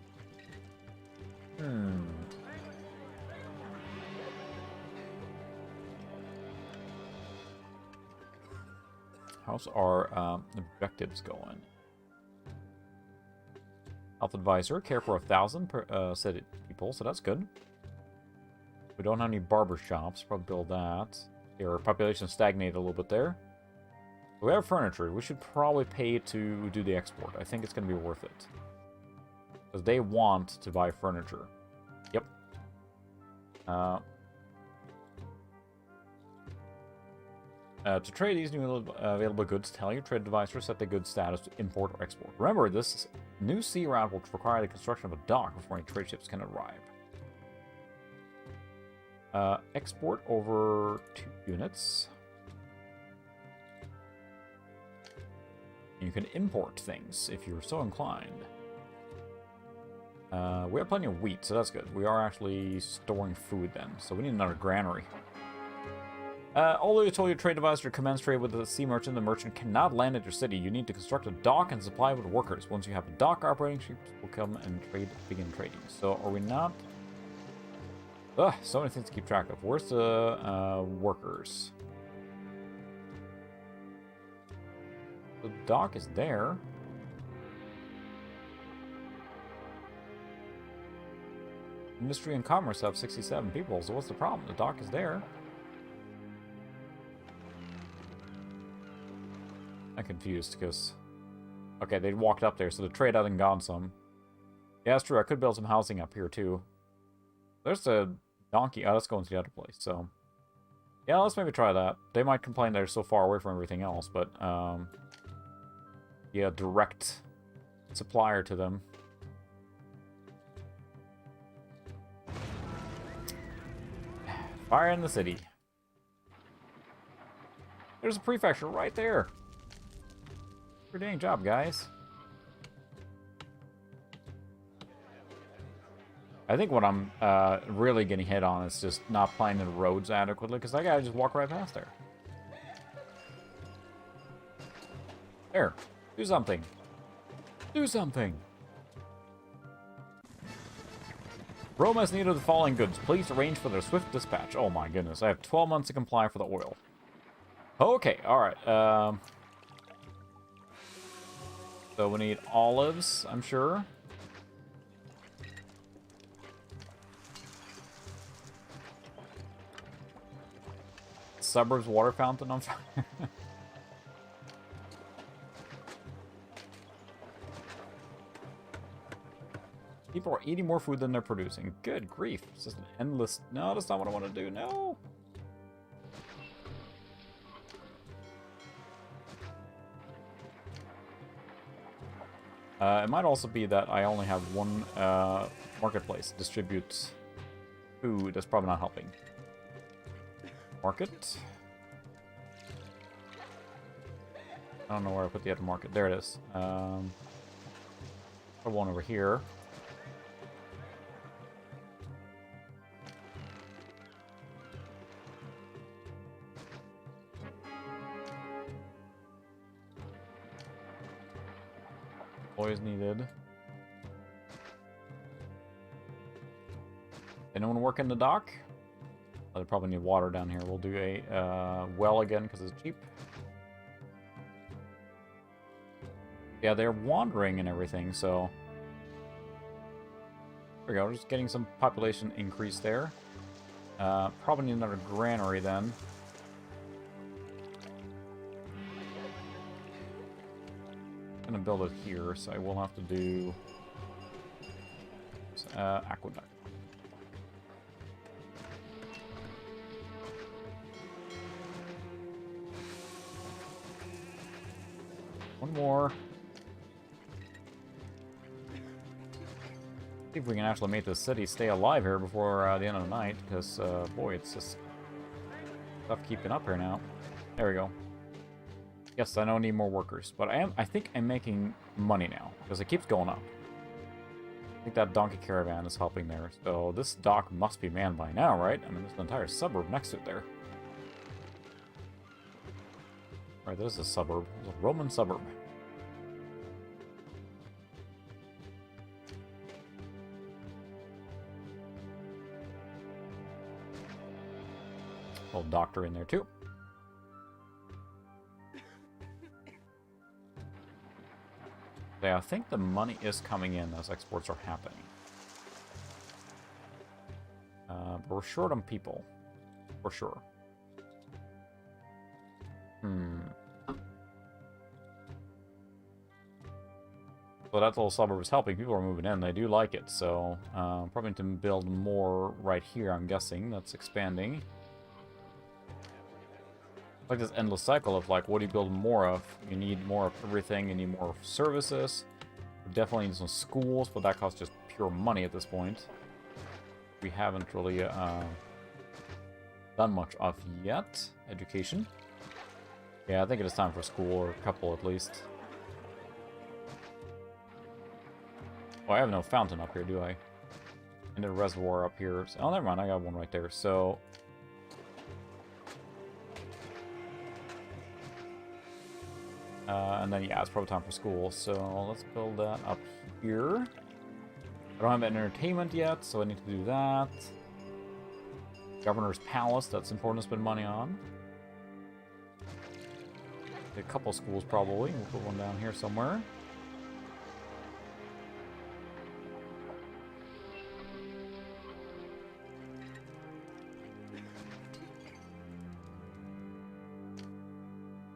How's our objectives going? Health advisor, care for 1,000 per city people, so that's good. We don't have any barber shops. Probably build that. Our population stagnated a little bit there. We have furniture. We should probably pay to do the export. I think it's going to be worth it. Because they want to buy furniture. Yep. To trade these new available goods, tell your trade advisor set the goods status to import or export. Remember, this new sea route will require the construction of a dock before any trade ships can arrive. Export over 2 units. You can import things if you're so inclined. We have plenty of wheat, so that's good. We are actually storing food then, so we need another granary. Although you told your trade advisor to commence trade with the sea merchant, the merchant cannot land at your city. You need to construct a dock and supply with workers. Once you have a dock operating, ships will come and begin trading. So are we not... Ugh, so many things to keep track of. Where's the workers? The dock is there. Industry and commerce have 67 people, so what's the problem? The dock is there. I'm confused because... Okay, they walked up there, so the trade hasn't gone some. Yeah, that's true. I could build some housing up here, too. There's a donkey. Oh, let's go into the other place, so... Yeah, let's maybe try that. They might complain they're so far away from everything else, but, yeah, direct supplier to them. Fire in the city. There's a prefecture right there. Good dang job, guys. I think what I'm really getting hit on is just not planning the roads adequately, because that guy just walked right past there. There. Do something. Do something. Rome has need of the following goods. Please arrange for their swift dispatch. Oh my goodness. I have 12 months to comply for the oil. Okay, alright. So we need olives, I'm sure. Suburbs water fountain on fire. People are eating more food than they're producing. Good grief. It's just an endless... No, that's not what I want to do. No. It might also be that I only have one marketplace. Distribute food. That's probably not helping. Market. I don't know where I put the other market. There it is. Put one over here. Employees needed. Anyone work in the dock? They probably need water down here. We'll do a well again because it's cheap. Yeah, they're wandering and everything, so... There we go, just getting some population increase there. Probably need another granary then. I'm gonna build it here, so I will have to do... aqueduct. One more. See if we can actually make the city stay alive here before the end of the night, because, boy, it's just tough keeping up here now. There we go. Yes, I don't need more workers, but I think I'm making money now, because it keeps going up. I think that donkey caravan is helping there, so this dock must be manned by now, right? I mean, there's an entire suburb next to it there. Right, this is a suburb. It's a Roman suburb. Old doctor in there too. Yeah, I think the money is coming in as exports are happening. But we're short on people, for sure. So that little suburb is helping. People are moving in. They do like it. So probably need to build more right here, I'm guessing. That's expanding. Like this endless cycle of like, what do you build more of? You need more of everything. You need more services. We definitely need some schools, but that costs just pure money at this point. We haven't really done much of yet. Education. Yeah, I think it is time for school, or a couple at least. Oh, I have no fountain up here, do I? And a reservoir up here. Oh, never mind. I got one right there. So... And then, yeah, it's probably time for school. So let's build that up here. I don't have an entertainment yet, so I need to do that. Governor's Palace, that's important to spend money on. A couple schools, probably. We'll put one down here somewhere.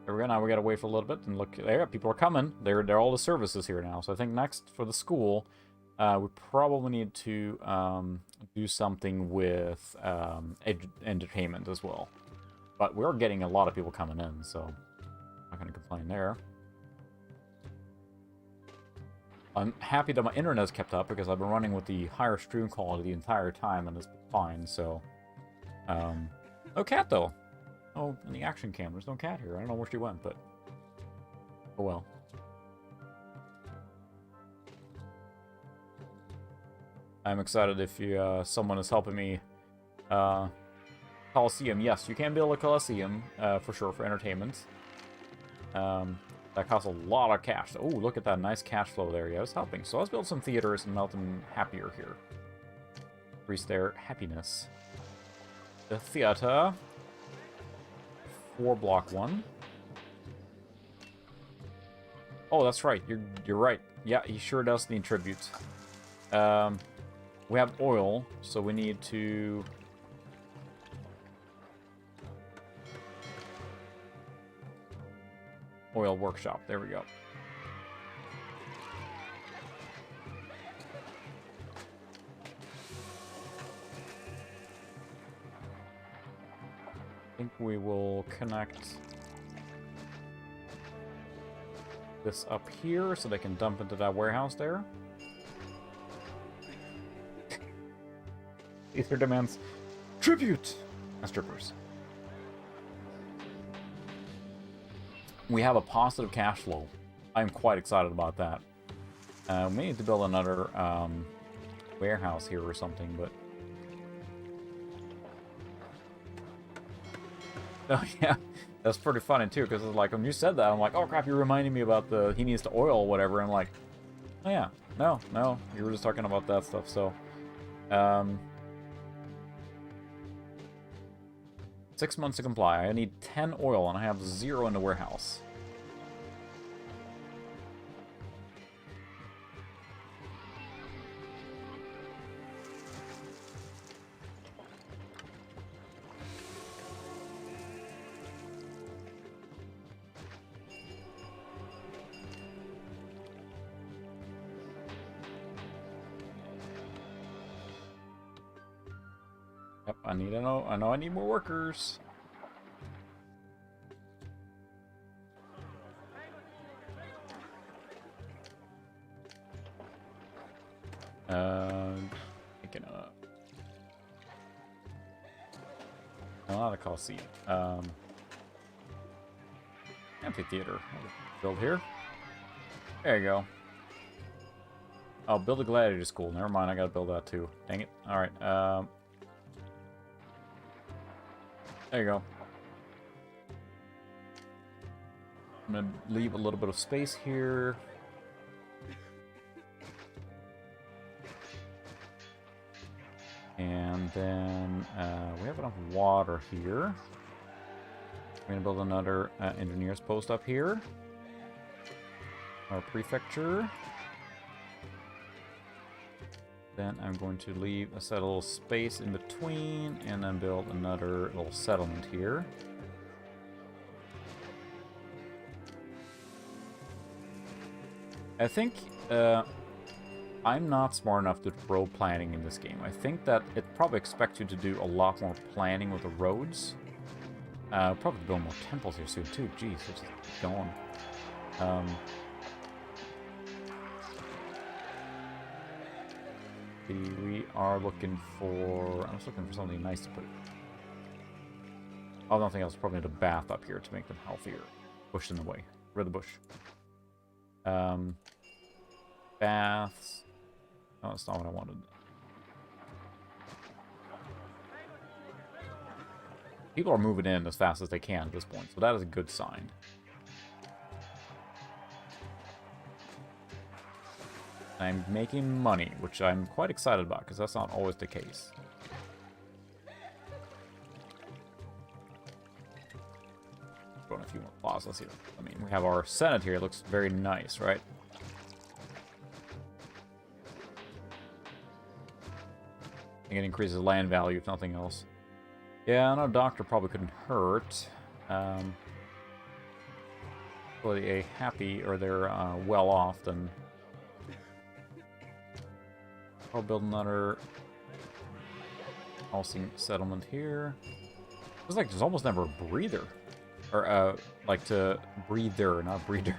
There we go. Now we gotta wait for a little bit and look. There, people are coming. They're all the services here now. So I think next for the school, we probably need to do something with entertainment as well. But we're getting a lot of people coming in, so I'm not gonna complain there. I'm happy that my internet's kept up because I've been running with the higher stream quality the entire time and it's fine. So, no cat though. Oh, in the action cam, there's no cat here. I don't know where she went, but oh well. I'm excited if you, someone is helping me. Coliseum, yes, you can build a Coliseum for sure for entertainment. That costs a lot of cash. Oh, look at that nice cash flow there. Yeah, it's helping. So let's build some theaters and make them happier here. Increase their happiness. The theater. 4 block 1. Oh, that's right. You're right. Yeah, he sure does need tribute. We have oil, so we need to oil workshop. There we go. I think we will connect this up here so they can dump into that warehouse there. Ether demands tribute as strippers. We have a positive cash flow. I'm quite excited about that. We need to build another warehouse here or something, but oh yeah, that's pretty funny too, because it's like when you said that, I'm like, oh crap, you're reminding me about the he needs to oil or whatever. I'm like, oh yeah, no, you were just talking about that stuff. So, 6 months to comply. I need 10 oil, and I have 0 in the warehouse. Yep, I know I need more workers. Thinking of no, not a Coliseum. Amphitheater. Build here. There you go. Oh, build a gladiator school. Never mind, I gotta build that too. Dang it. Alright, there you go. I'm gonna leave a little bit of space here. And then we have enough water here. We're gonna build another engineer's post up here. Our prefecture. Then I'm going to leave a little space in between and then build another little settlement here. I think I'm not smart enough to do road planning in this game. I think that it probably expects you to do a lot more planning with the roads. Probably build more temples here soon too. Jeez, what's going? We are looking for... I was looking for something nice to put. Oh, nothing else. Probably need a bath up here to make them healthier. Bush in the way. Rid of the bush. Baths. Oh, that's not what I wanted. People are moving in as fast as they can at this point, so that is a good sign. I'm making money, which I'm quite excited about, because that's not always the case. Going a few more plazas here. I mean, we have our Senate here. It looks very nice, right? I think it increases land value, if nothing else. Yeah, I know Doctor probably couldn't hurt. Really a happy, or they're well off, then I'll build another housing settlement here. It's like there's almost never a breather. Or, like to breather, not breeder.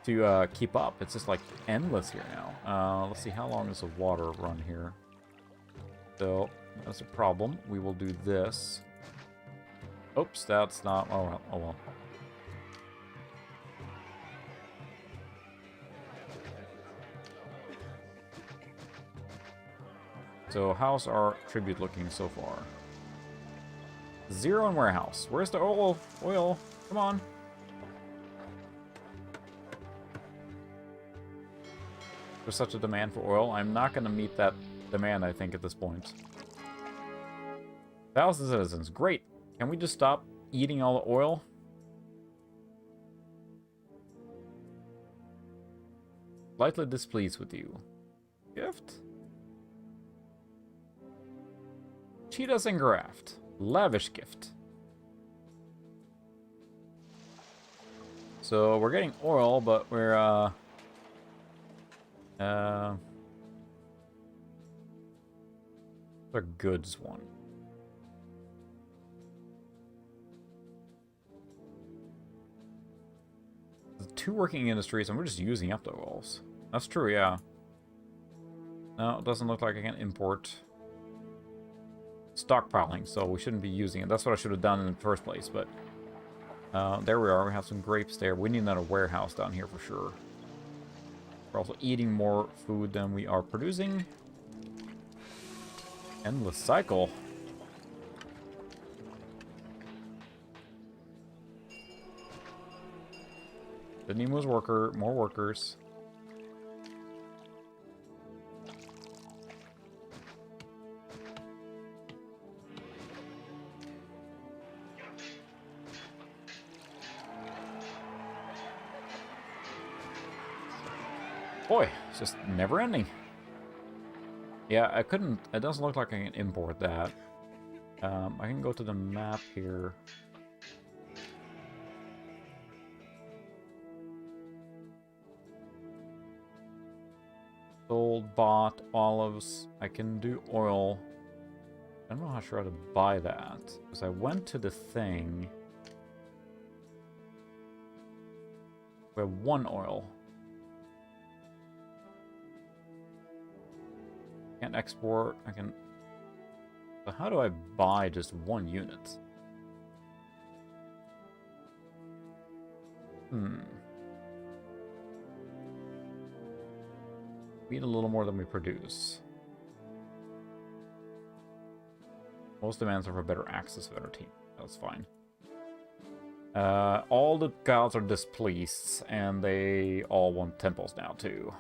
To keep up. It's just like endless here now. Let's see, how long does the water run here? So, that's a problem. We will do this. Oops, that's not... Oh, well. Oh, well. So, how's our tribute looking so far? 0 in warehouse. Where's the oil? Oil. Come on. There's such a demand for oil. I'm not going to meet that demand, I think, at this point. 1,000 citizens. Great. Can we just stop eating all the oil? Slightly displeased with you. Gift? Cheetahs and graft. Lavish gift. So we're getting oil, but we're our goods one. There's 2 working industries, and we're just using up the oils. That's true, yeah. No, it doesn't look like I can import. Stockpiling, so we shouldn't be using it. That's what I should have done in the first place, but there we are. We have some grapes there. We need another warehouse down here for sure. We're also eating more food than we are producing. Endless cycle. Didn't even lose more workers. Boy, it's just never ending. Yeah, I couldn't... It doesn't look like I can import that. I can go to the map here. Sold, bought, olives. I can do oil. I don't know how sure how to buy that. Because I went to the thing. We have 1 oil. Can't export. I can... So how do I buy just 1 unit? We eat a little more than we produce. Most demands are for better access to our team. That's fine. All the gods are displeased, and they all want temples now, too.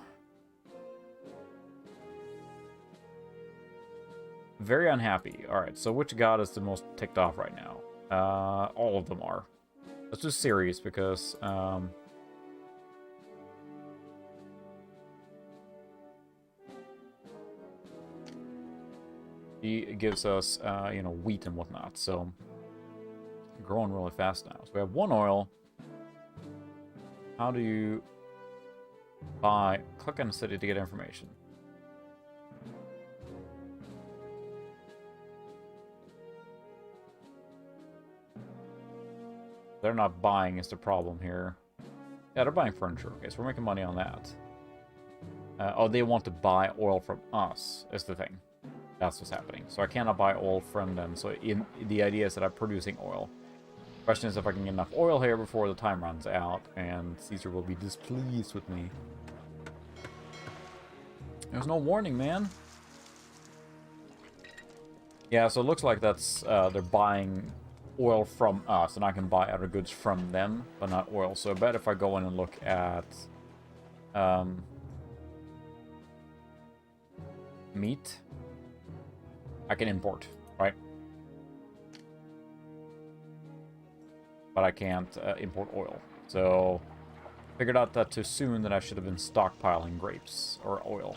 Very unhappy. Alright, so which god is the most ticked off right now? All of them are. Let's do Ceres, because, he gives us, you know, wheat and whatnot, so... growing really fast now. So we have 1 oil. How do you buy... Click on the city to get information. They're not buying is the problem here. Yeah, they're buying furniture. Okay, so we're making money on that. Oh, they want to buy oil from us, is the thing. That's what's happening. So I cannot buy oil from them. So the idea is that I'm producing oil. Question is if I can get enough oil here before the time runs out, and Caesar will be displeased with me. There's no warning, man. Yeah, so it looks like that's they're buying oil from us, and I can buy other goods from them, but not oil. So I bet if I go in and look at meat, I can import, right? But I can't import oil. So, figured out that too soon that I should have been stockpiling grapes or oil.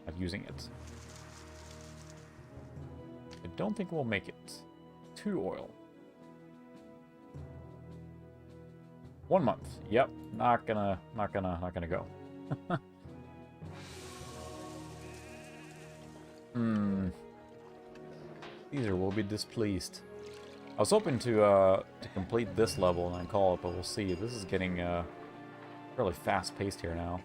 Not using it. I don't think we'll make it to oil. 1 month. Yep, not gonna go. Caesar will be displeased. I was hoping to complete this level and then call it, but we'll see. This is getting fairly fast-paced here now.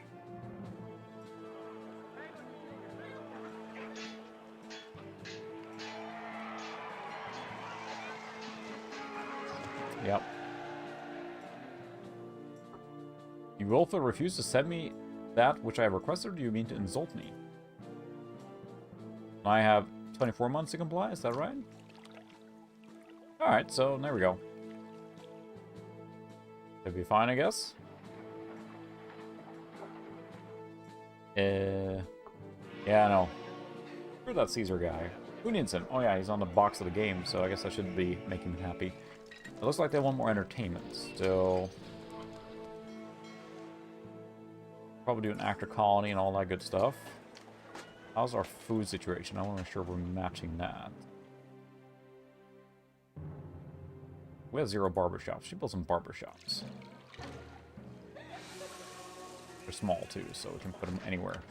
Yep. You willfully refuse to send me that which I have requested, or do you mean to insult me? I have 24 months to comply, is that right? Alright, so there we go. Should be fine, I guess. Yeah, I know. Screw that Caesar guy. Who needs him? Oh yeah, he's on the box of the game, so I guess I should be making him happy. It looks like they want more entertainment, so... Probably do an actor colony and all that good stuff. How's our food situation? I want to make sure we're matching that. We have 0 barbershops. She built some barbershops. They're small too, so we can put them anywhere.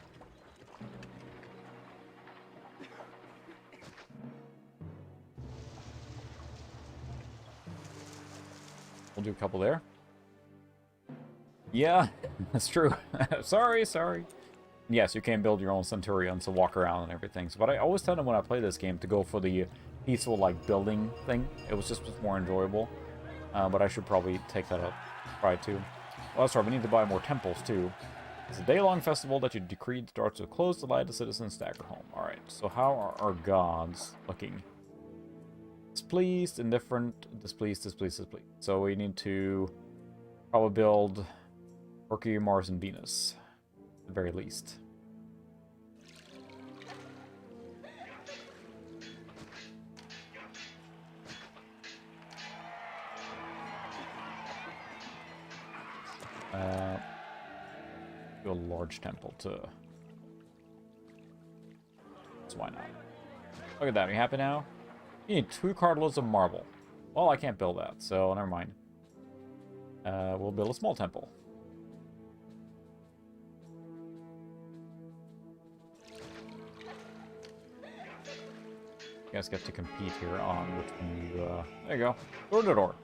We'll do a couple there. Yeah, that's true. sorry. Yes, you can build your own Centurions to walk around and everything. So, but I always tend to, when I play this game, to go for the peaceful, like, building thing. It was just more enjoyable. But I should probably take that up. Try to. Oh, that's right, we need to buy more temples, too. It's a day-long festival that you decreed starts with close to light the citizens stagger home. Alright, so how are our gods looking? Displeased, indifferent, displeased. So we need to probably build Mercury, Mars, and Venus. At the very least. Do a large temple to... So why not? Look at that, are you happy now? You need 2 cartloads of marble. Well, I can't build that, so never mind. We'll build a small temple. You guys get to compete here on which one you, there you go. Door to door.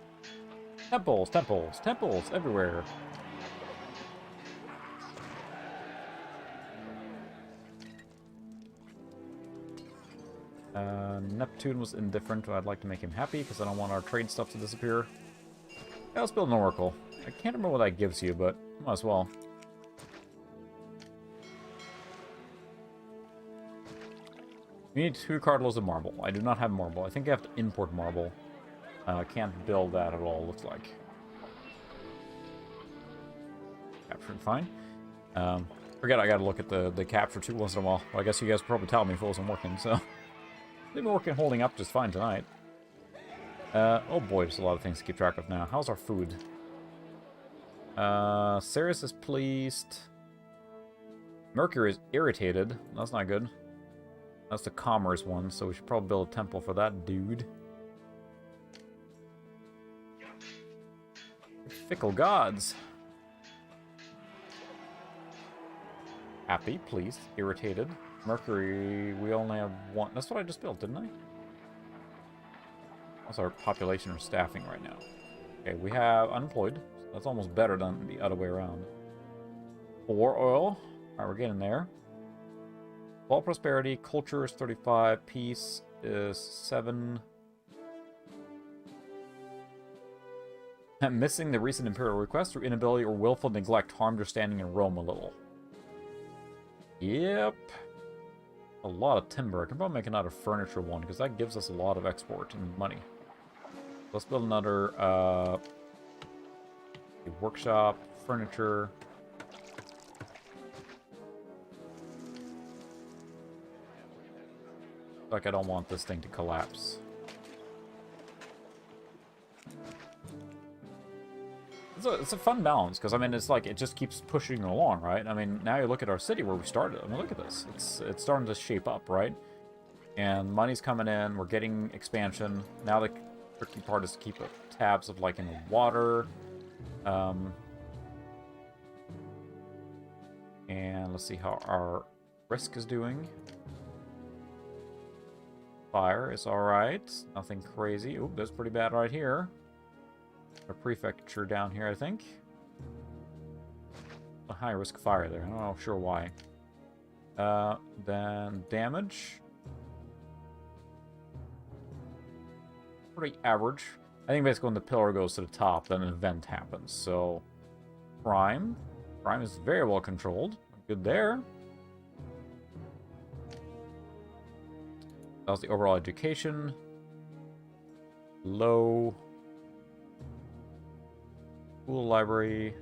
Temples, temples, temples everywhere. Neptune was indifferent. I'd like to make him happy because I don't want our trade stuff to disappear. Yeah, let's build an oracle. I can't remember what that gives you, but might as well. We need 2 cartloads of marble. I do not have marble. I think I have to import marble. I can't build that at all, looks like. Captured, fine. Forget I gotta look at the capture too once in a while. Well, I guess you guys probably tell me if it wasn't working, so... They've been working, holding up just fine tonight. Oh boy, there's a lot of things to keep track of now. How's our food? Ceres is pleased. Mercury is irritated. That's not good. That's the commerce one, so we should probably build a temple for that dude. Fickle gods. Happy, pleased, irritated. Mercury, we only have 1. That's what I just built, didn't I? What's our population or staffing right now? Okay, we have unemployed. So that's almost better than the other way around. 4 oil. Alright, we're getting there. All prosperity, culture is 35, peace is 7. Missing the recent imperial request through inability or willful neglect harmed your standing in Rome a little. Yep. A lot of timber. I can probably make another furniture one, because that gives us a lot of export and money. Let's build another workshop, furniture. Like, I don't want this thing to collapse. It's a fun balance, because, I mean, it's like, it just keeps pushing along, right? I mean, now you look at our city where we started. I mean, look at this. It's starting to shape up, right? And money's coming in. We're getting expansion. Now the tricky part is to keep tabs of, like, in the water. And let's see how our risk is doing. Fire is alright. Nothing crazy. Ooh, that's pretty bad right here. A prefecture down here, I think. A high risk fire there. I'm not sure why. Then damage. Pretty average. I think basically when the pillar goes to the top, then an event happens. So, crime. Crime is very well controlled. Good there. That was the overall education. Low. School, library.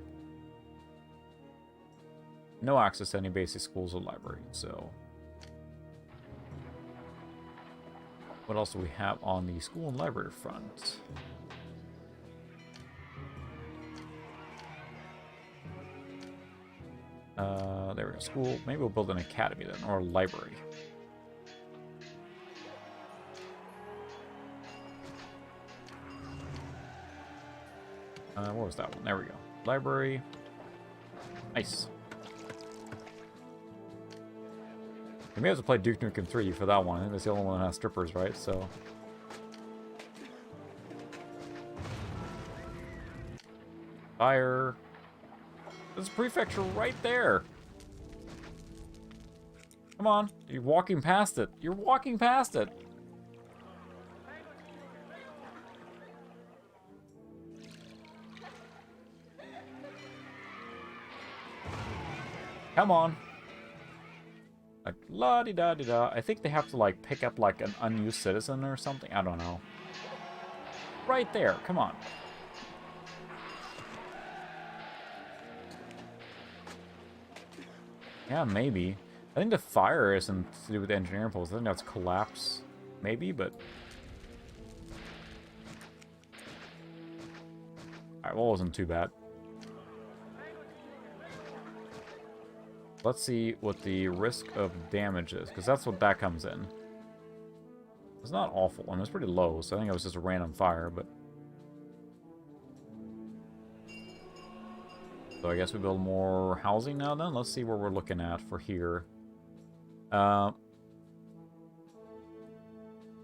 No access to any basic schools or library, so. What else do we have on the school and library front? There we go. School. Maybe we'll build an academy then, or a library. What was that one? There we go. Library. Nice. We may have to play Duke Nukem 3 for that one. I think that's the only one that has strippers, right? So. Fire. There's a prefecture right there. Come on. You're walking past it. You're walking past it. Come on. Like, la-di-da-di-da. I think they have to, like, pick up, like, an unused citizen or something. I don't know. Right there. Come on. Yeah, maybe. I think the fire isn't to do with the engineering poles. I think that's collapse. Maybe, but... Alright, well, it wasn't too bad. Let's see what the risk of damage is, because that's what that comes in. It's not awful, and it's pretty low, so I think it was just a random fire, but... So I guess we build more housing now then? Let's see what we're looking at for here.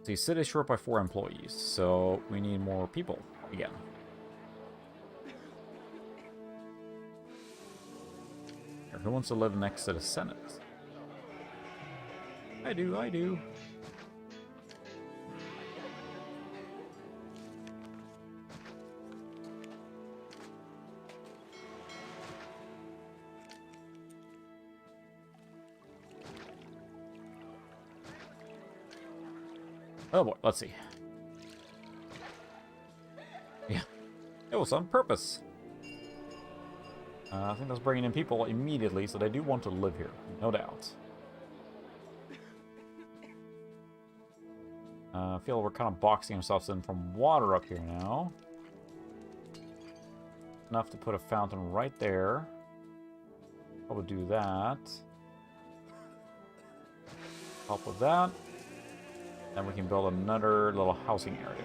See, city is short by 4 employees, so we need more people again. Who wants to live next to the Senate? I do, I do. Oh boy, let's see. Yeah, it was on purpose. I think that's bringing in people immediately, so they do want to live here, no doubt. I feel we're kind of boxing ourselves in from water up here now. Enough to put a fountain right there. Probably do that. Help with that. Then we can build another little housing area.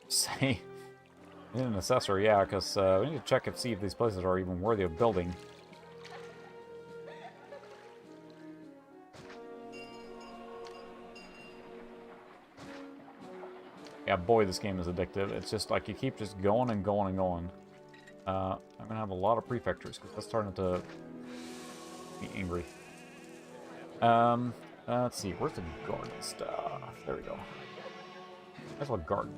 Say, we need an assessor, yeah, because we need to check and see if these places are even worthy of building. Yeah, boy, this game is addictive. It's just like you keep just going and going and going. I'm gonna have a lot of prefectures because that's starting to be angry. Let's see, where's the garden stuff? There we go. That's what garden.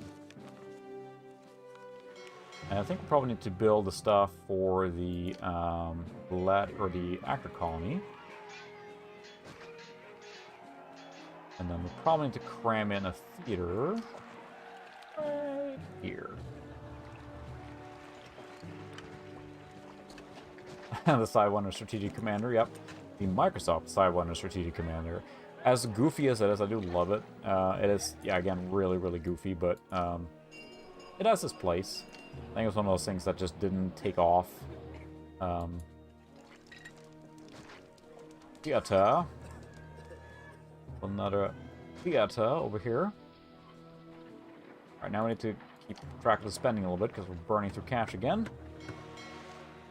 And I think we probably need to build the stuff for the the actor colony. And then we probably need to cram in a theater. Right here. The Sidewinder Strategic Commander, yep. The Microsoft Sidewinder Strategic Commander. As goofy as it is, I do love it. It is, yeah, again, really, really goofy, but it has its place. I think it's one of those things that just didn't take off. Theater. Another theater over here. Alright, now we need to keep track of the spending a little bit because we're burning through cash again.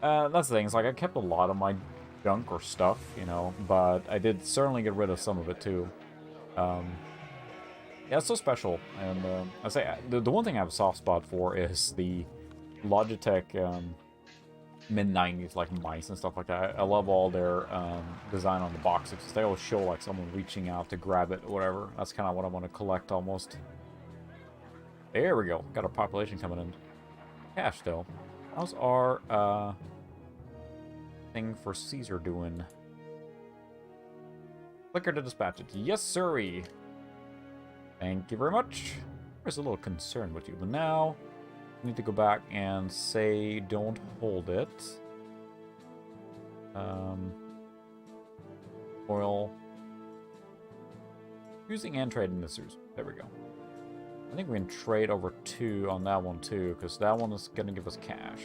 That's the thing, it's like I kept a lot of my junk or stuff, you know, but I did certainly get rid of some of it too. Yeah, it's so special, and I say the one thing I have a soft spot for is the Logitech mid-90s, like mice and stuff like that. I love all their design on the boxes, because they always show like someone reaching out to grab it or whatever. That's kind of what I want to collect almost. There we go, got our population coming in. Cash still. How's our thing for Caesar doing? Clicker to dispatch it. Yes, sirree. Thank you very much. I was a little concerned with you, but now I need to go back and say don't hold it. Oil. Using and trading this. There we go. I think we can trade over 2 on that one too, because that one is going to give us cash.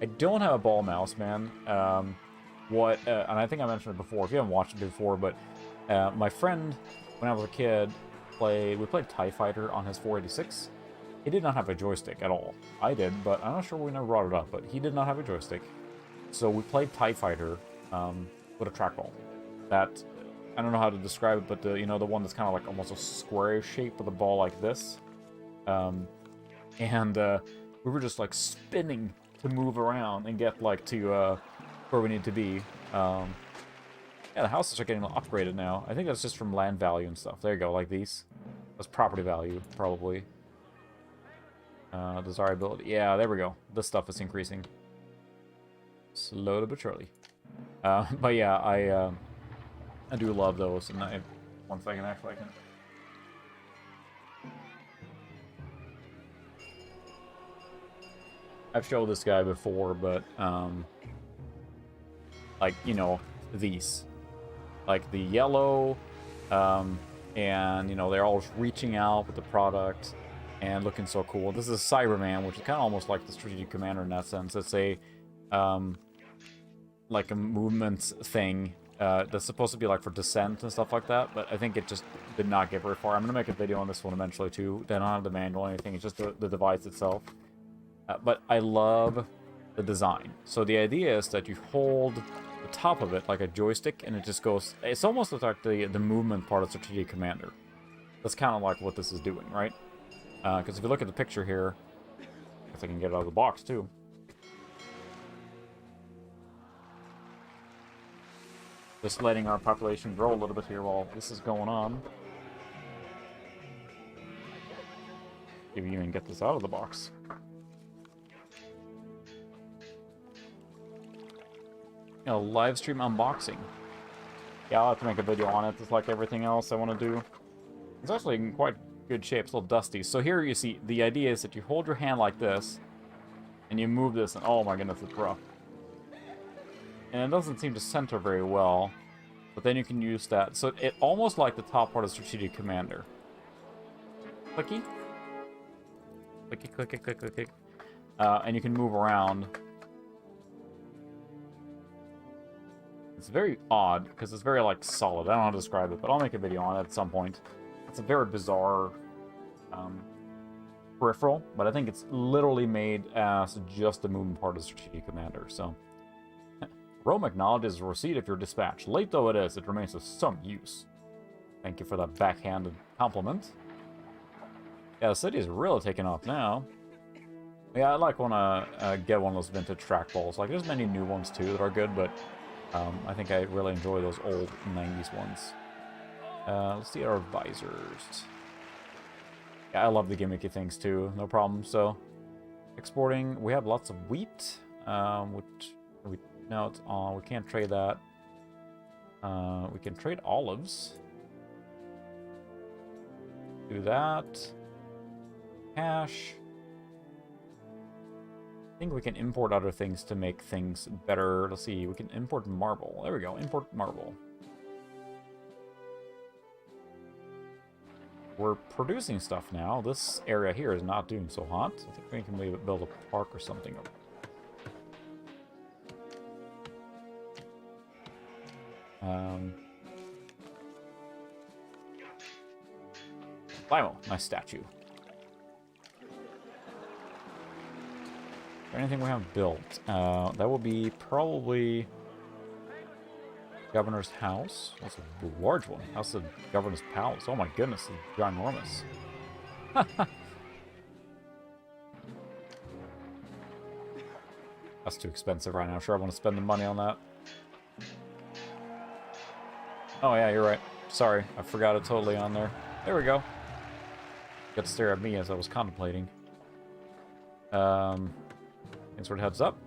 I don't have a ball mouse, man. And I think I mentioned it before, if you haven't watched it before, but my friend, when I was a kid, we played TIE Fighter on his 486. He did not have a joystick at all. I did, but I'm not sure we never brought it up, but he did not have a joystick. So we played TIE Fighter with a trackball. That, I don't know how to describe it, but the one that's kind of like almost a square shape with a ball like this. We were just like spinning to move around and get like to where we need to be. Yeah, the houses are getting upgraded now. I think that's just from land value and stuff. There you go, like these. That's property value, probably. Desirability. Yeah, there we go. This stuff is increasing. Slowly but surely. But yeah, I do love those. And one second, actually, I can... I've showed this guy before, but, like, you know, these. Like, the yellow, and, you know, they're always reaching out with the product and looking so cool. This is Cyberman, which is kind of almost like the Strategic Commander in that sense. It's a, like a movement thing that's supposed to be like for descent and stuff like that, but I think it just did not get very far. I'm going to make a video on this one eventually too. They don't have the manual or anything, it's just the device itself. But I love the design. So the idea is that you hold the top of it like a joystick, and it just goes... It's almost like the movement part of Strategic Commander. That's kind of like what this is doing, right? Because if you look at the picture here, I guess I can get it out of the box too. Just letting our population grow a little bit here while this is going on. If you even get this out of the box. You know, live stream unboxing. Yeah, I'll have to make a video on it, just like everything else I want to do. It's actually in quite good shape. It's a little dusty. So here you see, the idea is that you hold your hand like this, and you move this, and oh my goodness, it's rough. And it doesn't seem to center very well, but then you can use that. So it almost like the top part of Strategic Commander. Clicky. Clicky, clicky, click, click, click. And you can move around. It's very odd, because it's very, like, solid. I don't know how to describe it, but I'll make a video on it at some point. It's a very bizarre peripheral, but I think it's literally made as just the movement part of Strategic Commander, so... Rome acknowledges receipt of your dispatch. Late though it is, it remains of some use. Thank you for that backhanded compliment. Yeah, the city is really taking off now. Yeah, I like want to get one of those vintage trackballs. Like, there's many new ones too that are good, but I think I really enjoy those old 90s ones. Let's see our visors. Yeah, I love the gimmicky things too, no problem. So, exporting, we have lots of wheat, which no, it's on. We can't trade that. We can trade olives. Do that. Cash. I think we can import other things to make things better. Let's see, we can import marble. There we go, import marble. We're producing stuff now. This area here is not doing so hot. I think we can maybe build a park or something. Limo, nice statue. Anything we haven't built? That will be probably Governor's house. That's a large one. That's the Governor's palace. Oh my goodness, it's ginormous. That's too expensive right now. I'm sure I want to spend the money on that. Oh yeah, you're right. Sorry, I forgot it totally on there. There we go. Got to stare at me as I was contemplating. And sort of heads up.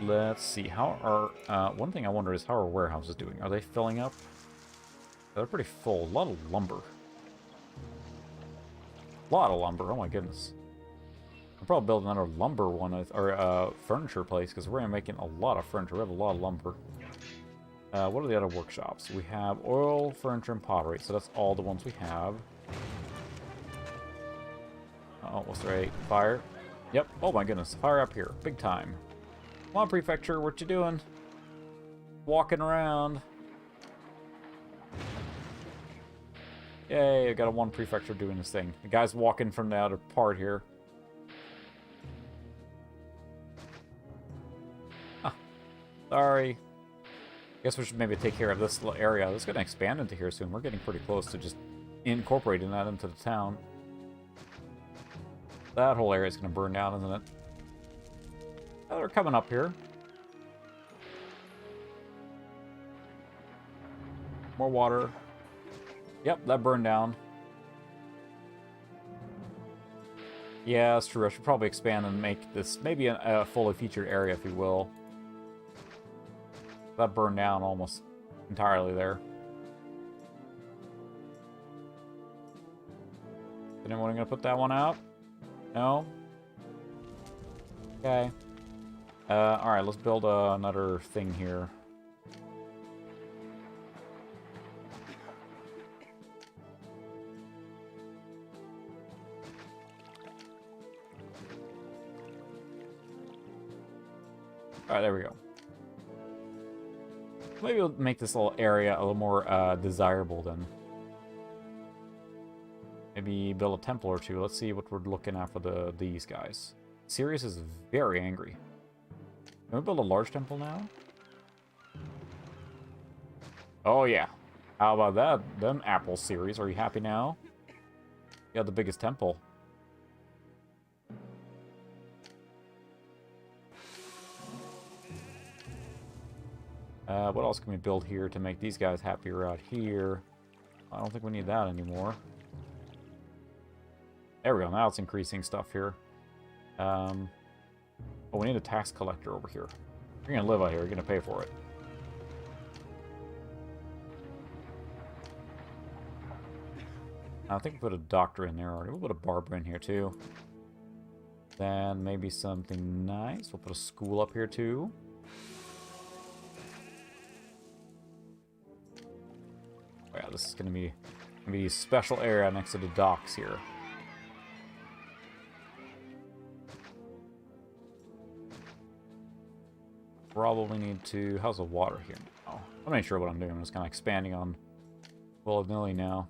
Let's see, how are, one thing I wonder is how are warehouses doing? Are they filling up? They're pretty full. A lot of lumber. A lot of lumber, oh my goodness. I'll probably build another lumber one, or furniture place, because we're making a lot of furniture. We have a lot of lumber. What are the other workshops? We have oil, furniture, and pottery, so that's all the ones we have. Oh, what's there? Fire? Yep. Oh my goodness. Fire up here. Big time. Come on, Prefecture. What you doing? Walking around. Yay, I got a one Prefecture doing this thing. The guy's walking from the other part here. Ah, sorry. Guess we should maybe take care of this little area. This is going to expand into here soon. We're getting pretty close to just incorporating that into the town. That whole area is going to burn down, isn't it? Oh, they're coming up here. More water. Yep, that burned down. Yeah, that's true. I should probably expand and make this maybe a fully featured area, if you will. That burned down almost entirely there. Is anyone going to put that one out? No? Okay. Alright, let's build another thing here. Alright, there we go. Maybe we'll make this little area a little more desirable then. Maybe build a temple or two. Let's see what we're looking at for these guys. Sirius is very angry. Can we build a large temple now? Oh yeah. How about that? Them Apple series. Are you happy now? You got the biggest temple. What else can we build here to make these guys happier out here? I don't think we need that anymore. There we go. Now it's increasing stuff here. Oh, we need a tax collector over here. You're going to live out here. You're going to pay for it. I think we put a doctor in there already. We'll put a barber in here too. Then maybe something nice. We'll put a school up here too. Oh yeah, this is going to be a special area next to the docks here. Probably need to... How's the water here? Oh, I'm not sure what I'm doing. I'm just kind of expanding on willy-nilly now.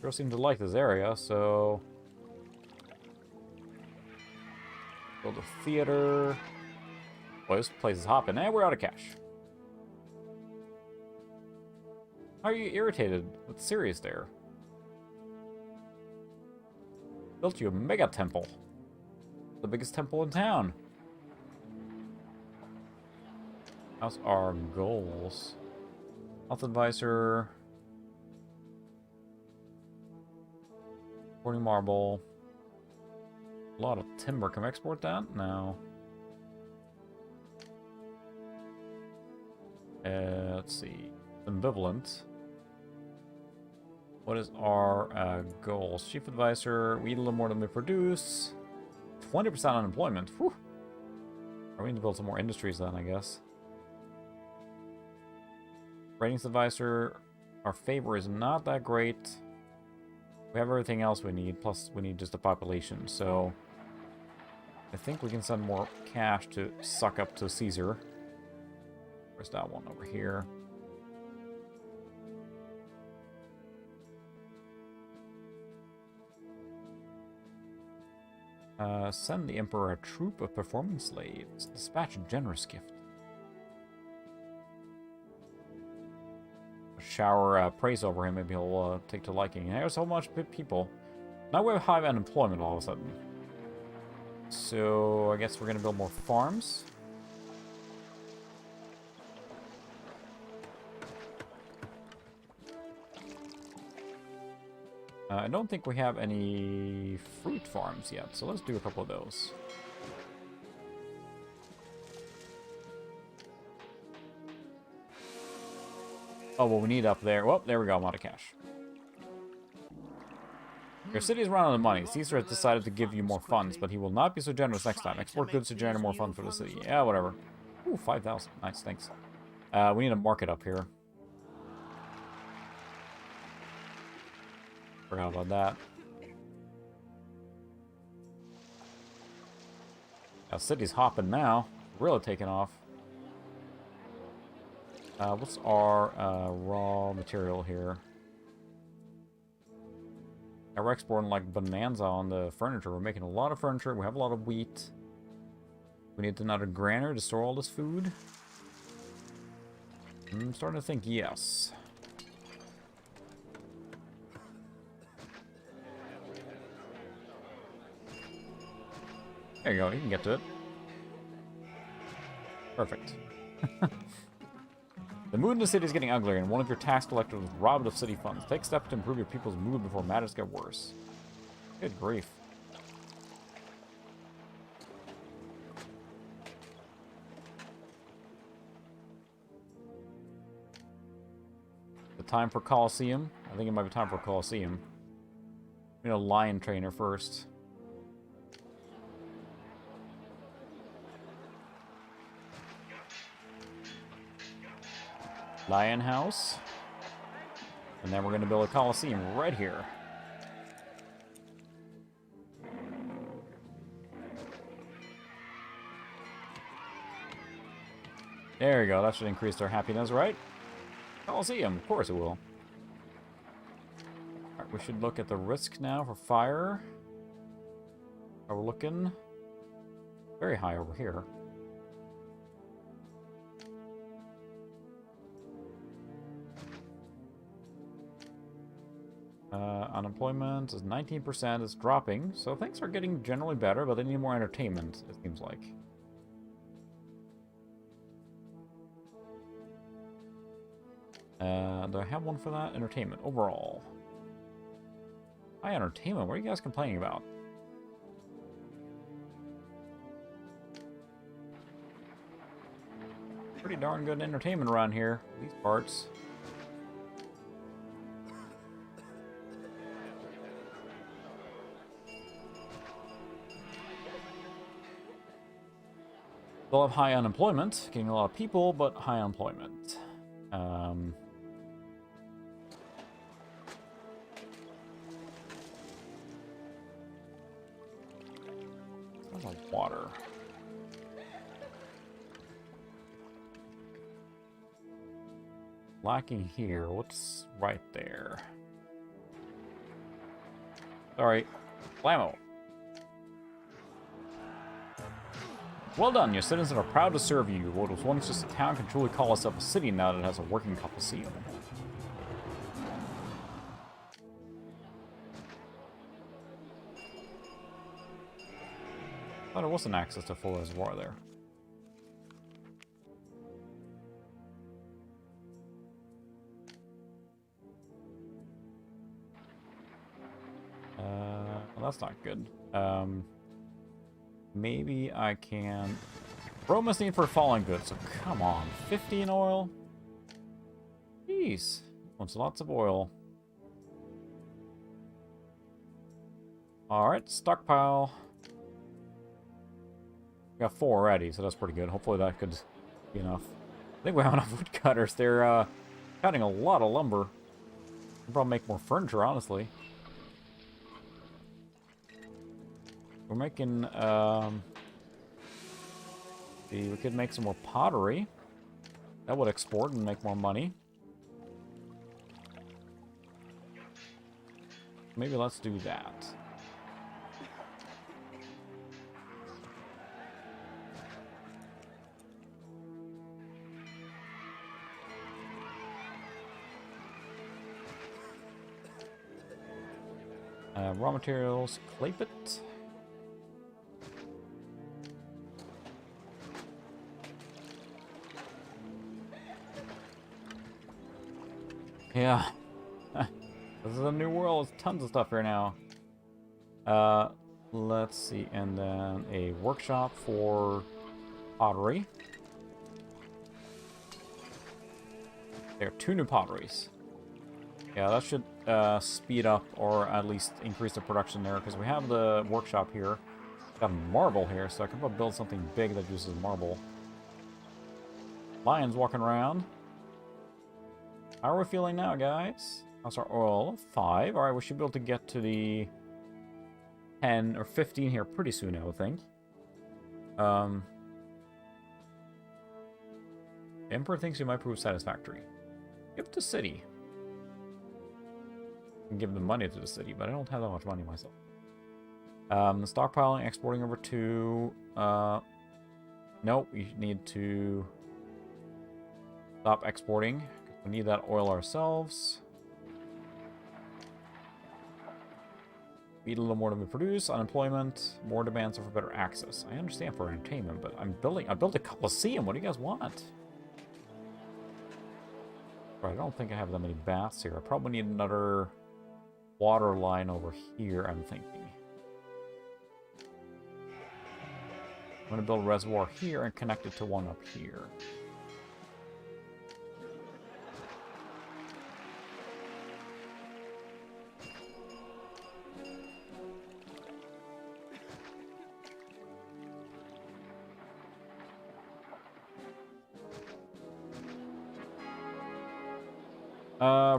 Girls seem to like this area, so... Build a theater. Boy, this place is hopping. And we're out of cash. How are you irritated with Sirius there? Built you a mega temple. The biggest temple in town. How's our goals? Health advisor. 40 marble. A lot of timber. Can we export that? No. Let's see. Ambivalent. What is our goals? Chief advisor. We eat a little more than we produce. 20% unemployment. Whew. We need to build some more industries then, I guess. Ratings advisor. Our favor is not that great. We have everything else we need, plus we need just the population, so I think we can send more cash to suck up to Caesar. Where's that one over here? Send the Emperor a troop of performing slaves. Dispatch a generous gift. Shower praise over him, maybe he'll take to liking. There's so much people. Now we have high unemployment all of a sudden. So I guess we're gonna build more farms. I don't think we have any fruit farms yet, so let's do a couple of those. Oh, well, we need up there. Well, there we go. I'm out of cash. Your city is run out of money. Caesar has decided to give you more funds, but he will not be so generous next time. Export goods to generate more funds for the city. Yeah, whatever. Ooh, 5,000. Nice, thanks. We need a market up here. Forgot about that. City's hopping now. Really taking off. What's our raw material here? We're exporting like bonanza on the furniture. We're making a lot of furniture. We have a lot of wheat. We need another granary to store all this food. I'm starting to think yes. There you go. You can get to it. Perfect. The mood in the city is getting uglier, and one of your tax collectors was robbed of city funds. Take steps to improve your people's mood before matters get worse. Good grief. The time for Colosseum? I think it might be time for Colosseum. We need a lion trainer first. Lion house. And then we're going to build a Colosseum right here. There we go. That should increase our happiness, right? Colosseum. Of course it will. Alright, we should look at the risk now for fire. Are we looking? Very high over here. Unemployment is 19%. It's dropping, so things are getting generally better, but they need more entertainment, it seems like. Do I have one for that? Entertainment, overall. High entertainment, what are you guys complaining about? Pretty darn good entertainment around here, these parts. They'll have high unemployment, getting a lot of people, but high unemployment. There's a water. Lacking here. What's right there? Sorry. Blammo. Well done, your citizens are proud to serve you. What was once just a town can truly call itself a city now that it has a working Colosseum. Thought it wasn't access to full reservoir there. Well, that's not good. maybe I can... Roma's need for falling goods, so come on. 50 in oil? Jeez. Wants lots of oil. Alright, stockpile. We got 4 already, so that's pretty good. Hopefully that could be enough. I think we have enough woodcutters. They're cutting a lot of lumber. We'll probably make more furniture, honestly. We're making, we could make some more pottery. That would export and make more money. Maybe let's do that. Raw materials, clay pit. Yeah. This is a new world. There's tons of stuff here now. Let's see. And then a workshop for pottery. There are 2 new potteries. Yeah, that should speed up or at least increase the production there, because we have the workshop here. Got marble here, so I can probably build something big that uses marble. Lions walking around. How are we feeling now, guys? How's our oil? 5. Alright, we should be able to get to the 10 or 15 here pretty soon, I would think. Emperor thinks you might prove satisfactory. Give it to city. I can give the money to the city, but I don't have that much money myself. Stockpiling, exporting over to... nope, we need to stop exporting. We need that oil ourselves. We need a little more than we produce. Unemployment, more demands for better access. I understand for entertainment, but I built a Colosseum. What do you guys want? Right, I don't think I have that many baths here. I probably need another water line over here, I'm thinking. I'm going to build a reservoir here and connect it to one up here.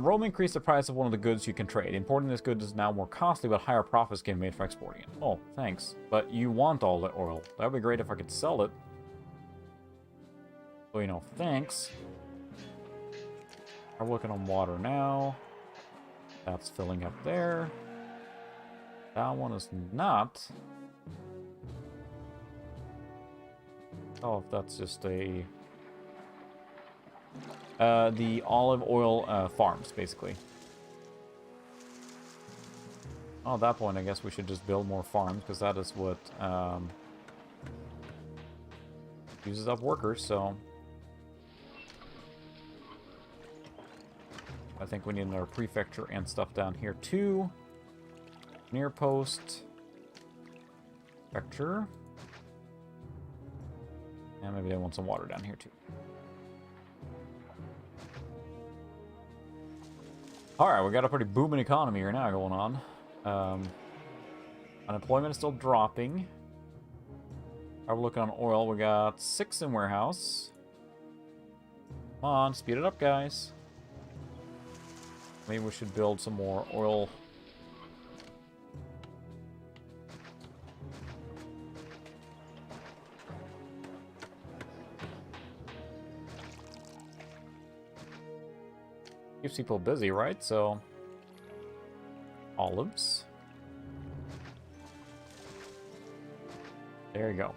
Rome increased the price of one of the goods you can trade. Importing this good is now more costly, but higher profits can be made from exporting it. Oh, thanks. But you want all the oil. That would be great if I could sell it. So, you know, thanks. I'm looking on water now. That's filling up there. That one is not. Oh, if that's just a... the olive oil farms, basically. Oh, at that point, I guess we should just build more farms, because that is what uses up workers, so... I think we need another prefecture and stuff down here, too. Near post. Prefecture. And maybe they want some water down here, too. Alright, we got a pretty booming economy here now going on. Unemployment is still dropping. We're looking on oil. We got 6 in warehouse. Come on, speed it up, guys. Maybe we should build some more oil. Keeps people busy, right? So, olives. There you go.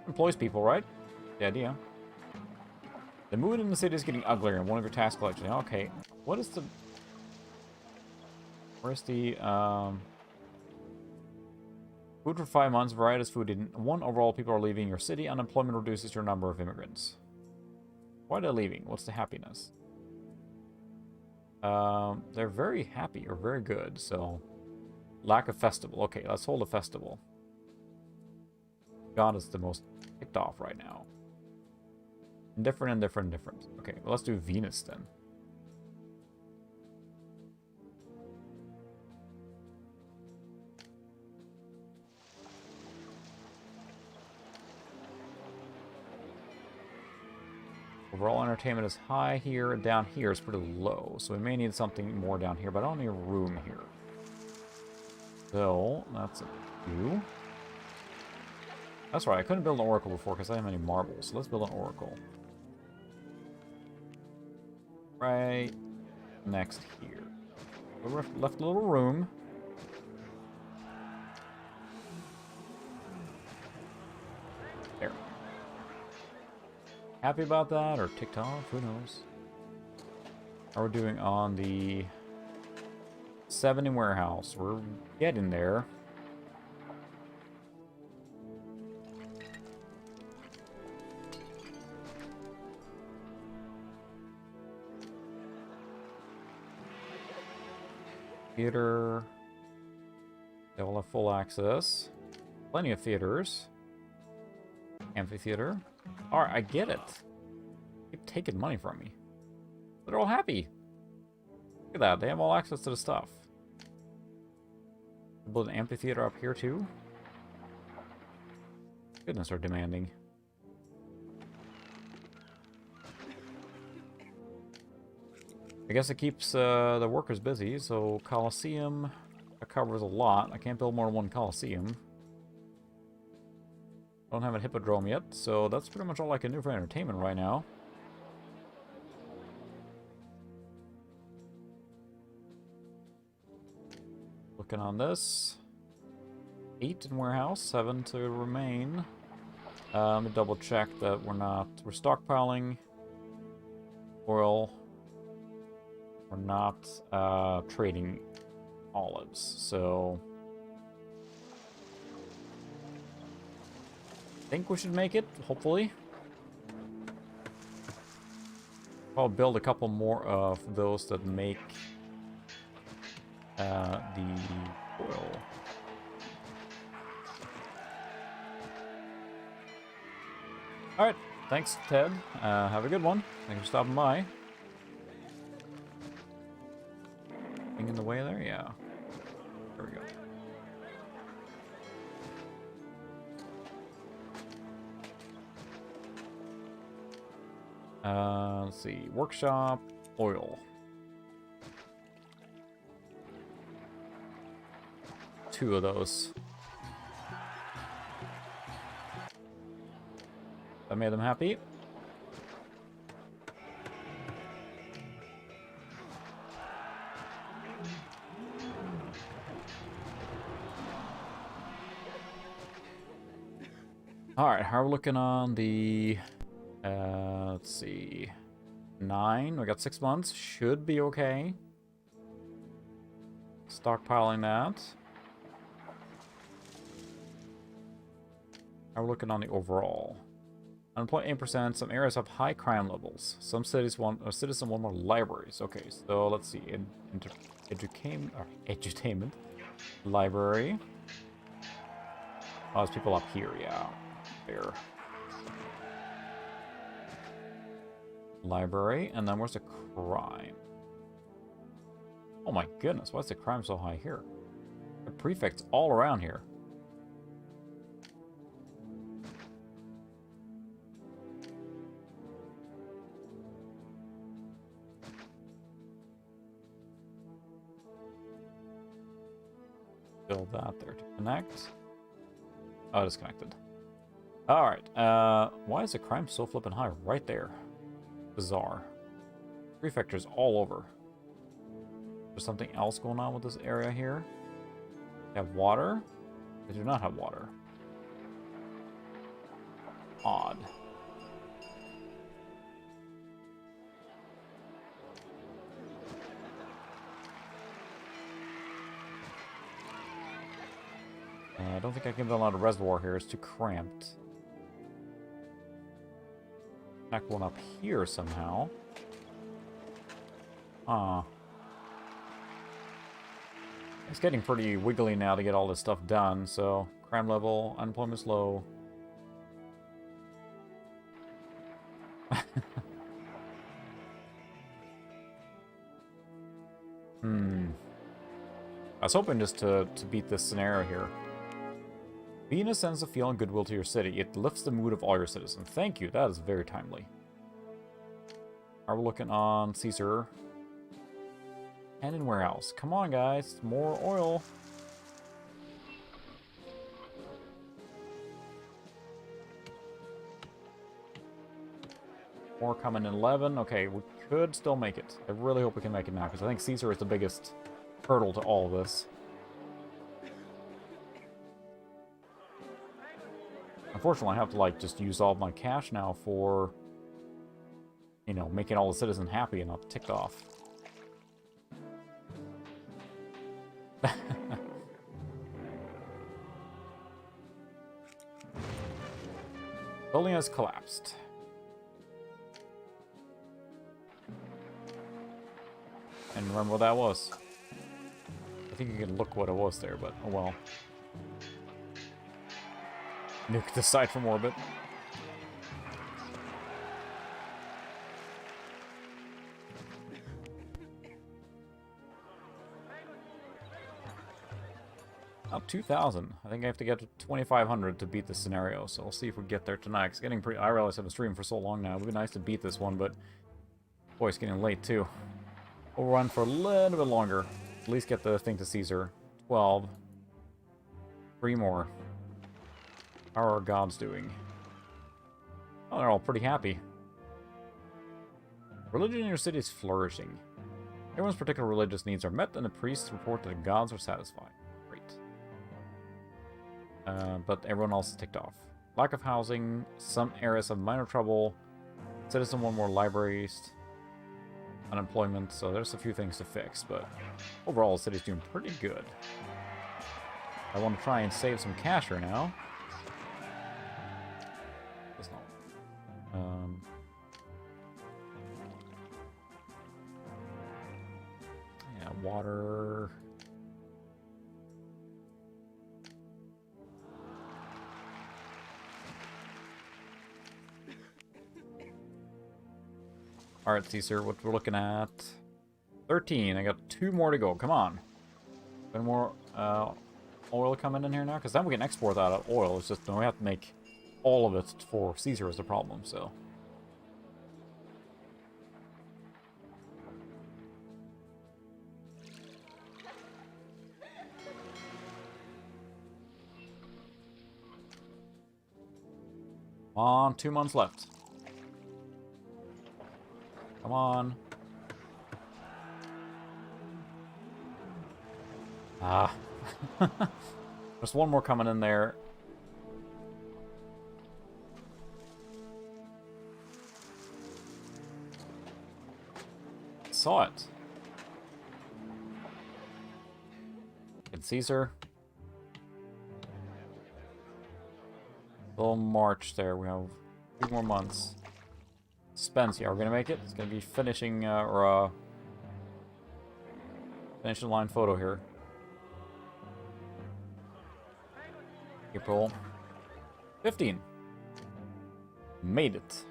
Employs people, right? The idea. The mood in the city is getting uglier in one of your tax collections. Okay, what is the... Where's the, food for 5 months, variety food in 1 overall, people are leaving your city. Unemployment reduces your number of immigrants. Why are they leaving? What's the happiness? They're very happy or very good, so... Lack of festival. Okay, let's hold a festival. God is the most ticked off right now. Indifferent, indifferent, indifferent. Okay, well, let's do Venus then. Overall entertainment is high here, and down here is pretty low. So we may need something more down here, but I don't need room here. So, that's a few. That's right, I couldn't build an oracle before because I didn't have any marbles. So let's build an oracle. Right next here. We left a little room. There. Happy about that, or ticked off, who knows. How we're doing on the 70 warehouse. We're getting there. Theater. They will have full access. Plenty of theaters. Amphitheater. Alright, I get it. Keep taking money from me. But they're all happy. Look at that. They have all access to the stuff. Build an amphitheater up here too. Goodness, they're demanding. I guess it keeps the workers busy, so Colosseum, that covers a lot. I can't build more than one Colosseum. Don't have a hippodrome yet, so that's pretty much all I can do for entertainment right now. Looking on this. 8 in warehouse, 7 to remain. Let me double check that we're stockpiling oil. We're not trading olives, so I think we should make it, hopefully. I'll build a couple more of those that make the oil. Alright, thanks, Ted. Have a good one. Thanks for stopping by. In the way there? Yeah. There we go. Let's see. Workshop, oil. 2 of those. That made them happy. Alright, how are we looking on the, let's see, 9, we got 6 months, should be okay. Stockpiling that. How are we looking on the overall? Unemployment 8%, some areas have high crime levels. Some cities want, citizens want more libraries. Okay, so let's see, edutainment, library. Oh, there's people up here, yeah. There. Library, and then where's the crime? Oh my goodness, why is the crime so high here? The prefects all around here. Build that there to connect. Oh, disconnected. Alright, why is the crime so flippin' high right there? Bizarre. Prefectures all over. There's something else going on with this area here. They have water? They do not have water. Odd. I don't think I can build out a reservoir here. It's too cramped. Connect one up here somehow. It's getting pretty wiggly now to get all this stuff done, so crime level, unemployment's low. I was hoping just to beat this scenario here. Venus sends a feeling goodwill to your city. It lifts the mood of all your citizens. Thank you. That is very timely. Are we looking on Caesar? And in warehouse. Come on, guys. More oil. More coming in 11. Okay, we could still make it. I really hope we can make it now, because I think Caesar is the biggest hurdle to all of this. Unfortunately, I have to, like, just use all of my cash now for, you know, making all the citizens happy and not ticked off. Building has collapsed. And remember what that was. I think you can look what it was there, but oh well. Nuke the side from orbit. Up 2,000. I think I have to get to 2,500 to beat this scenario, so we'll see if we get there tonight. It's getting pretty... I realize I've been streaming for so long now. It would be nice to beat this one, but... boy, it's getting late, too. We'll run for a little bit longer. At least get the thing to Caesar. 12. 3 more. How are our gods doing? Oh, they're all pretty happy. Religion in your city is flourishing. Everyone's particular religious needs are met, and the priests report that the gods are satisfied. Great. But everyone else is ticked off. Lack of housing. Some areas have minor trouble. Citizen want more libraries. Unemployment. So there's a few things to fix, but overall the city's doing pretty good. I want to try and save some cash here now. That's not. Yeah, water. Alright, Caesar, what we're looking at. 13. I got 2 more to go. Come on. Any more oil coming in here now? Because then we can export that out oil. It's just we have to make all of it for Caesar is the problem, so. Come on, 2 months left. Come on. Ah. There's one more coming in there. Saw it. And Caesar. Little March there. We have 2 more months. Spence, yeah, we're gonna make it. It's gonna be finishing finish the line photo here. April 15. Made it.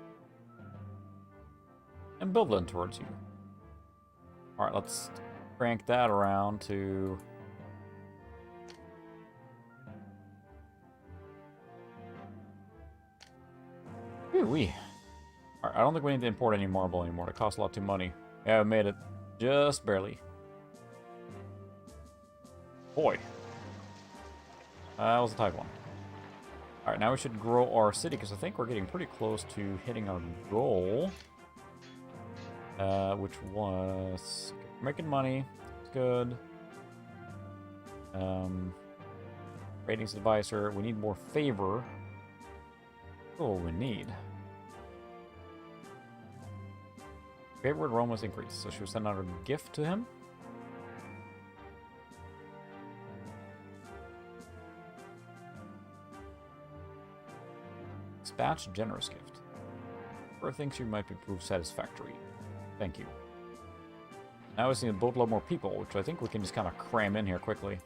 Ambivalent towards you. Alright, let's crank that around to... Ooh-wee. Alright, I don't think we need to import any marble anymore. It costs a lot too money. Yeah, we made it. Just barely. Boy. That was a tight one. Alright, now we should grow our city, because I think we're getting pretty close to hitting our goal. Which was... making money. It's good. Ratings advisor. We need more favor. Oh, we need. Favorite Roma's increased, so should we send out a gift to him? Dispatch generous gift. Or thinks you might be proved satisfactory. Thank you. Now we just need a boatload more people, which I think we can just kind of cram in here quickly.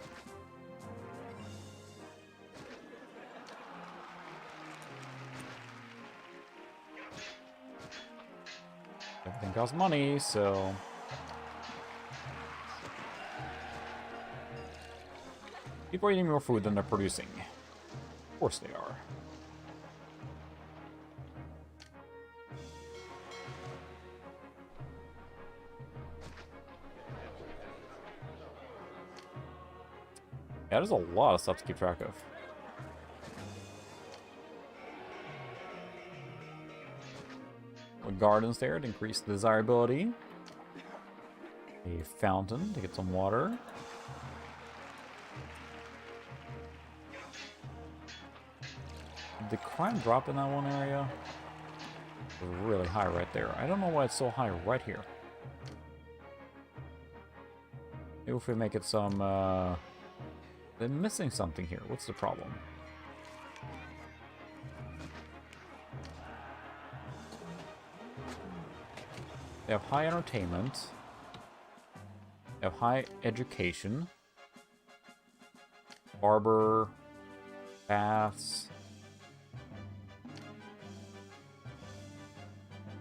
Everything costs money, so... People are eating more food than they're producing. Of course they are. Yeah, there's a lot of stuff to keep track of. Gardens there to increase the desirability. A fountain to get some water. Did the crime drop in that one area? It was really high right there. I don't know why it's so high right here. Maybe if we make it some... They're missing something here. What's the problem? They have high entertainment. They have high education. Barber. Baths.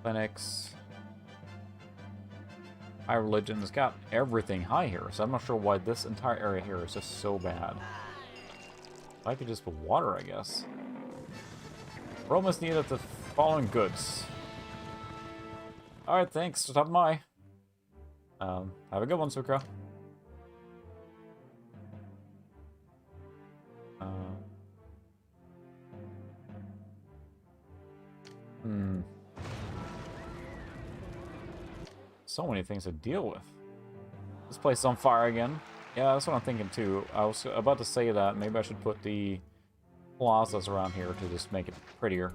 Clinics. High religion. It's got everything high here, so I'm not sure why this entire area here is just so bad. I could just put water, I guess. Rome is needed the following goods. Alright, thanks. Stopping by. Have a good one, Sucra. So many things to deal with. This place is on fire again. Yeah, that's what I'm thinking too. I was about to say that. Maybe I should put the plazas around here to just make it prettier.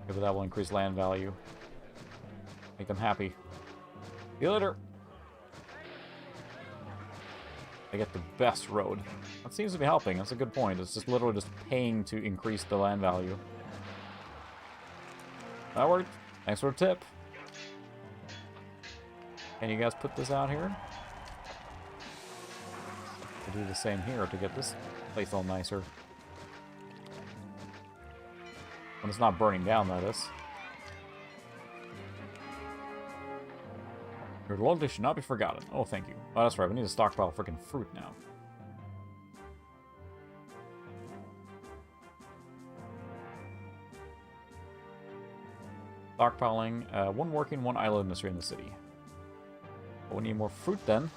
Maybe that will increase land value. Make them happy. See you later. I get the best road. That seems to be helping. That's a good point. It's just literally just paying to increase the land value. That worked. Thanks for the tip. Can you guys put this out here? We'll do the same here to get this place all nicer. When it's not burning down, that is. Your loyalty should not be forgotten. Oh, thank you. Oh, that's right. We need to stockpile freaking fruit now. Stockpiling. One working, one idle industry in the city. But we need more fruit then.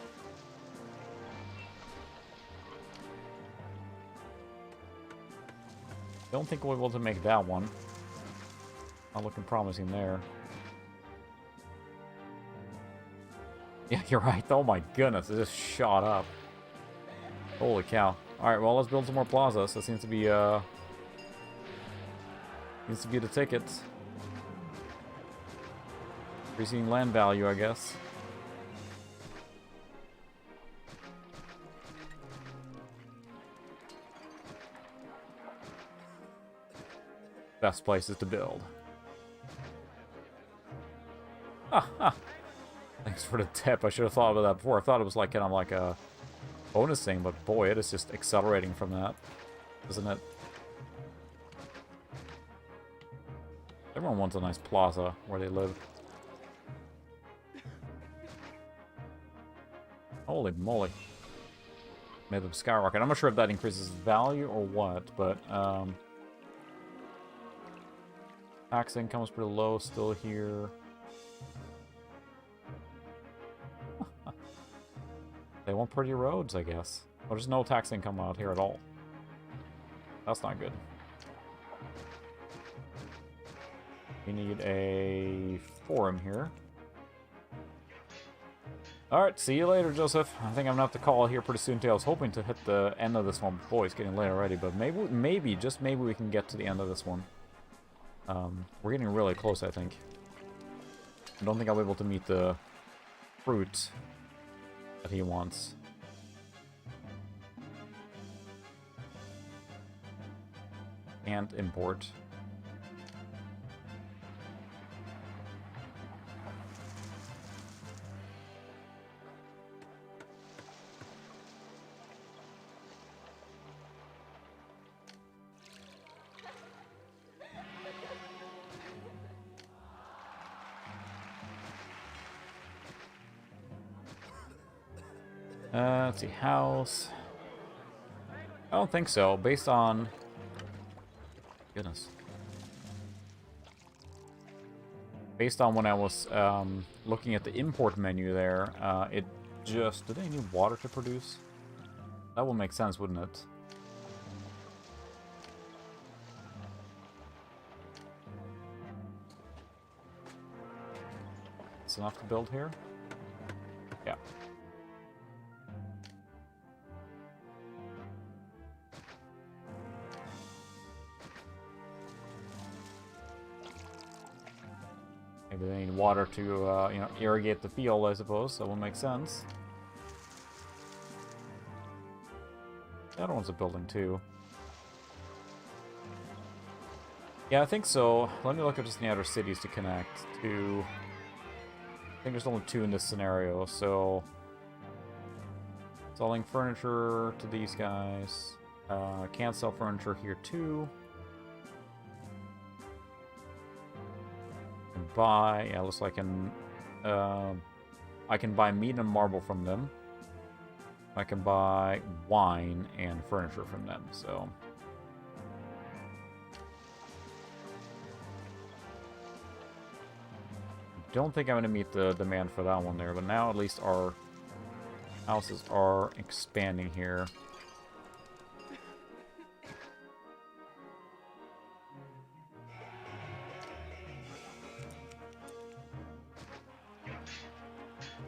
Don't think we'll be able to make that one. Not looking promising there. Yeah, you're right. Oh my goodness, it just shot up. Holy cow. Alright, well, let's build some more plazas. That seems to be the ticket. Increasing land value, I guess. Best places to build. Ha! Thanks for the tip. I should have thought about that before. I thought it was like kind of like a bonus thing, but boy, it is just accelerating from that, isn't it? Everyone wants a nice plaza where they live. Holy moly. Made them skyrocket. I'm not sure if that increases value or what, but tax income is pretty low still here. They want pretty roads, I guess. Well, there's no tax income out here at all. That's not good. We need a forum here. Alright, see you later, Joseph. I think I'm gonna have to call it here pretty soon too. I was hoping to hit the end of this one. Boy, it's getting late already, but maybe, just maybe we can get to the end of this one. We're getting really close, I think. I don't think I'll be able to meet the fruit that he wants. And import. Let's see, house. I don't think so. Based on... Goodness. Based on when I was looking at the import menu there, it just... Do they need water to produce? That would make sense, wouldn't it? It's enough to build here? Yeah. Maybe they need water to, you know, irrigate the field, I suppose. That would make sense. The other one's a building, too. Yeah, I think so. Let me look at just the other cities to connect to... I think there's only 2 in this scenario, so... Selling furniture to these guys. Can't sell furniture here, too. Buy, yeah, looks like I can buy meat and marble from them. I can buy wine and furniture from them, so... Don't think I'm going to meet the demand for that one there, but now at least our houses are expanding here.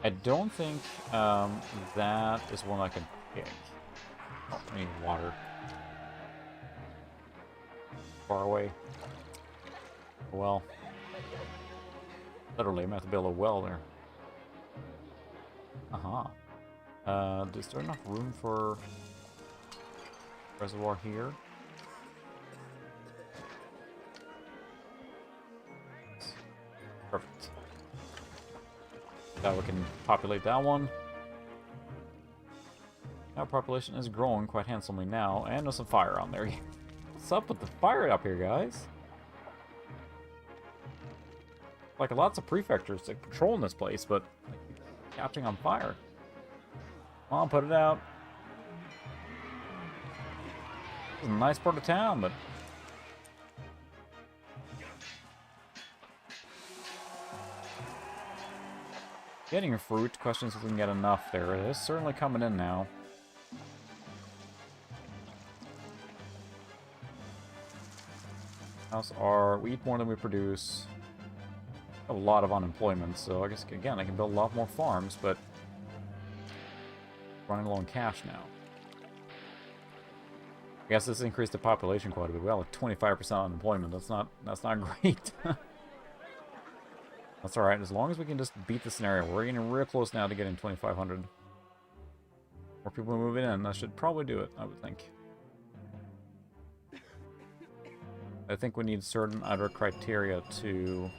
I don't think that is one I can pick. Oh, I need water. Far away. Well. Literally, I'm going to have to build a well there. Is there enough room for reservoir here? Perfect. Now we can populate that one. Our population is growing quite handsomely now, and there's some fire on there. What's up with the fire up here, guys? Like, lots of prefectures like, patrolling this place, but like, catching on fire. Come on, put it out. This is a nice part of town, but... Getting fruit. Questions if we can get enough there. It is certainly coming in now. How's our... We eat more than we produce. A lot of unemployment, so I guess, again, I can build a lot more farms, but... Running low on cash now. I guess this increased the population quite a bit. We have like 25% unemployment. That's not great. That's alright, as long as we can just beat the scenario. We're getting real close now to getting 2,500. More people moving in. That should probably do it, I would think. I think we need certain other criteria to...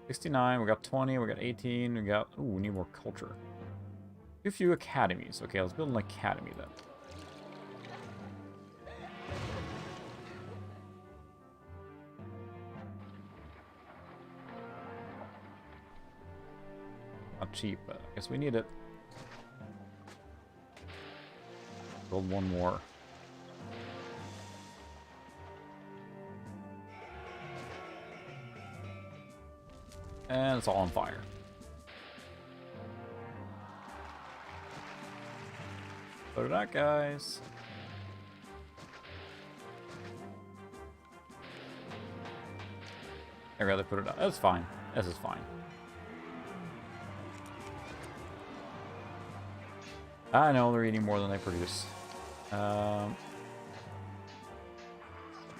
69, we got 20, we got 18, we got... Ooh, we need more culture. Too few academies. Okay, let's build an academy then. Not cheap, but I guess we need it. Build one more. And it's all on fire. Put it out, guys. I'd rather put it out. That's fine. This is fine. I know they're eating more than they produce.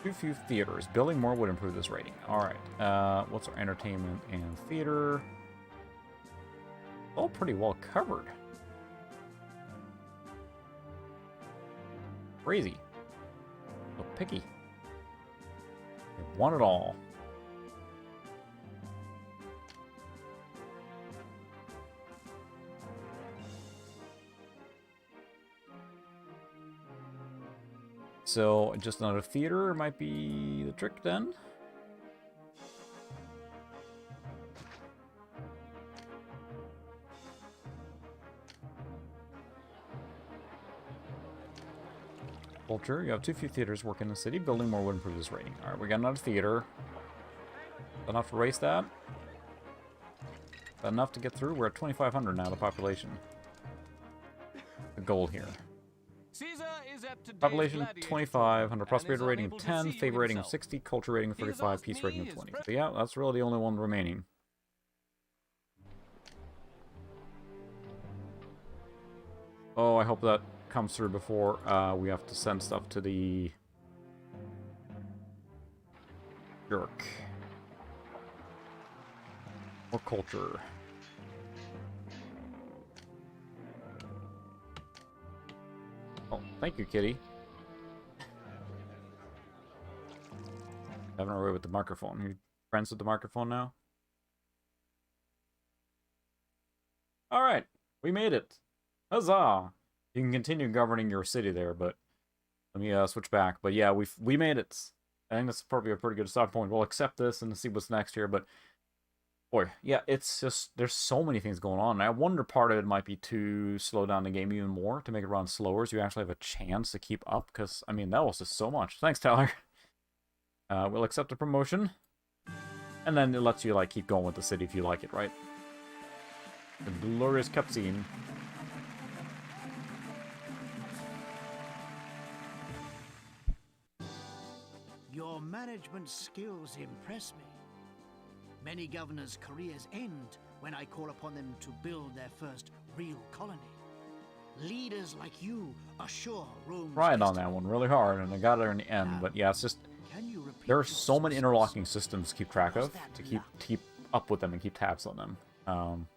Too few theaters. Building more would improve this rating. Alright. What's our entertainment and theater? All pretty well covered. Crazy. So picky. They want it all. So, just another theater might be the trick then. Culture. You have too few theaters working in the city. Building more would improve this rating. Alright, we got another theater. Enough to raise that? Enough to get through? We're at 2,500 now, the population. The goal here.
Caesar is at today's
Population
gladiator
2,500.
tournament
Prosperity
and is
rating of
unable to
10.
see you
Favor rating of
himself.
60. Culture rating of
He has
35.
asked
Peace
me
rating of
his
20.
pre-
So yeah, that's really the only one remaining. Oh, I hope that comes through before we have to send stuff to the jerk. More culture. Oh, thank you, kitty. Having our way with the microphone. You friends with the microphone now? Alright, we made it. Huzzah! You can continue governing your city there, but let me switch back. But yeah, we made it. I think that's probably a pretty good start point. We'll accept this and see what's next here, but boy, yeah, it's just, there's so many things going on. I wonder part of it might be to slow down the game even more, to make it run slower, so you actually have a chance to keep up, because, I mean, that was just so much. Thanks, Tyler. We'll accept the promotion, and then it lets you, like, keep going with the city if you like it, right? The glorious cutscene.
Your management skills impress me. Many governors' careers end when I call upon them to build their first real colony. Leaders like you assure Rome's
Tried on
destiny.
that one really hard, and I got there in the end, but yeah, it's just,
Can you repeat
there are
your
so many
success?
interlocking systems to keep track
Was
of,
that
to
luck?
keep up with them and keep tabs on them.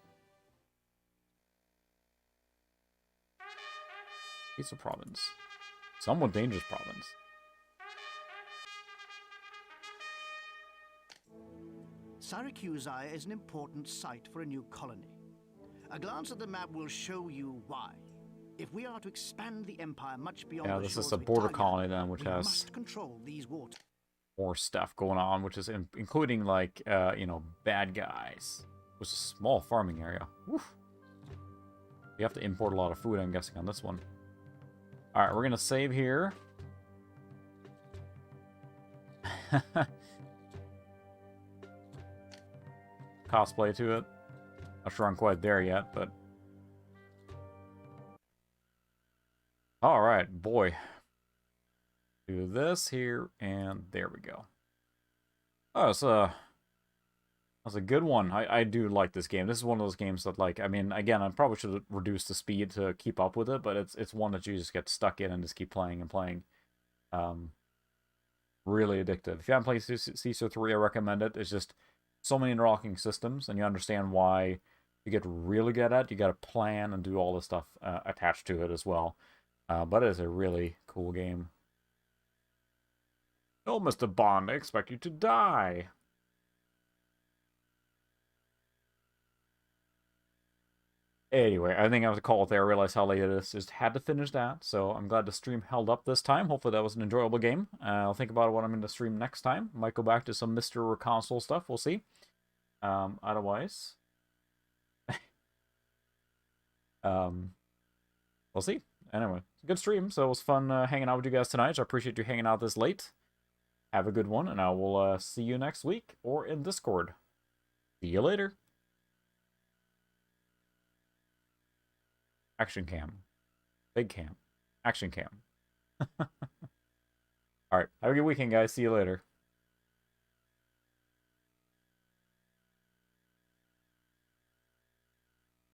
Pizza province. Somewhat dangerous province.
Syracuse is an important site for a new colony. A glance at the map will show you why. If we are to expand the empire much beyond
Yeah,
the
this
shores
is a
of
border
Italia,
colony then, which
we
has
must control these waters.
more stuff going on, which is including, like, you know, bad guys. It was a small farming area. Woof. You have to import a lot of food, I'm guessing, on this one. Alright, we're gonna save here. Cosplay to it. Not sure I'm quite there yet, but... Alright, boy. Do this here, and there we go. Oh, that's a good one. I do like this game. This is one of those games that, like, I mean, again, I probably should have reduced the speed to keep up with it, but it's one that you just get stuck in and just keep playing and playing. Really addictive. If you haven't played CISO 3, I recommend it. It's just so many interlocking systems, and you understand why you get really good at it. You got to plan and do all the stuff attached to it as well. But it is a really cool game. Oh, Mr. Bond, I expect you to die. Anyway, I think I have to call it there. I realized how late it is. Just had to finish that. So I'm glad the stream held up this time. Hopefully that was an enjoyable game. I'll think about what I'm going to stream next time. Might go back to some Mr. Console stuff. We'll see. Otherwise, we'll see. Anyway, it's a good stream. So it was fun hanging out with you guys tonight. So I appreciate you hanging out this late. Have a good one, and I will see you next week or in Discord. See you later. Action cam. Big cam. Action cam. Alright, have a good weekend, guys. See you later.